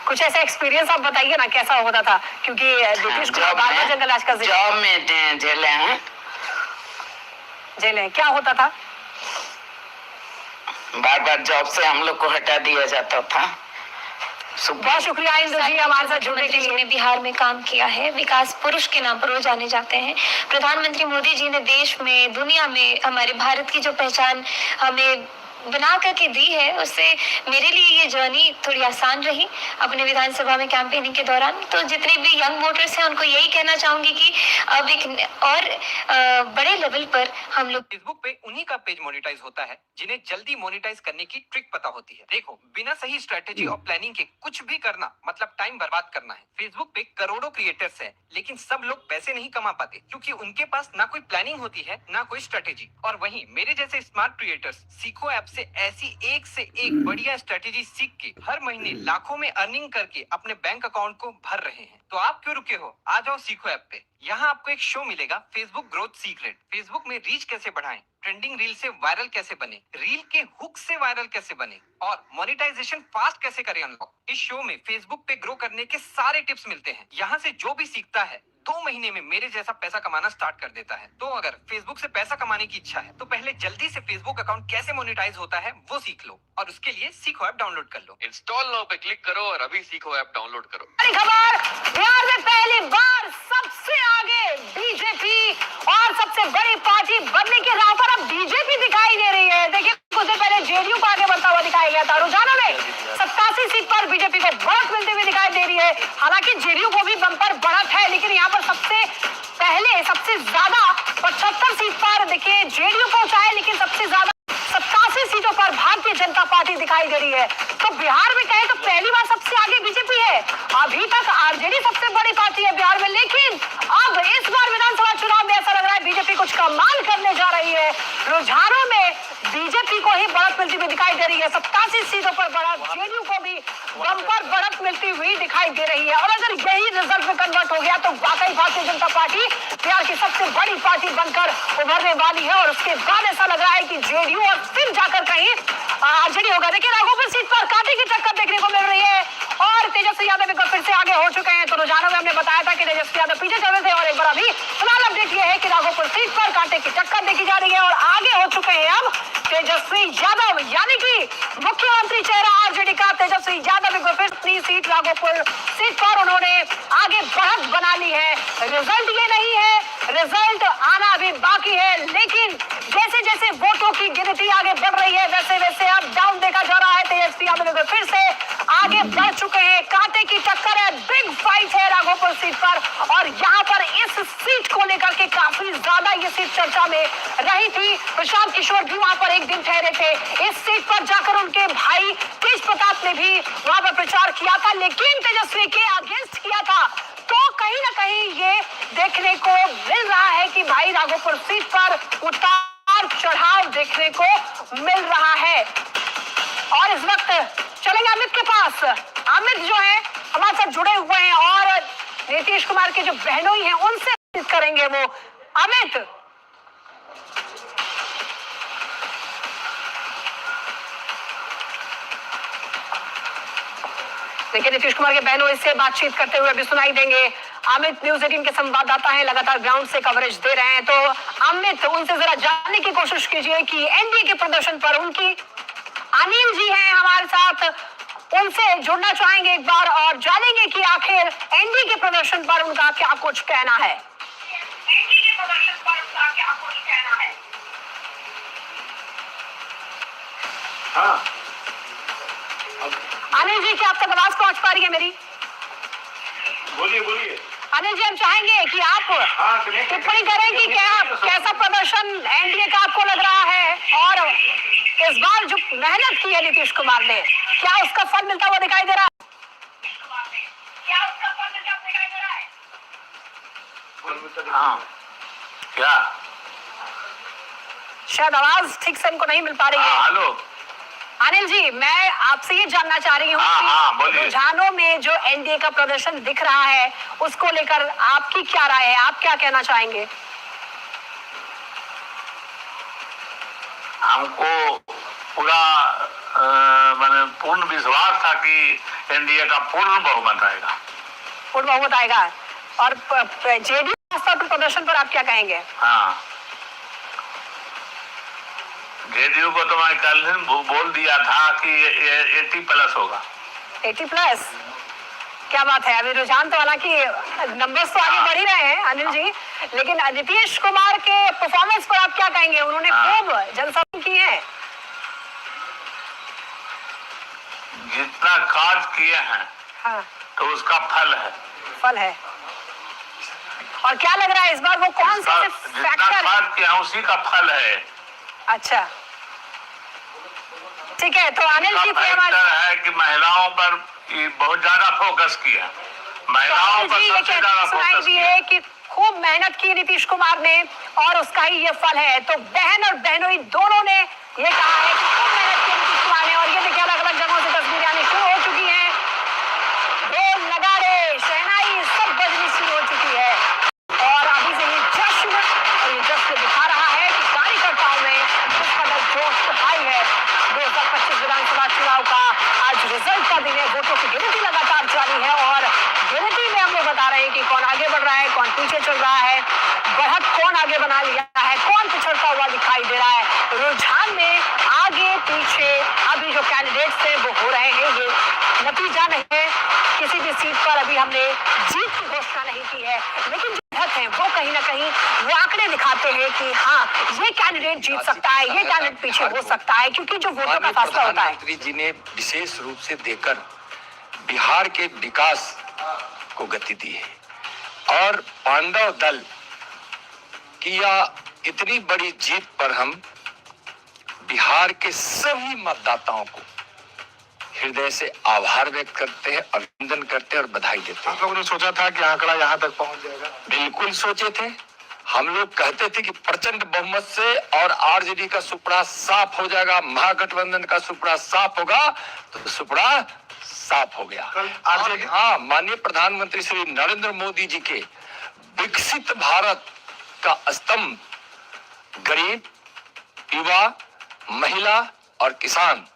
कुछ ऐसा एक्सपीरियंस आप बताइए ना, कैसा होता था? क्योंकि नीतीश कुमार बार-बार जंगल राज का जॉब में झेले हैं। क्या होता था? बार बार जॉब से हम लोग को हटा दिया जाता था। बहुत शुक्रिया इंदु जी हमारे साथ जुड़ने के लिए। बिहार में काम किया है, विकास पुरुष के नाम पर वो जाने जाते हैं। प्रधानमंत्री मोदी जी ने देश में, दुनिया में हमारे भारत की जो पहचान हमें बना करके दी है, उससे मेरे लिए ये जर्नी थोड़ी आसान रही अपने विधानसभा में कैंपेनिंग के दौरान। तो जितने भी यंग वोटर्स हैं उनको यही कहना चाहूंगी कि अब एक और बड़े लेवल पर हम लोग। फेसबुक पे उन्हीं का पेज मोनेटाइज होता है जिन्हें जल्दी मोनेटाइज करने की ट्रिक पता होती है। देखो, बिना सही स्ट्रेटेजी और प्लानिंग के कुछ भी करना मतलब टाइम बर्बाद करना है। फेसबुक पे करोड़ों क्रिएटर्स हैं, लेकिन सब लोग पैसे नहीं कमा पाते क्योंकि उनके पास ना कोई प्लानिंग होती है ना कोई स्ट्रेटेजी। और वहीं मेरे जैसे स्मार्ट क्रिएटर्स सीखो ऐप से ऐसी एक से एक बढ़िया स्ट्रेटेजी सीख के हर महीने लाखों में अर्निंग करके अपने बैंक अकाउंट को भर रहे हैं। तो आप क्यों रुके हो? आ जाओ सीखो ऐप पे। यहाँ आपको एक शो मिलेगा, फेसबुक ग्रोथ सीक्रेट। फेसबुक में रीच कैसे बढ़ाएं, ट्रेंडिंग रील से वायरल कैसे बने, रील के हुक से वायरल कैसे बने और मोनेटाइजेशन फास्ट कैसे करें अनलॉक। इस शो में फेसबुक पे ग्रो करने के सारे टिप्स मिलते हैं। यहाँ से जो भी सीखता है 2 महीने में मेरे जैसा पैसा कमाना स्टार्ट कर देता है। तो अगर फेसबुक से पैसा कमाने की इच्छा है तो पहले जल्दी से फेसबुक अकाउंट कैसे मोनेटाइज होता है वो सीख लो और उसके लिए सीखो ऐप डाउनलोड कर लो। इंस्टॉल नाउ पे क्लिक करो और अभी सीखो ऐप डाउनलोड करो। बड़ी खबर, बिहार में पहली बार सबसे आगे बीजेपी और सबसे बड़ी पार्टी बनने की राह पर अब बीजेपी दिखाई दे रही है। देखिए, कुछ देर पहले जेडीयू को आगे बढ़ता हुआ दिखाया गया था। रुझानों में 87 सीट पर बीजेपी को बढ़त मिलती हुई दिखाई दे रही है। हालांकि जेडीयू को भी बम्पर बढ़त है, लेकिन यहाँ पर सबसे पहले सबसे ज्यादा 75 सीट पर देखिए जेडीयू पहुंचा है, लेकिन सबसे ज्यादा 87 सीटों पर भारतीय जनता पार्टी दिखाई दे रही है। तो बिहार में कहें तो पहली बार सबसे आगे बीजेपी है। अभी तक आरजेडी सबसे बड़ी पार्टी है बिहार में, लेकिन अब इस बार विधानसभा चुनाव में ऐसा लग रहा है बीजेपी कुछ कमाल करने जा रही है। रुझानों में बीजेपी को ही बढ़त मिलती हुई दिखाई दे रही है। 87 सीटों पर बढ़त, जेडीयू को भी बम्पर बढ़त मिलती हुई दिखाई दे रही है। और अगर यही रिजल्ट में कन्वर्ट हो गया तो वाकई भारतीय जनता पार्टी बिहार की सबसे बड़ी पार्टी बनकर उभरने वाली है। और उसके बाद ऐसा लग रहा है कि जेडीयू और फिर जाकर कहीं आरजेडी होगा। देखिए, राघोपुर सीट पर कांटे की टक्कर देखने को मिल रही है और तेजस्वी यादव एक बार फिर से आगे हो चुके हैं। तो रुझानों में हमने बताया था कि तेजस्वी यादव पीछे चल रहे थे और एक बार अभी फिलहाल अपडेट ये है कि राघोपुर सीट पर कांटे की टक्कर देखी जा रही है और आगे हो चुके हैं अब तेजस्वी यादव, यानी कि मुख्यमंत्री चेहरा आरजेडी का तेजस्वी यादव एक बार फिर अपनी सीट राघोपुर सीट पर उन्होंने आगे बढ़त बना ली है। रिजल्ट ये नहीं है, रिजल्ट आना अभी बाकी है, लेकिन जैसे जैसे वोटों की गिनती आगे बढ़ रही है वैसे वैसे अब डाउन देखा जा रहा है। तेजस्वी यादव फिर से आगे बढ़ चुके हैं, कांटे की टक्कर है, बिग फाइट है राघोपुर सीट पर। और यहाँ पर इस सीट को लेकर के काफी ज्यादा ये सीट चर्चा में रही थी। प्रशांत किशोर भी वहां पर एक दिन ठहरे थे। इस सीट पर जाकर उनके भाई तेज प्रताप ने भी वहां पर प्रचार किया था, लेकिन तेजस्वी के अगेंस्ट किया था। तो कहीं ना कहीं ये देखने को मिल रहा है कि भाई राघोपुर सीट पर उतार चढ़ाव देखने को मिल रहा है। और इस वक्त चलेंगे अमित के पास। अमित जो है हमारे साथ जुड़े हुए हैं और नीतीश कुमार के जो बहनोई हैं उनसे बात करेंगे वो। अमित, देखिए, नीतीश कुमार के बहनों से बातचीत करते हुए अभी सुनाई देंगे। अमित न्यूज़ 18 के संवाददाता हैं, लगातार ग्राउंड से कवरेज दे रहे हैं। तो अमित, उनसे जरा जानने की कोशिश कीजिए कि एनडीए के प्रदर्शन पर उनकी, अनिल जी हैं हमारे साथ, उनसे जुड़ना चाहेंगे एक बार और जानेंगे कि आखिर एनडीए के प्रदर्शन पर उनका क्या कुछ कहना है। एनडीए के प्रदर्शन पर उनका क्या कुछ कहना है? हाँ, अनिल जी, क्या आप तक आवाज पहुंच पा रही है मेरी? बोलिए बोलिए। अनिल जी, हम चाहेंगे कि आप टिप्पणी करें कि क्या कैसा प्रदर्शन एनडीए का आपको लग रहा है, और इस बार जो मेहनत की है नीतीश कुमार ने, क्या उसका फल मिलता हुआ दिखाई दे रहा है? हाँ क्या शायद आवाज ठीक से इनको नहीं मिल पा रही है। हेलो अनिल जी, मैं आपसे ये जानना चाह रही हूँ कि रुझानों में जो एनडीए का प्रदर्शन दिख रहा है उसको लेकर आपकी क्या राय है, आप क्या कहना चाहेंगे? हमको पूरा मैंने पूर्ण विश्वास था कि एनडीए का पूर्ण बहुमत आएगा। पूर्ण बहुमत आएगा। और जेडीयू प्रदर्शन पर आप क्या कहेंगे? हाँ, जेडीयू को तो मैं कल दिन बोल दिया था कि 80+ होगा। 80+? क्या बात है। अभी रुझान तो हालांकि नंबर्स तो आगे बढ़ ही रहे हैं अनिल जी, लेकिन नीतीश कुमार के परफॉर्मेंस पर आप क्या कहेंगे? उन्होंने खूब जनसभा की है। जितना कार्य किए हैं तो उसका फल है। फल है। और क्या लग रहा है इस बार वो कौन से फैक्टर? कार्य किया उसी का फल है। अच्छा, ठीक है। तो अनिल जी है कि महिलाओं पर बहुत ज्यादा फोकस किया, महिलाओं पर सबसे ज्यादा फोकस किया कि खूब मेहनत की नीतीश कुमार ने और उसका ही ये फल है। तो बहन और बहनोई दोनों ने ये कहा है कि खूब मेहनत की नीतीश कुमार ने। और ये देखिए अलग अलग जगहों से तस्वीरें आनी शुरू हो चुकी हैं, ढोल नगाड़े शहनाई सब बजनी शुरू हो चुकी है, और अभी से ये जश्न, और ये जश्न दिखा रहा है कि कार्यकर्ताओं में किस कदर जोश हाई है। 2025 विधानसभा चुनाव का आज रिजल्ट का दिन है, वोटों की गिनती लगातार जारी है, और गिनती में हम लोग बता रहे हैं कि कौन आगे बढ़ रहा है, कौन पीछे चल रहा है, बढ़त कौन आगे बना लिया है, कौन पिछड़ता हुआ दिखाई दे रहा है। रुझान में आगे पीछे अभी जो कैंडिडेट्स हैं वो हो रहे हैं। ये नतीजा नहीं है, किसी भी सीट पर अभी हमने जीत की घोषणा नहीं की है, लेकिन जो बढ़त है वो कहीं ना कहीं वो आंकड़े दिखाते हैं कि हाँ, ये कैंडिडेट जीत सकता है, ये कैंडिडेट पीछे हो सकता है, क्योंकि जो वोटों का फैसला होता है। प्रधानमंत्री जी ने विशेष रूप से देकर बिहार के विकास को गति दी है, और पांडव दल की यह इतनी बड़ी जीत पर हम बिहार के सभी मतदाताओं को हृदय से आभार व्यक्त करते हैं, अभिनंदन करते हैं और बधाई देते हैं। आप लोगों ने सोचा था कि आंकड़ा यहाँ तक पहुंच जाएगा? बिल्कुल सोचे थे। हम लोग कहते थे कि प्रचंड बहुमत से और आरजेडी का सुपड़ा साफ हो जाएगा, महागठबंधन का सुपड़ा साफ होगा, तो सुपड़ा साफ हो गया। हाँ, माननीय प्रधानमंत्री श्री नरेंद्र मोदी जी के विकसित भारत का स्तंभ गरीब, युवा, महिला और किसान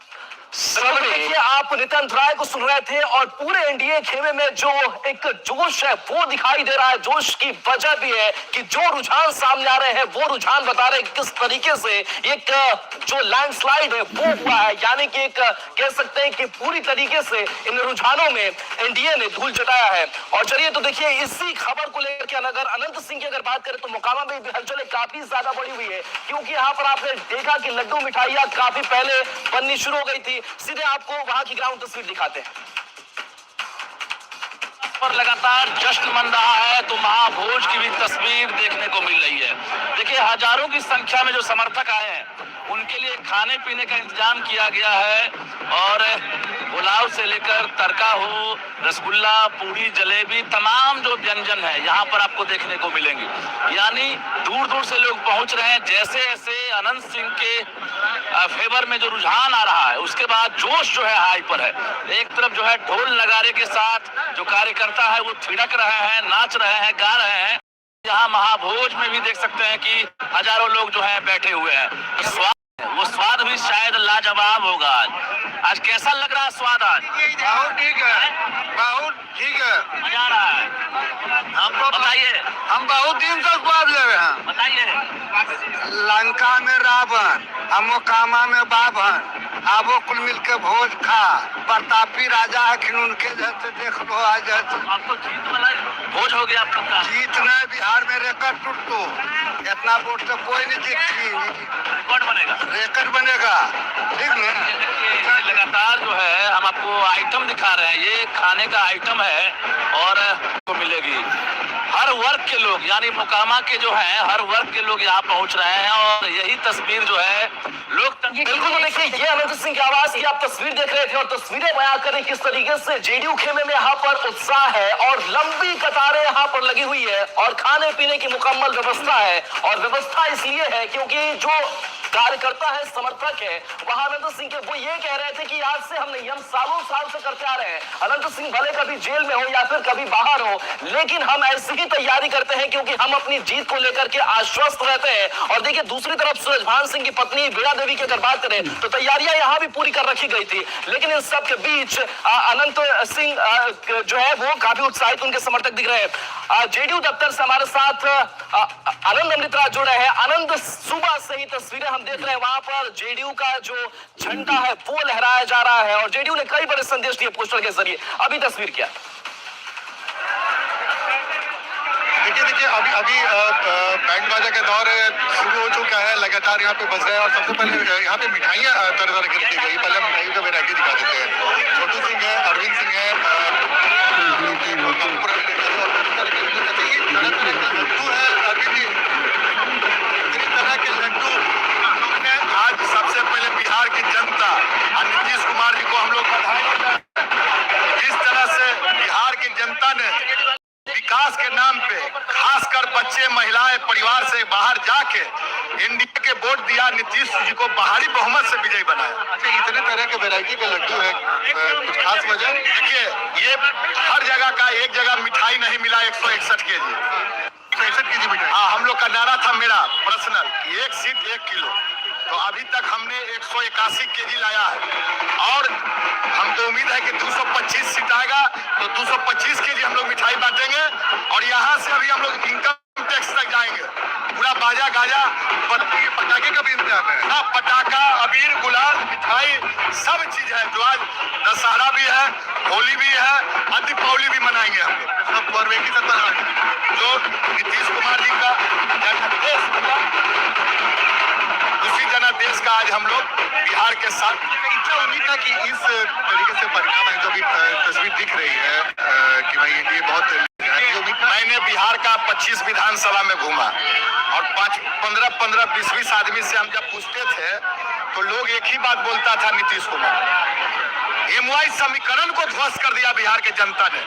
सब। देखिए, आप नित्यानंद राय को सुन रहे थे, और पूरे एनडीए खेमे में जो एक जोश है वो दिखाई दे रहा है। जोश की वजह भी है कि जो रुझान सामने आ रहे हैं वो रुझान बता रहे हैं किस तरीके से एक जो लैंडस्लाइड है वो हुआ है, यानी कि एक कह सकते हैं कि पूरी तरीके से इन रुझानों में एनडीए ने धूल चटाया है। और चलिए तो देखिए, इसी खबर को लेकर अगर अनंत सिंह की अगर बात करें तो मोकामा में भी हलचल काफी ज्यादा बढ़ी हुई है, क्योंकि यहाँ पर आपने देखा कि लड्डू मिठाइयां काफी पहले बननी शुरू हो गई थी। सीधे आपको वहां की ग्राउंड तस्वीर दिखाते हैं। पर लगातार जश्न मन रहा है, तो महाभोज की भी तस्वीर देखने को मिल रही है। देखिए, हजारों की संख्या में जो समर्थक आए हैं उनके लिए खाने पीने का इंतजाम किया गया है, और पुलाव से लेकर तड़का हो, रसगुल्ला, पूरी, जलेबी, तमाम जो व्यंजन है यहाँ पर आपको देखने को मिलेंगे। यानी दूर दूर से लोग पहुंच रहे हैं। जैसे जैसे अनंत सिंह के फेवर में जो रुझान आ रहा है, उसके बाद जोश जो है हाई पर है। एक तरफ जो है ढोल नगाड़े के साथ जो कार्यकर्ता है वो थिड़क रहे हैं, नाच रहे हैं, गा रहे हैं। यहाँ महाभोज में भी देख सकते हैं कि हजारों लोग जो है बैठे हुए हैं। तो स्वाद, वो स्वाद भी शायद लाजवाब होगा। आज कैसा लग रहा है स्वाद? आज बहुत ठीक है, बहुत ठीक है, मजा आ रहा है। हम तो बताइए, हम बहुत दिन से स्वाद ले रहे हैं। बताइए। लंका में रावण, मोकामा में बाभन, आबो कुल मिल के भोज खा। प्रतापी राजा है, उनके जैसे देख लो आज। अब तो जीत वाला भोज हो गया आप सबका। जीत नहीं, बिहार में रिकॉर्ड टूट तो इतना वोट से कोई नहीं जीतती। रिकॉर्ड बनेगा, रिकॉर्ड बनेगा, ठीक ना? लगातार जो है हम आपको आइटम दिखा रहे हैं, ये खाने का आइटम है, और के लोग यानी मोकामा के जो है हर वर्ग के लोग यहाँ पहुंच रहे हैं और यही तस्वीर जो है लोकतंत्र। बिल्कुल, तो देखिए ये अनंत सिंह की आवाज की आप तस्वीर देख रहे थे और तस्वीरें बयां करें किस तरीके से जेडीयू खेमे में यहाँ पर उत्साह है और लंबी कतारें यहाँ पर लगी हुई है और खाने पीने की मुकम्मल व्यवस्था है। और व्यवस्था इसलिए है क्योंकि जो कार्यकर्ता है, समर्थक है, वहां अनंत सिंह के वो ये कह रहे थे कि आज से हम नहीं, हम सालों साल से करते आ रहे हैं। अनंत सिंह भले कभी जेल में हो या फिर कभी बाहर हो, लेकिन हम ऐसी ही तैयारी करते हैं क्योंकि हम अपनी जीत को लेकर के आश्वस्त रहते हैं। और देखिए दूसरी तरफ सूरजभान सिंह की पत्नी वीणा देवी की अगर बात करें तो तैयारियां यहां भी पूरी कर रखी गई थी, लेकिन इन सब के बीच अनंत सिंह जो है वो काफी उत्साहित उनके समर्थक दिख रहे हैं। जेडीयू दफ्तर से हमारे साथ आनंद अमृतराज जुड़ रहे हैं। आनंद, सुबह से ही तस्वीरें हम देख रहे हैं, वहां पर जेडीयू का जो झंडा है वो लहराया जा रहा है और जेडीयू ने कई बड़े संदेश दिए पोस्टर के जरिए। अभी तस्वीर क्या देखिए अभी बैंड बाजा का दौर शुरू हो चुका है, लगातार यहाँ पे बज रहा है और सबसे पहले यहाँ पे मिठाइयाँ तरह तरह की रखी गई। पहले मिठाइयों का वैरायटी दिखा देते हैं। छोटू सिंह है, अरविंद सिंह है, आज सबसे पहले बिहार की जनता और नीतीश कुमार जी को हम लोग बधाई देते हैं। जिस तरह से बिहार की जनता ने विकास के नाम पे खासकर बच्चे, महिलाएं, परिवार से बाहर जाके एनडीए के वोट दिया, नीतीश जी को भारी बहुमत से विजयी बनाया। अच्छा, इतने तरह के वैरायटी के लड्डू है, कुछ खास वजह? देखिए ये हर जगह का, एक जगह मिठाई नहीं मिला 161 केजी, 161 केजी मिठाई। हाँ, हम लोग का नारा था मेरा पर्सनल, एक सीट 1 किलो, तो अभी तक हमने 181 केजी लाया है और हमको उम्मीद है कि 225 सीट आएगा तो 225 केजी हम लोग मिठाई बांटेंगे और यहाँ से अभी हम लोग इनकम टैक्स तक जाएंगे। पूरा बाजा गाजा, पटाखे का भी इंतजाम है। हाँ, पटाखा, अबीर, गुलाल, मिठाई सब चीज है। जो आज दशहरा भी है, होली भी है और दीपावली भी मनाएंगे हम लोग, सब पर्व एक ही साथ मनाएंगे। जो नीतीश कुमार जी का उसी जनादेश का आज हम लोग बिहार के साथ। इतना उम्मीद था कि इस तरीके से परिणाम है जो भी तस्वीर दिख रही है कि भाई ये बहुत, मैंने बिहार का 25 विधानसभा में घूमा और 15, 20 आदमी से हम जब पूछते थे तो लोग एक ही बात बोलता था, नीतीश कुमार। एमवाई समीकरण को ध्वस्त कर दिया बिहार के जनता ने,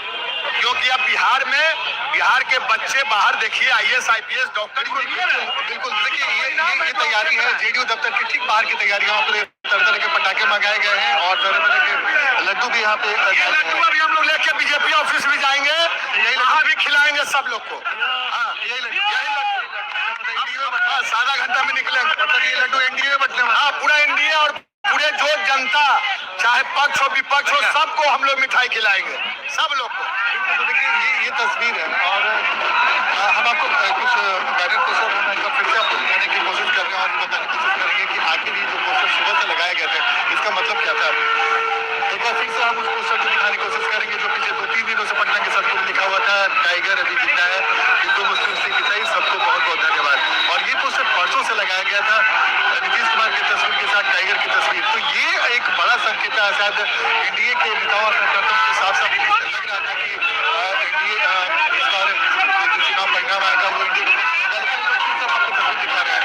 क्योंकि अब बिहार के बच्चे बाहर देखिए IAS, IPS, डॉक्टर। बिल्कुल, देखिए ये तैयारी है जेडीयू दफ्तर की ठीक बाहर की तैयारी। यहाँ पे तरह तरह के पटाखे मंगाए गए हैं और तरह तरह के लड्डू भी यहाँ पे। लड्डू अभी हम लोग लेके बीजेपी ऑफिस भी जाएंगे, वहाँ भी खिलाएंगे सब लोग को। हाँ, यही लड्डू आधा घंटा में निकलेंगे। मतलब ये लड्डू एनडीए में बटने वाला। हाँ, पूरा एनडीए और पूरे जो जनता, चाहे पक्ष हो विपक्ष हो, सबको हम लोग मिठाई खिलाएंगे, सब लोग को। तो देखिए ये तस्वीर है और हम आपको कुछ बैनर पोस्टर फिर से आपको दिखाने की कोशिश कर रहे हैं और बताने की कोशिश करेंगे कि आखिर ये जो पोस्टर सुबह से लगाए गए थे इसका मतलब क्या था। एक बार फिर से हम उस पोस्टर को दिखाने की कोशिश करेंगे जो पिछले 2-3 दिनों से पटना के सड़कों में लिखा हुआ था, टाइगर अभी जिंदा है, हिंदू मुस्लिम सिख ईसाई सबको बहुत बहुत धन्यवाद। और ये पोस्टर परसों से लगाया गया था नीतीश कुमार की तस्वीर के साथ टाइगर की तस्वीर। तो ये एक बड़ा संकेत है, शायद एनडीए के नेताओं और कार्यकर्ताओं के साथ साथ लग रहा था कि एनडीए इस बार जो चुनाव परिणाम आएगा वो एनडीए को आपको तस्वीर दिखा रहा है।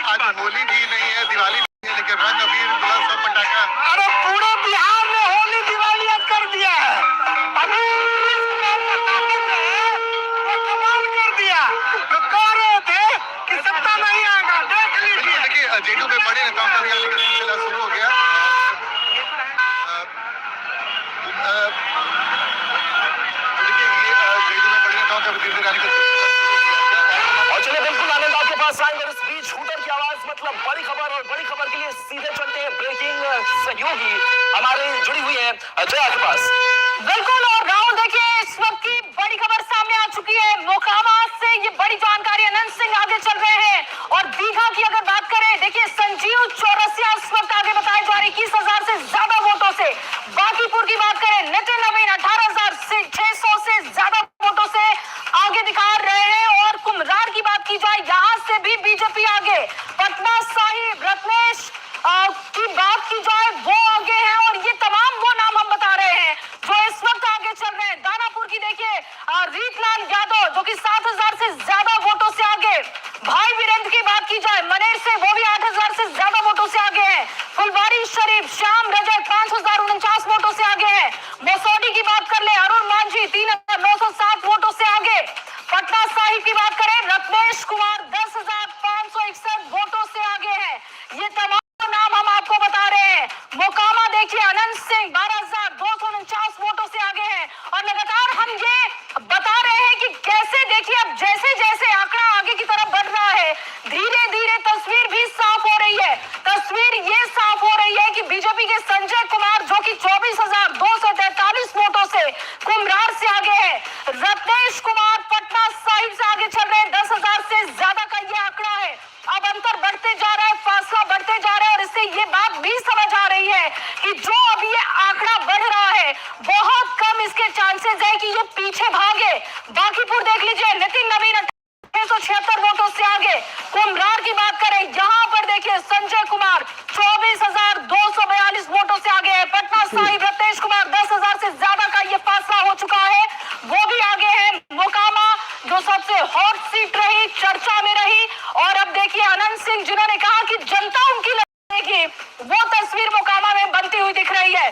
आज होली भी नहीं है, दिवाली नहीं है, लेकिन रंग अबीर गुलाल सब पटाखा। अरे पूरे बिहार में होली दिवाली कर दिया है, कमाल कर दिया। तो कह रहे थे कि सत्ता नहीं आएगा, देख लीजिए। देखिए जेडीयू में बड़े नेताओं का सिलसिला शुरू हो गया। देखिए ये जेडीयू में बड़े नेताओं का गिरते रहने का। और चलिए बिल्कुल आनंद आपके पास आएंगे। इस बीच शूटर की आवाज, मतलब बड़ी खबर, और बड़ी खबर के लिए सीधे चलते हैं ब्रेकिंग सहयोगी हमारे जुड़ी हुई है जया के पास। बिल्कुल, और राहुल देखिए इस वक्त की बड़ी खबर सामने आ चुकी है मोकामा से, ये बड़ी जानकारी। अनंत सिंह आगे चल रहे हैं। और दीघा की अगर बात करें, देखिए संजीव चौरसिया इस वक्त आगे बताए जा रहे 21,000 से ज्यादा वोटों से। बांकीपुर की बात करें, नितिन नवीन 18,600 से ज्यादा वोटों से आगे दिखा रहे हैं। और कुम्हरार की बात की जाए, यहां से भी बीजेपी आगे। पटना साहिब रत्नेश की बात की जाए, वो आगे हैं। और ये तमाम वो नाम हम बता रहे हैं जो इस वक्त आगे चल रहे हैं। दानापुर की देखिए रीतलाल यादव जो कि 7,000 से ज्यादा वोटों से आगे। भाई वीरेंद्र की बात की जाए मनेर से, वो भी 8,000 से ज्यादा वोटों से आगे हैं। फुलवारी शरीफ श्याम रजक 5,049 वोटों से आगे हैं। मसौडी की बात कर ले, अरुण मांझी 3,907 वोटों से आगे। पटना साहिब की बात करें, रत्नेश कुमार 10,561 वोटों से आगे हैं। ये तमाम नाम हम आपको बता रहे हैं। मोकामा देखिए अनंत सिंह 12,249 वोटों से आगे हैं। और लगातार हम ये बता रहे हैं कि कैसे देखिए अब जैसे जैसे आंकड़ा आगे की तरफ बढ़ रहा है, धीरे धीरे तस्वीर भी साफ हो रही है। तस्वीर ये साफ हो रही है कि बीजेपी के संजय कुमार जो कि 24,243 वोटों से कुम्हरार से आगे है। रत्नेश कुमार पटना साहिब से आगे चल रहे हैं, 10,000 से ज्यादा का ये आंकड़ा है। अब अंतर बढ़ते जा रहा है, फासला बढ़ते जा रहा है। और इससे ये बात भी समझ आ रही है कि जो अब ये आंकड़ा बढ़ रहा है, बहुत कम इसके चांसेस है कि ये पीछे भागे। बांकीपुर देख लीजिए, नितिन नवीन 676 वोटों से आगे। कुम्हरार की बात करें, यहाँ पर देखिए संजय कुमार 24,242 वोटों से आगे है। पटना साहिब रत्नेश कुमार 10,000 से ज्यादा का ये फासला हो चुका है, वो भी आगे है। मोकामा जो सबसे हॉट सीट रही, चर्चा में रही। और अब देखिए अनंत सिंह जिन्होंने कहा कि जनता उनकी लड़ेगी, वो तस्वीर मोकामा में बनती हुई दिख रही है।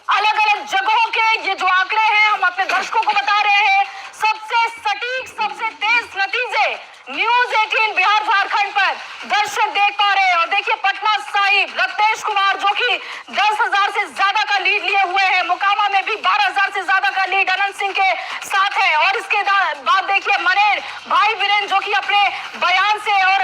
अलग अलग जगहों के ये जो आंकड़े हैं हम अपने दर्शकों को बता रहे हैं। सबसे सटीक, सबसे तेज नतीजे न्यूज 18 बिहार झारखंड पर दर्शक देख पा रहे हैं। और देखिए पटना साहिब रत्नेश कुमार जो कि 10,000 से ज्यादा का लीड लिए हुए हैं। मोकामा में भी 12,000 से ज्यादा का लीड अनंत सिंह के साथ है। और इसके बाद देखिए मनेर भाई वीरेंद्र जो कि अपने बयान से और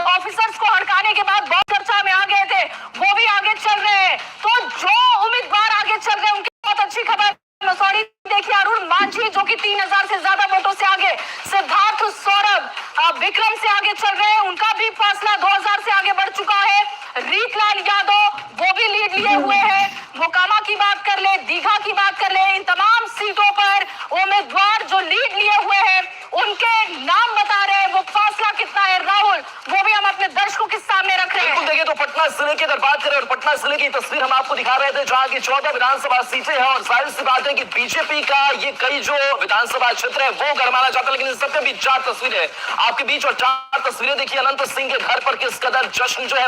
ऑफिसर्स को हड़काने के बाद बहुत चर्चा में आ गए थे, वो भी आगे चल रहे हैं। तो जो उम्मीदवार आगे चल रहे हैं उनकी बहुत अच्छी खबर। मसौडी देखिए अरुण मांझी जो कि 3,000 से ज्यादा वोटों से आगे। सिद्धार्थ सौरभ विक्रम से आगे चल रहे हैं, उनका भी फासला 2,000 से आगे बढ़ चुका है। रीतलाल यादव वो भी लीड लिए हुए हैं। मोकामा की बात कर ले, दीघा की बात कर ले, इन तमाम सीटों पर उम्मीदवार जो लीड लिए हुए हैं उनके नाम बता रहे हैं। वो फासला कितना है राहुल, वो भी हम अपने दर्शकों के सामने रख रहे हैं। देखिए तो पटना जिले की अगर बात करें, और पटना जिले की तस्वीर हम आपको दिखा रहे थे जहां की 14 विधानसभा सीटें हैं। और जाहिर सी बात है कि बीजेपी का ये कई जो विधानसभा क्षेत्र है वो गरमाना चाहता है। लेकिन इन सबके बीच 4 तस्वीरें आपके बीच, और 4 तस्वीरें देखिए अनंत सिंह के घर पर किस कदर जश्न जो है।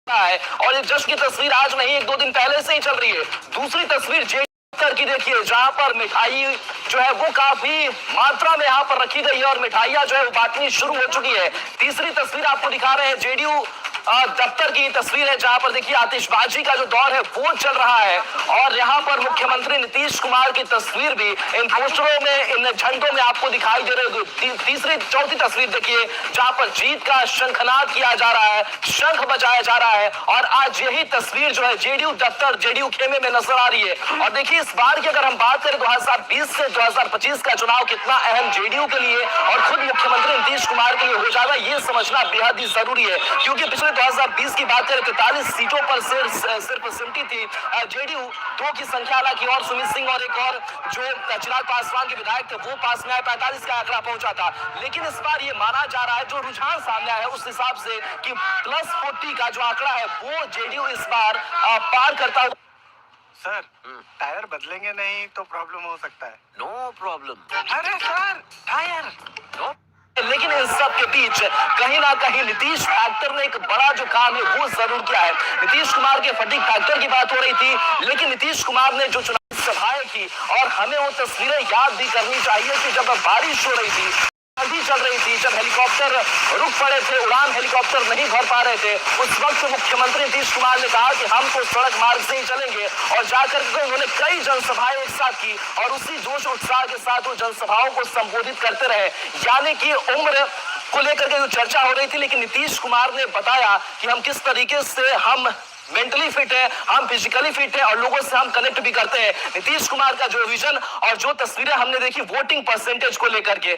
और ये जश्न की तस्वीर आज नहीं, 1-2 दिन पहले से ही चल रही है। दूसरी तस्वीर जेडीयू की देखिए जहां पर मिठाई जो है वो काफी मात्रा में यहाँ पर रखी गई है और मिठाइयां जो है वो बांटनी शुरू हो चुकी है। तीसरी तस्वीर आपको दिखा रहे हैं जेडीयू दफ्तर की तस्वीर है जहां पर देखिए आतिशबाजी का जो दौर है वो चल रहा है। और यहाँ पर मुख्यमंत्री नीतीश कुमार की तस्वीर भी इन पोस्टरों में, इन झंडों में आपको दिखाई दे रही है। तीसरी चौथी तस्वीर देखिए जहां पर जीत का शंखनाद किया जा रहा है, शंख बजाया जा रहा है। और आज यही तस्वीर जो है जेडीयू दफ्तर, जेडीयू खेमे में नजर आ रही है। और देखिए इस बार की अगर हम बात करें 2020 से 2025 का चुनाव कितना अहम जेडीयू के लिए और खुद मुख्यमंत्री नीतीश कुमार के लिए हो जाएगा, ये समझना बेहद ही जरूरी है। क्योंकि पिछले 2020 की बात करें 43 सीटों पर सिर्फ सिमटी थी जेडीयू। 2 की संख्या हालांकि और सुमित सिंह और एक और जो चिराग पासवान के विधायक थे वो पास में आए, 45 का आंकड़ा पहुंचा था। लेकिन इस बार ये माना जा रहा है, जो रुझान सामने आया है उस हिसाब से कि +40 का जो आंकड़ा है वो जेडीयू इस बार पार करता है। सर टायर बदलेंगे नहीं तो प्रॉब्लम हो सकता है। No problem. अरे सर टायर नो। लेकिन इन सब के बीच कहीं ना कहीं नीतीश फैक्टर ने एक बड़ा जो काम है वो जरूर किया है। नीतीश कुमार के फटीग फैक्टर की बात हो रही थी, लेकिन नीतीश कुमार ने जो चुनावी सभाएं की, और हमें वो तस्वीरें याद भी करनी चाहिए कि जब बारिश हो रही थी, आंधी चल रही थी, जब हेलीकॉप्टर रुक पड़े थे, उड़ान हेलीकॉप्टर नहीं भर पा रहे थे, उस वक्त मुख्यमंत्री नीतीश कुमार ने कहा कि हम तो सड़क मार्ग से ही चलेंगे। और जाकर के उन्होंने कई जनसभाएं एक साथ की और उसी जोश उत्साह के साथ वो जनसभाओं को संबोधित करते रहे। यानी कि उम्र को लेकर के जो चर्चा हो रही थी, लेकिन नीतीश कुमार ने बताया कि हम किस तरीके से हम मेंटली फिट है, हम फिजिकली फिट है और लोगों से हम कनेक्ट भी करते हैं। नीतीश कुमार का जो विजन और जो तस्वीरें हमने देखी वोटिंग परसेंटेज को लेकर के,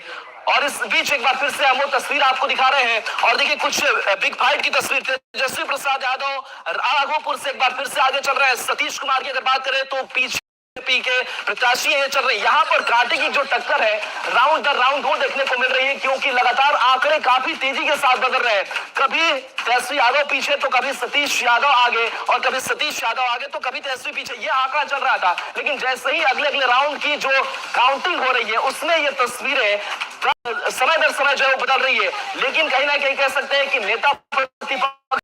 और इस बीच एक बार फिर से हम वो तस्वीर आपको दिखा रहे हैं। और देखिए कुछ बिग फाइट की तस्वीर, तेजस्वी प्रसाद यादव राघोपुर से एक बार फिर से आगे चल रहे हैं। सतीश कुमार की अगर बात करें तो पीछे के प्रत्याशी ये चल रहे हैं। यहाँ पर कांटे की जो टक्कर है राउंड दर राउंड वो देखने को मिल रही है, क्योंकि लगातार आंकड़े काफी तेजी के साथ बदल रहे हैं। कभी तेजस्वी यादव पीछे तो कभी सतीश यादव आगे, और कभी सतीश यादव आगे तो कभी तेजस्वी पीछे, ये आंकड़ा चल रहा था। लेकिन जैसे ही अगले अगले राउंड की जो काउंटिंग हो रही है उसमें ये तस्वीरें समय दर समय जो है वो बदल रही है। लेकिन कहीं ना कहीं कह सकते हैं कि नेता प्रतिपक्ष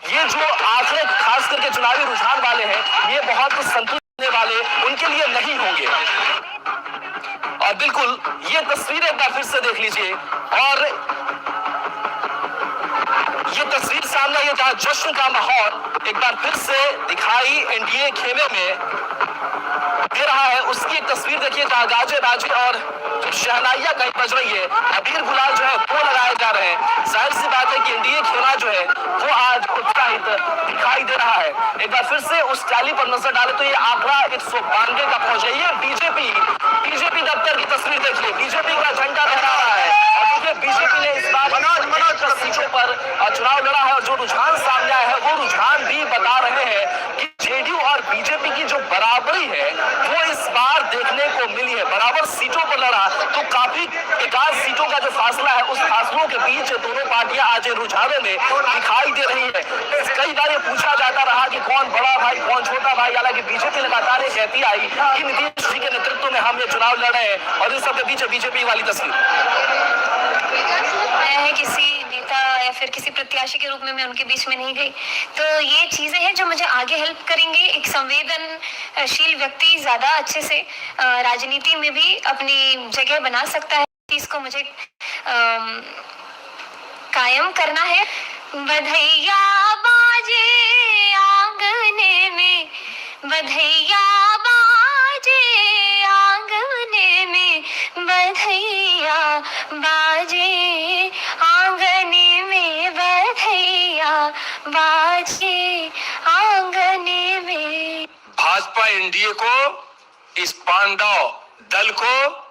ये जो आंकड़े खास करके चुनावी रुझान वाले हैं ये बहुत संतुष्ट वाले उनके लिए नहीं होंगे। और बिल्कुल ये तस्वीरें एक बार फिर से देख लीजिए, और ये तस्वीर सामने ये जहां जश्न का माहौल एक बार फिर से दिखाई एनडीए खेमे में दे रहा है, उसकी एक तस्वीर देखिए जहां गाजे बाजे और शहनाइयां कहीं बज रही है, अबीर गुलाल जो है वो लगाए जा रहे हैं। जाहिर सी बात है कि एनडीए खेमा जो है वो आज उत्साहित दिखाई दे रहा है। एक बार फिर से उस टैली पर नजर डाले तो ये आंकड़ा 192 का पहुंच है। ये बीजेपी दफ्तर की तस्वीर देखिए, बीजेपी का झंडा लहरा रहा है। और देखिए बीजेपी ने इस बार सीटों पर चुनाव लड़ा है, और जो रुझान सामने आया है वो रुझान भी बता रहे हैं कि जेडीयू और बीजेपी की जो बराबरी है वो इस बार देखने को मिली है। बराबर सीटों पर लड़ा तो काफी एकाध सीटों का जो फासला है उस फासलों के बीच दोनों पार्टियां आज रुझानों में दिखाई दे रही है। कई बार ये पूछा जाता रहा कि कौन बड़ा भाई कौन छोटा भाई, हालांकि बीजेपी लगातार ये कहती आई कि नीतीश जी के नेतृत्व में हम ये चुनाव लड़ रहे हैं, और इस सब के बीच बीजेपी वाली तस्वीर है किसी नेता या फिर किसी प्रत्याशी के रूप में मैं उनके बीच में नहीं गई। तो ये चीजें हैं जो मुझे आगे हेल्प करेंगे। एक संवेदनशील व्यक्ति ज्यादा अच्छे से राजनीति में भी अपनी जगह बना सकता है, इसको मुझे कायम करना है। बधैया बाजे आंगने में, बधैया बाजे आंगने में, बधैया बाजे आंगने में, बधैया बाजे आंगने में। भाजपा एनडीए को, इस पांडव दल को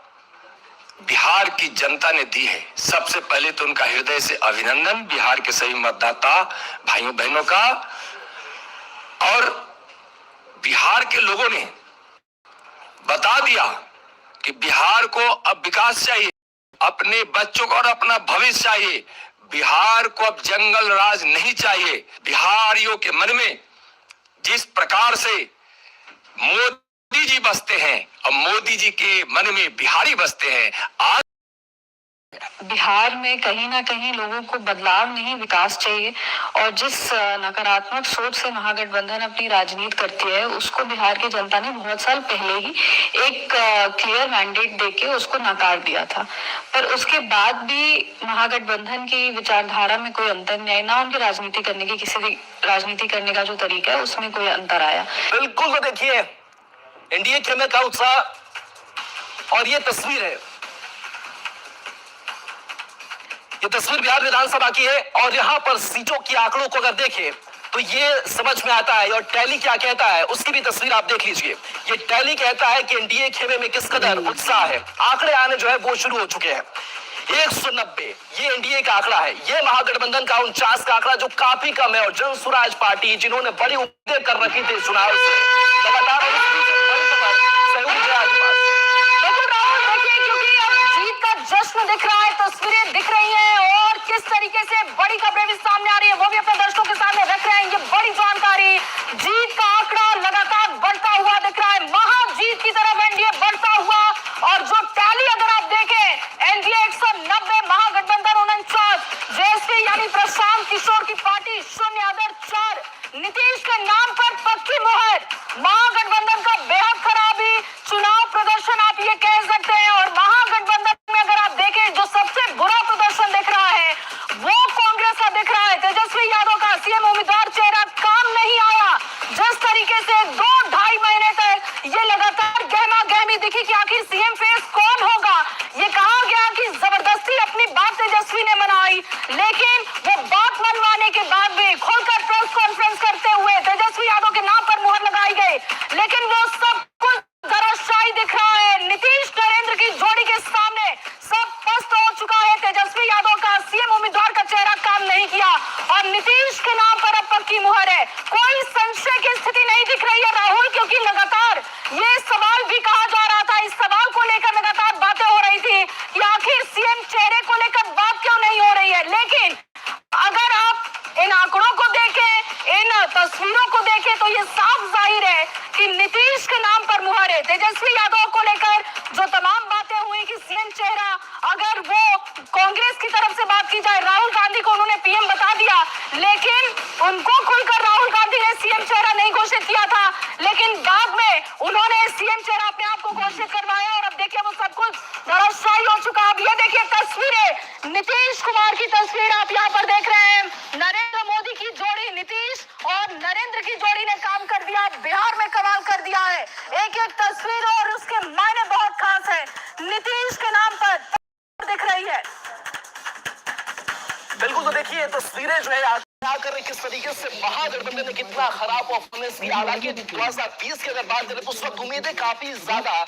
बिहार की जनता ने दी है। सबसे पहले तो उनका हृदय से अभिनंदन बिहार के सभी मतदाता भाइयों बहनों का। और बिहार के लोगों ने बता दिया कि बिहार को अब विकास चाहिए, अपने बच्चों को और अपना भविष्य चाहिए। बिहार को अब जंगल राज नहीं चाहिए। बिहारियों के मन में जिस प्रकार से मोदी जी बसते हैं और मोदी जी के मन में बिहारी बसते हैं, आज बिहार में कहीं ना कहीं लोगों को बदलाव नहीं विकास चाहिए, और जिस नकारात्मक सोच से महागठबंधन अपनी राजनीति करती है उसको बिहार की जनता ने बहुत साल पहले ही एक क्लियर मैंडेट देके उसको नकार दिया था। पर उसके बाद भी महागठबंधन की विचारधारा में कोई अंतर नहीं आया, ना उनकी राजनीति करने की किसी भी राजनीति करने का जो तरीका है उसमें कोई अंतर आया। बिल्कुल तो देखिए एनडीए खेमे का उत्साह, और ये तस्वीर है, ये तस्वीर बिहार विधानसभा की है। और यहाँ पर सीटों की आंकड़ों को अगर देखें तो ये समझ में आता है, और टैली क्या कहता है उसकी भी तस्वीर आप देख लीजिए। ये टैली कहता है कि एनडीए खेमे में किस कदर उत्साह है। आंकड़े आने जो है वो शुरू हो चुके हैं। 190 ये एनडीए का आंकड़ा है, ये महागठबंधन का 49 का आंकड़ा जो काफी कम है। और जन स्वराज पार्टी जिन्होंने बड़ी उम्मीदें कर रखी थी चुनाव से, लगातार जश्न दिख रहा है, तस्वीरें दिख रही हैं, और किस तरीके से बड़ी खबरें भी सामने आ रही है वो भी अपने दर्शकों के सामने रख रहे हैं। ये बड़ी जानकारी, जीत का आंकड़ा लगातार बढ़ता हुआ दिख रहा है, महाजीत की तरफ एनडीए बढ़ता हुआ। और जो टैली अगर आप देखें, एनडीए 190, महागठबंधन 49, जेएसपी यानी प्रशांत किशोर की पार्टी 0, अदर 4, नीतीश के नाम पर पक्की मुहर। महागठबंधन का बेहद खराबी चुनाव प्रदर्शन आप ये कह सकते हैं। और महागठबंधन में अगर आप देखें जो सबसे बुरा प्रदर्शन दिख रहा है वो कांग्रेस का दिख रहा है। तेजस्वी यादव का सीएम उम्मीदवार चेहरा काम नहीं आया। जिस तरीके से 2-2.5 महीने तक ये लगातार गहमा गहमी दिखी कि आखिर सीएम फेस कौन होगा। ये कहा गया कि जबरदस्ती अपनी बात तेजस्वी तस्वीरों को देखें तो ये साफ जाहिर है कि नीतीश के नाम पर मुहर है। तेजस्वी यादव को लेकर जो तमाम बातें हुई कि सीएम चेहरा, अगर वो कांग्रेस की तरफ से बात की जाए, राहुल गांधी को उन्होंने पीएम बता दिया, लेकिन उनको खुलकर राहुल गांधी ने सीएम चेहरा नहीं घोषित किया था, लेकिन बाद में उन्होंने सीएम चेहरा अपने आप को घोषित करवाया और अब देखिए वो सब कुछ धराशायी हो चुका। अब ये देखिए तस्वीरें, नीतीश कुमार की तस्वीर आप यहाँ पर देख रहे हैं। नरेंद्र मोदी की जोड़ी, नीतीश और नरेंद्र की जोड़ी ने काम कर दिया, बिहार में कमाल कर दिया है। एक एक तस्वीर और उसके मायने बहुत खास है। नीतीश के नाम पर दिख रही है। बिल्कुल, तो देखिए तस्वीरें जो है कर किस तरीके से महागठबंधन ने कितना खराब परफॉर्मेंस किया। हालांकि 2020 की अगर बात करें तो उस वक्त उम्मीदें काफी ज्यादा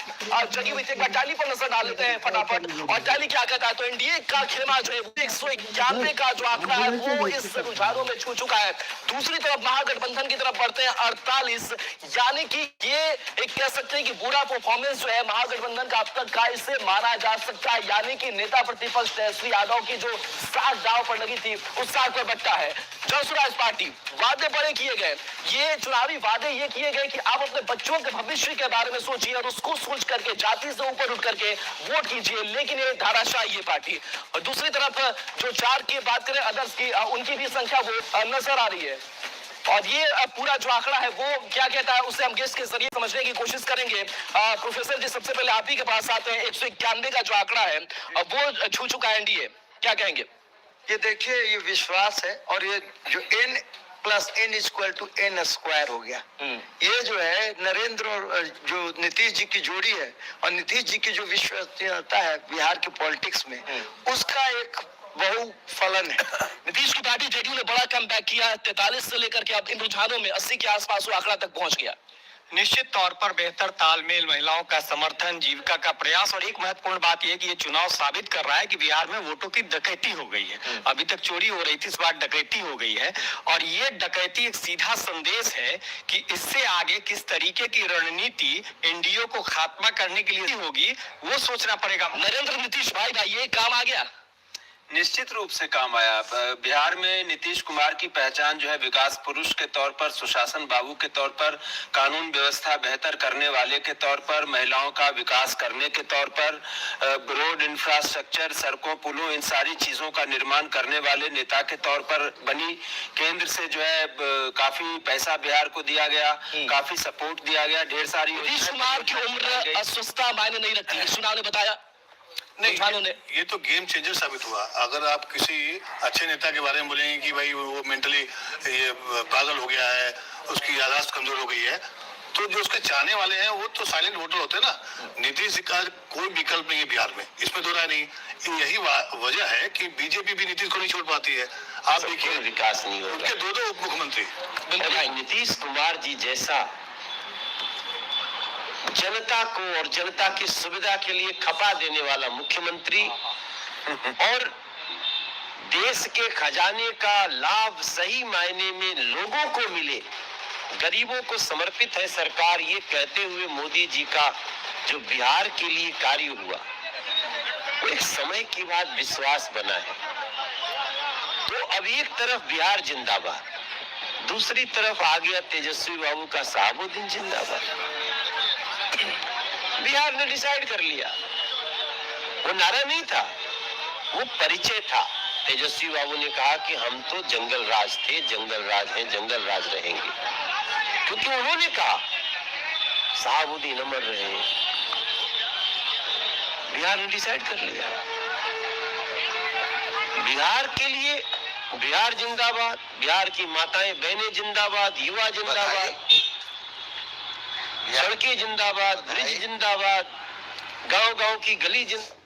जगी हुई थी। एक बार टैली पर नजर डाल लेते हैं फटाफट, और टैली क्या कहता है तो एनडीए का खेमा जो है 191 का जो आंकड़ा है वो इस रुझानों में छू चुका है। दूसरी तरफ महागठबंधन की तरफ बढ़ते हैं 48, यानी कि ये एक कह सकते हैं कि बुरा परफॉर्मेंस जो है महागठबंधन का अब तक का इसे माना जा सकता है। यानी कि नेता प्रतिपक्ष तेजस्वी यादव की जो साख दांव पर लगी थी उस साख पर बट्टा है। जनसुराज पार्टी, वादे बड़े किए गए, ये चुनावी वादे ये किए गए कि आप अपने बच्चों के भविष्य के बारे में सोचिए और उसको सोच करके जाति से ऊपर उठ करके वोट कीजिए, लेकिन ये धाराशायी ये पार्टी। और दूसरी तरफ जो 4 की बात करें अदर्स की, उनकी भी संख्या वो नजर आ रही है। और ये पूरा जो आंकड़ा है वो क्या कहता है उसे हम गेस्ट के जरिए समझने की कोशिश करेंगे। प्रोफेसर जी, सबसे पहले आप ही के पास आते हैं। 191 का जो आंकड़ा है वो छू चुका है एनडीए, क्या कहेंगे? ये देखिए, ये विश्वास है और ये जो n+n=n² हो गया। ये जो है नरेंद्र और जो नीतीश जी की जोड़ी है और नीतीश जी की जो विश्वसनीयता है बिहार के पॉलिटिक्स में, उसका एक बहुफलन है। नीतीश की पार्टी जेडीयू ने बड़ा कम बैक किया, 43 से लेकर के अब इन रुझानों में 80 के आसपास वो आंकड़ा तक पहुंच गया। निश्चित तौर पर बेहतर तालमेल, महिलाओं का समर्थन, जीविका का प्रयास, और एक महत्वपूर्ण बात यह कि ये चुनाव साबित कर रहा है कि बिहार में वोटों की डकैती हो गई है। अभी तक चोरी हो रही थी, इस बार डकैती हो गई है, और ये डकैती एक सीधा संदेश है कि इससे आगे किस तरीके की रणनीति एनडीए को खात्मा करने के लिए होगी वो सोचना पड़ेगा। नरेंद्र नीतीश भाई का ये काम आ गया, निश्चित रूप से काम आया। बिहार में नीतीश कुमार की पहचान जो है विकास पुरुष के तौर पर, सुशासन बाबू के तौर पर, कानून व्यवस्था बेहतर करने वाले के तौर पर, महिलाओं का विकास करने के तौर पर, रोड इंफ्रास्ट्रक्चर, सड़कों, पुलों, इन सारी चीजों का निर्माण करने वाले नेता के तौर पर बनी। केंद्र से जो है काफी पैसा बिहार को दिया गया, काफी सपोर्ट दिया गया, ढेर सारी। नीतीश कुमार की उम्र अस्वस्थता मायने नहीं रखती, चुनाव ने बताया। नहीं, ये तो गेम चेंजर साबित हुआ। अगर आप किसी अच्छे नेता के बारे में बोलेंगे कि भाई वो मेंटली ये पागल हो गया है, उसकी याददाश्त कमजोर हो गई है, तो जो उसके चाहने वाले हैं वो तो साइलेंट वोटर होते हैं ना। नीतीश का कोई विकल्प नहीं है बिहार में, इसमें दो राय नहीं। यही वजह है कि बीजेपी भी नीतीश को नहीं छोड़ पाती है। आप देखिए, विकास नहीं हो उनके 2 उप मुख्यमंत्री। नीतीश कुमार जी जैसा जनता को और जनता की सुविधा के लिए खपा देने वाला मुख्यमंत्री और देश के खजाने का लाभ सही मायने में लोगों को मिले, गरीबों को समर्पित है सरकार, ये कहते हुए मोदी जी का जो बिहार के लिए कार्य हुआ वो एक समय के बाद विश्वास बना है। तो अब एक तरफ बिहार जिंदाबाद, दूसरी तरफ आ गया तेजस्वी बाबू का साहबुद्दीन जिंदाबाद। बिहार ने डिसाइड कर लिया, वो नारा नहीं था, वो परिचय था। तेजस्वी बाबू ने कहा कि हम तो जंगल राज थे, जंगल राज हैं, जंगल राज रहेंगे, क्योंकि उन्होंने कहा साहबुद्दीन अमर रहे। बिहार ने डिसाइड कर लिया, बिहार के लिए बिहार जिंदाबाद, बिहार की माताएं बहनें जिंदाबाद, युवा जिंदाबाद, सड़कें जिंदाबाद, ब्रिज जिंदाबाद, गांव-गांव की गली जिंदाबाद।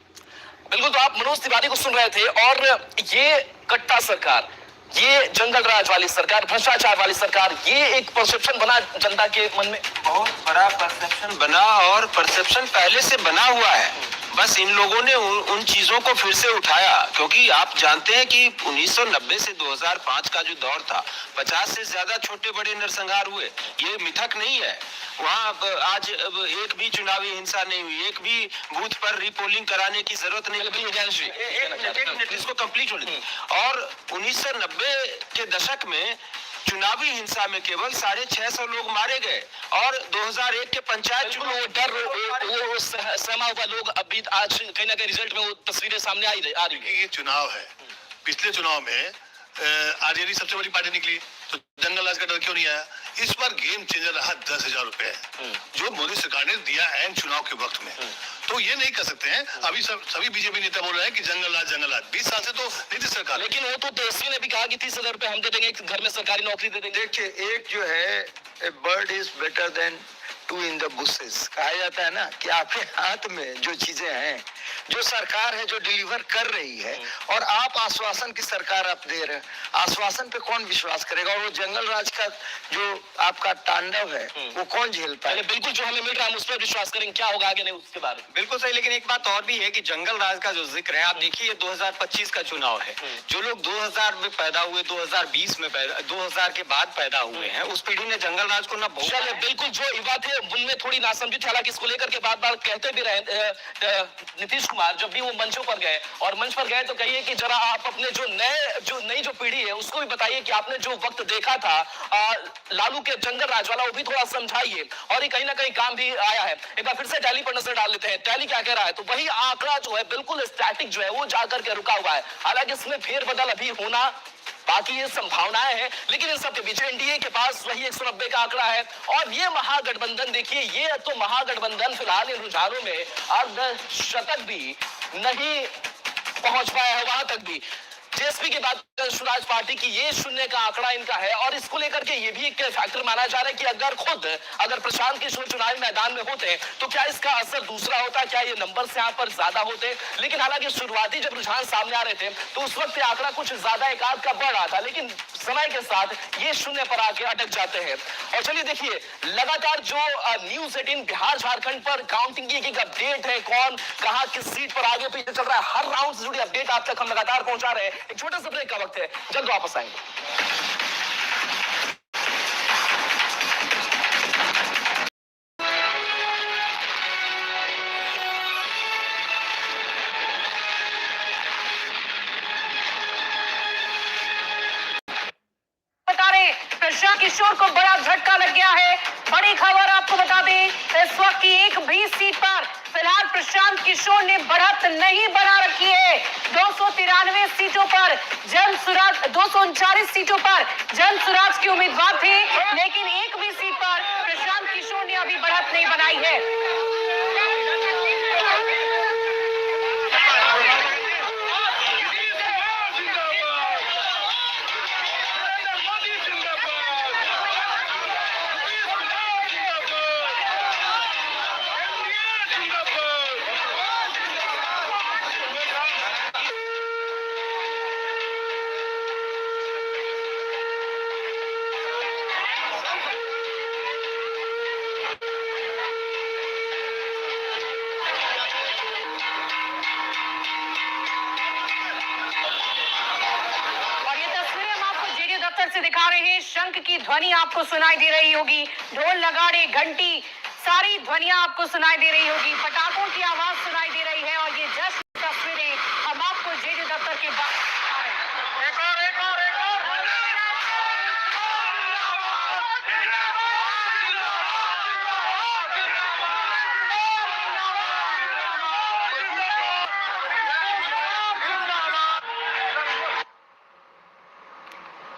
बिल्कुल, तो आप मनोज तिवारी को सुन रहे थे, और ये कट्टा सरकार, ये जंगल राज वाली सरकार, भ्रष्टाचार वाली सरकार, ये एक परसेप्शन बना जनता के मन में, बहुत बड़ा परसेप्शन बना, और परसेप्शन पहले से बना हुआ है। बस इन लोगों ने उन चीजों को फिर से उठाया, क्योंकि आप जानते हैं कि 1990 से 2005 का जो दौर था, 50 से ज्यादा छोटे बड़े नरसंहार हुए। ये मिथक नहीं है। वहाँ आज एक भी चुनावी हिंसा नहीं हुई, एक भी बूथ पर रिपोलिंग कराने की जरूरत नहीं लगी। इसको कंप्लीट होने दी। और 1990 के दशक में चुनावी हिंसा में केवल 650 लोग मारे गए और 2001 के पंचायत चुनाव वो डर वो सहमा हुआ लोग अभी आज कहीं ना कहीं रिजल्ट में वो तस्वीरें सामने आ रही है। ये चुनाव है, पिछले चुनाव में आरजेडी सबसे बड़ी पार्टी निकली तो जंगल राज का डर क्यों नहीं आया? इस बार गेम चेंजर रहा 10,000 रुपए जो मोदी सरकार ने दिया एन चुनाव के वक्त में। तो ये नहीं कर सकते हैं। अभी सभी बीजेपी नेता बोल रहे हैं कि जंगल राज 20 साल से तो नीतीश सरकार, लेकिन वो तो तेजस्वी ने भी कहा कि 30,000 रुपए हम दे देंगे, घर में सरकारी नौकरी दे देंगे। देखिए, एक जो है a bird is better than two in the bushes कहा जाता है ना, कि आपके हाथ में जो चीजें हैं, जो सरकार है जो डिलीवर कर रही है, और आप आश्वासन की सरकार आप दे रहे हैं, आश्वासन पे कौन विश्वास करेगा? और वो जंगल राज का जो आपका तांडव है वो कौन झेल पाए? बिल्कुल, जो हमें मिल रहा है हम उस पर विश्वास करेंगे, क्या होगा आगे नहीं उसके बारे में। बिल्कुल सही, लेकिन एक बात और भी है कि जंगल राज का जो जिक्र है, आप देखिए 2025 का चुनाव है, जो लोग 2000 में पैदा हुए, 2020 में 2000 के बाद पैदा हुए हैं, उस पीढ़ी ने जंगल राज को ना बहुत, बिल्कुल जो युवा थे उनमें थोड़ी नासमझी थी, हालांकि इसको लेकर के बात कहते भी रहे नीतीश कुमार, जब भी वो मंचों पर गए और मंच पर गए तो कहिए कि जरा आप अपने जो नई जो पीढ़ी है उसको भी बताइए कि आपने जो वक्त देखा था लालू के जंगल राज वाला, वो भी थोड़ा समझाइए। और ये कहीं ना कहीं काम भी आया है। एक बार फिर से टैली पर नजर डाल लेते हैं, टैली क्या कह रहा है। तो वही आंकड़ा जो है बिल्कुल स्टैटिक जो है वो जाकर के रुका हुआ है, हालांकि इसमें फेरबदल अभी होना बाकी ये संभावनाएं हैं, लेकिन इन सब के बीच एनडीए के पास वही 190 का आंकड़ा है। और ये महागठबंधन देखिए, ये तो महागठबंधन फिलहाल इन रुझानों में अर्धशतक भी नहीं पहुंच पाया है, वहां तक भी। जेएसपी के बाद स्वराज पार्टी की ये 0 का आंकड़ा इनका है, और इसको लेकर के ये भी एक फैक्टर माना जा रहा है कि अगर प्रशांत किशोर चुनावी मैदान में होते तो क्या इसका असर दूसरा होता, क्या ये नंबर से यहाँ पर ज्यादा होते। लेकिन हालांकि शुरुआती जब रुझान सामने आ रहे थे तो उस वक्त आंकड़ा कुछ ज्यादा एकाध का बढ़ रहा था, लेकिन समय के साथ ये 0 पर आके अटक जाते हैं। और चलिए देखिए, लगातार जो न्यूज 18 बिहार झारखंड पर काउंटिंग की एक अपडेट है, कौन कहां किस सीट पर आगे पीछे चल रहा है, हर राउंड से जुड़ी अपडेट आप तक हम लगातार पहुंचा रहे हैं। एक छोटे से ब्रेक का वक्त है, जल्द वापस आएंगे। बता रहे प्रशांत किशोर को बड़ा झटका लग गया है। बड़ी खबर आपको बता दें, इस वक्त की एक भी सीट पर फिलहाल प्रशांत किशोर ने बढ़त नहीं बना रखी है। 293 सीटों पर जन स्वराज, 239 सीटों पर जन स्वराज के उम्मीदवार थे, लेकिन एक भी सीट पर प्रशांत किशोर ने अभी बढ़त नहीं बनाई है। से दिखा रहे हैं, शंख की ध्वनि आपको सुनाई दे रही होगी, ढोल नगाड़े घंटी सारी ध्वनियां आपको सुनाई दे रही होगी, पटाखों की आवाज सुनाई दे रही है। और ये जश्न की तस्वीरें हम आपको जेडी दफ्तर के बाहर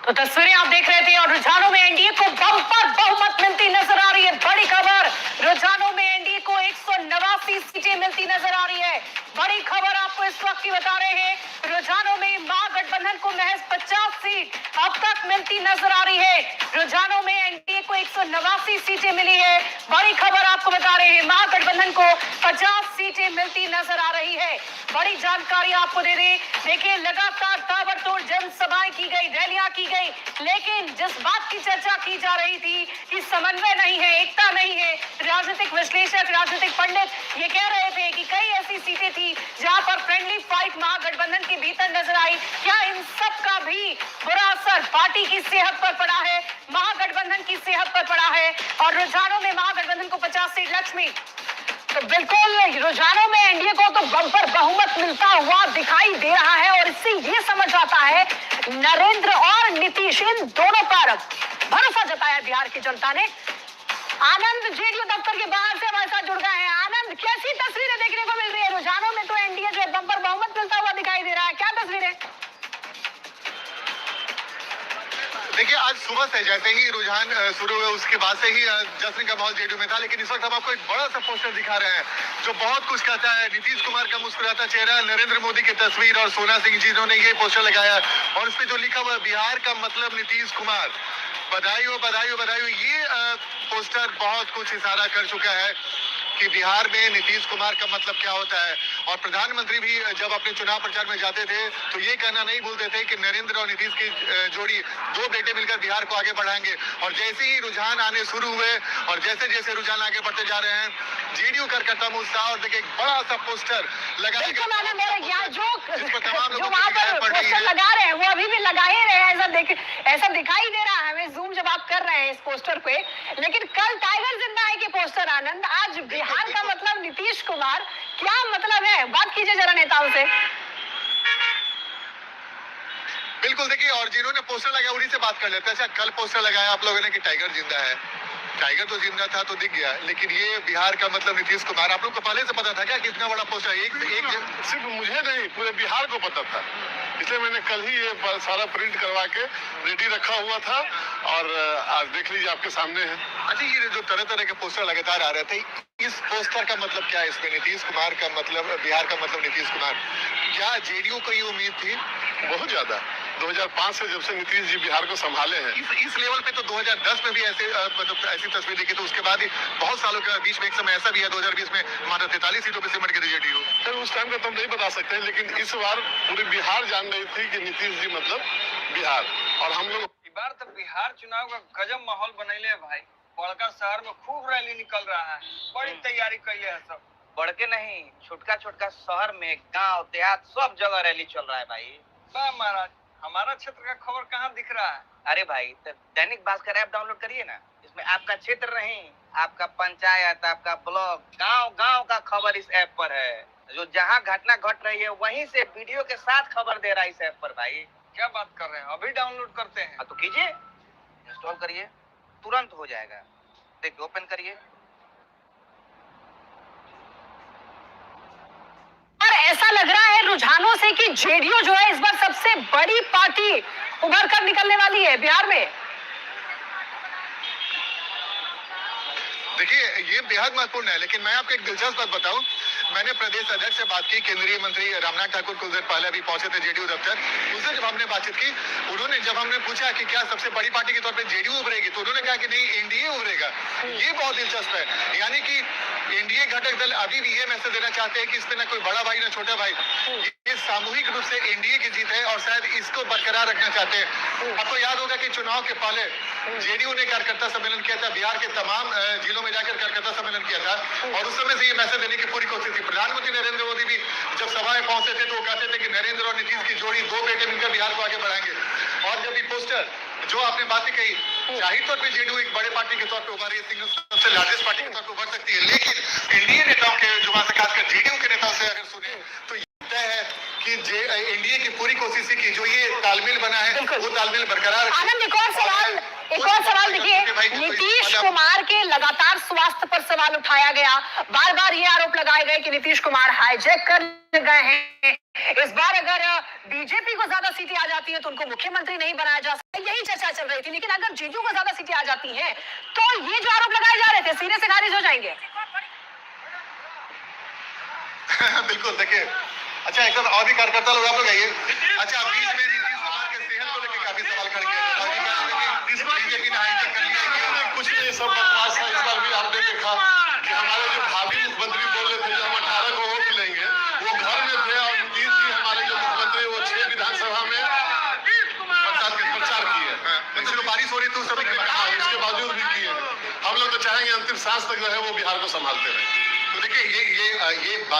तो तस्वीरें आप देख रहे थे। और रुझानों में एनडीए को बम्पर बहुमत मिलती नजर आ रही है। बड़ी खबर, रुझानों में एनडीए को 189 सीटें मिलती नजर आ रही है। बड़ी खबर आपको इस वक्त की बता रहे हैं, रुझानों में महागठबंधन को महज 50 सीट अब तक मिलती नजर आ रही है। रुझानों में एनडीए को 189 सीटें मिली है। बड़ी खबर आपको बता रहे हैं, महागठबंधन को 50 सीटें मिलती नजर आ रही है। बड़ी जानकारी आपको दे दें, देखिए लगातार ताबड़तोड़ जनसभाएं की गई, रैलियां की गई, लेकिन जिस बात की चर्चा की जा रही थी कि समन्वय नहीं है, एकता नहीं है, राजनीतिक विश्लेषक, राजनीतिक पंडित ये कह रहे थे कि कई ऐसी सीटें थी जहां पर फ्रेंडली फाइट महागठबंधन के भीतर नजर आई। क्या इन सब का भी बुरा असर पार्टी की सेहत पर पड़ा है, महागठबंधन की सेहत पर पड़ा है? और रुझानों में महागठबंधन को 50 सीट लक्ष्मी, तो बिल्कुल रुझानों में एनडीए को तो बम्पर बहुमत मिलता हुआ दिखाई दे रहा है। और इससे ये समझ आता है नरेंद्र और नीतीश, इन दोनों पर भरोसा जताया बिहार की जनता ने। आनंद जेडीयू दफ्तर के बाहर से हमारे साथ जुड़ गए हैं। आनंद, कैसी तस्वीरें देखने को मिल रही है? रुझानों में तो एनडीए जो है बम्पर बहुमत मिलता हुआ दिखाई दे रहा है, क्या तस्वीरें? देखिए, आज सुबह से जैसे ही रुझान शुरू हुए उसके बाद से ही जश्न का माहौल जेडीयू में था, लेकिन इस वक्त हम आपको एक बड़ा सा पोस्टर दिखा रहे हैं जो बहुत कुछ कहता है। नीतीश कुमार का मुस्कुराता चेहरा, नरेंद्र मोदी की तस्वीर और सोना सिंह जी जिन्होंने ये पोस्टर लगाया और उस पर जो लिखा हुआ बिहार का मतलब नीतीश कुमार, बधाई हो बधाई हो बधाई हो। ये पोस्टर बहुत कुछ इशारा कर चुका है कि बिहार में नीतीश कुमार का मतलब क्या होता है। और प्रधानमंत्री भी जब अपने चुनाव प्रचार में जाते थे तो ये कहना नहीं भूलते थे कि नरेंद्र और नीतीश की जोड़ी, दो बेटे मिलकर बिहार को आगे बढ़ाएंगे। और जैसे ही रुझान आने शुरू हुए और जैसे जैसे रुझान आगे बढ़ते जा रहे हैं, जेडीयू कार्यकर्ता में उत्साह और देखिए एक बड़ा सा पोस्टर लगाया जो वहाँ पर पोस्टर लगा रहे हैं वो अभी भी लगा ही रहे हैं, ऐसा दिखाई दे रहा है हमें जूम जब आप कर रहे हैं इस पोस्टर पे। लेकिन कल टाइगर जिंदा है कि पोस्टर आनंद, आज बिहार का मतलब नीतीश कुमार, क्या मतलब है? बात कीजिए जरा नेताओं से। बिल्कुल, देखिए, और जिन्होंने पोस्टर लगाया उन्हीं से बात कर लेते हैं। अच्छा, कल पोस्टर लगाया आप लोगों ने कि टाइगर जिंदा है, टाइगर तो जिंदा था तो दिख गया, लेकिन ये बिहार का मतलब नीतीश कुमार, आप लोग को पहले से पता था क्या कितना बड़ा पोस्टर? एक सिर्फ मुझे नहीं, पूरे बिहार को पता था, इसलिए मैंने कल ही ये सारा प्रिंट करवा के रेडी रखा हुआ था और आज देख लीजिए आपके सामने है। अच्छा, ये जो तरह तरह के पोस्टर लगातार आ रहे थे, इस पोस्टर का मतलब क्या है? इसमें नीतीश कुमार का मतलब, बिहार का मतलब नीतीश कुमार, क्या जेडीयू को ये उम्मीद थी? बहुत ज्यादा। 2005 से जब से नीतीश जी बिहार को संभाले हैं, इस लेवल पे तो 2010 में भी ऐसे मतलब ऐसी तस्वीर दिखी, तो उसके बाद ही बहुत सालों के बीच में एक समय ऐसा भी है 2020 में मात्र 43 सीटों पे सिमट गई जेडीयू। सर उस टाइम का तो हम नहीं बता सकते, लेकिन इस बार पूरी बिहार जान रही थी कि नीतीश जी मतलब बिहार। और हम लोग इस बार तो बिहार चुनाव का गजब माहौल बनैले है भाई। बड़का शहर में खूब रैली निकल रहा है, बड़ी तैयारी कैले है सब। बढ़के नहीं, छोटका छोटका शहर में, गांव देहात सब जगह रैली चल रहा है भाई। वाह महाराज, हमारा क्षेत्र का खबर कहाँ दिख रहा है? अरे भाई, तो दैनिक भास्कर ऐप डाउनलोड करिए ना, इसमें आपका क्षेत्र नहीं, आपका पंचायत, आपका ब्लॉक, गांव गांव का खबर इस ऐप पर है। जो जहां घटना घट रही है वहीं से वीडियो के साथ खबर दे रहा है इस ऐप पर भाई। क्या बात कर रहे हैं? अभी डाउनलोड करते हैं। तो कीजिए, इंस्टॉल करिए, तुरंत हो जाएगा। देखिए, ओपन करिए। और ऐसा लग रहा है रुझानों से कि जेडीयू जो है इस बार सबसे बड़ी पार्टी उभर कर निकलने वाली है बिहार में। देखिए, ये बेहद महत्वपूर्ण है, लेकिन मैं आपको एक दिलचस्प बात बताऊं। मैंने प्रदेश अध्यक्ष से बात की, केंद्रीय मंत्री रामनाथ ठाकुर कुछ देर पहले भी पहुंचे थे जेडीयू दफ्तर। उससे जब हमने बातचीत की, उन्होंने, जब हमने पूछा कि क्या सबसे बड़ी पार्टी के तौर पे जेडीयू उभरेगी, तो उन्होंने कहा कि नहीं, एनडीए उभरेगा। ये बहुत दिलचस्प है, यानी कि एनडीए घटक दल अभी भी ये मैसेज देना चाहते हैं कि इसमें ना कोई बड़ा भाई ना छोटा भाई, ये सामूहिक रूप से एनडीए की जीत है और शायद इसको बरकरार रखना चाहते हैं। आपको याद होगा कि चुनाव के पहले जेडीयू ने कार्यकर्ता सम्मेलन किया था, बिहार के तमाम जिलों में जाकर कार्यकर्ता सम्मेलन किया था और उस समय से ये मैसेज देने की पूरी कोशिश थी। प्रधानमंत्री नरेंद्र मोदी भी जब सभा में पहुंचे थे तो वो कहते थे कि नरेंद्र और नीतीश की जोड़ी, दो बेटे मिलकर बिहार को आगे बढ़ाएंगे। और जब ये पोस्टर, जो आपने बातें कही, जाहिर तौर पर जेडीयू एक बड़े पार्टी के तौर पर उभर रही है, सिंगल सबसे लार्जेस्ट पार्टी के तौर पर उभर सकती है, लेकिन एनडीए नेताओं के, जो वहां से खासकर जेडीयू के नेताओं से अगर सुने तो ये तय है कि एनडीए की पूरी कोशिश है कि जो ये तालमेल बना है वो तालमेल बरकरार। आनंद, एक और सवाल देखिए, नीतीश कुमार के लगातार स्वास्थ्य पर सवाल उठाया गया, बार बार ये आरोप लगाए गए कि नीतीश कुमार हाईजैक कर गए हैं। इस बार अगर बीजेपी को ज्यादा सीटें आ जाती है तो उनको मुख्यमंत्री नहीं बनाया जा सकता, यही चर्चा चल रही थी। लेकिन अगर जेडीयू को ज्यादा सीटें आ जाती हैं तो ये जो आरोप लगाए जा रहे थे सिरे से खारिज हो जाएंगे। बिल्कुल, देखिए, अच्छा, एक और भी कार्यकर्ता लोग आप लोग आइए। अच्छा, बीच में नीतीश कुमार के सेहत को लेकर काफी सवाल खड़े किए, बीजेपी ने हाईजैक कर लिया, कुछ नहीं, सब बकवास है। इस बार भी आपने देखा कि हमारे जो भावी मुख्यमंत्री बोल रहे थे हम 18 को वोट लेंगे, वो घर में थे और नीतीश जी हमारे जो मुख्यमंत्री वो 6 विधानसभा में प्रचार किए। बारिश हो रही थी उस समय, इसके बावजूद भी किए। हम लोग तो चाहेंगे अंतिम सांस तक जो है वो बिहार को संभालते रहे। तो देखिए, ये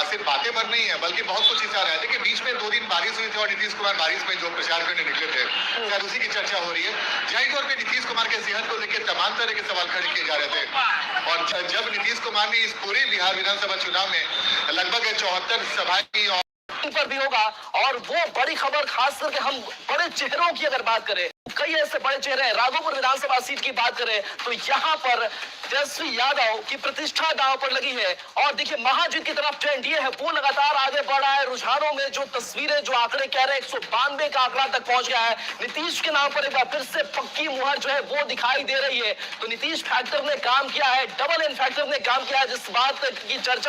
सिर्फ बातें भर नहीं है, बल्कि बहुत कुछ इशारा है। देखिए, बीच में 2 दिन बारिश हुई थी और नीतीश कुमार बारिश में जो प्रचार करने निकले थे, शायद उसी की चर्चा हो रही है। जाहिर तौर पे नीतीश कुमार के सेहत को लेकर तमाम तरह के सवाल खड़े किए जा रहे थे। और जब नीतीश कुमार ने इस पूरे बिहार विधानसभा चुनाव में लगभग 74 सभाएं की और पर भी होगा। और वो बड़ी खबर खास करके हम बड़े चेहरों की अगर बात करें, कई ऐसे बड़े चेहरे हैं। राघोपुर विधानसभा सीट की बात करें तो यहाँ पर तेजस्वी यादव की प्रतिष्ठा दांव पर लगी है। और देखिए महाजीत की तरफ जो एनडीए है वो लगातार आगे बढ़ रहा है। रुझानों में जो तस्वीरें, जो आंकड़े कह रहे हैं 192 का आंकड़ा तक पहुंच गया है। नीतीश के नाम पर एक बार फिर से पक्की मुहर जो है वो दिखाई दे रही है। तो नीतीश फैक्टर ने काम किया है, डबल इन फैक्टर ने काम किया है। जिस बात की चर्चा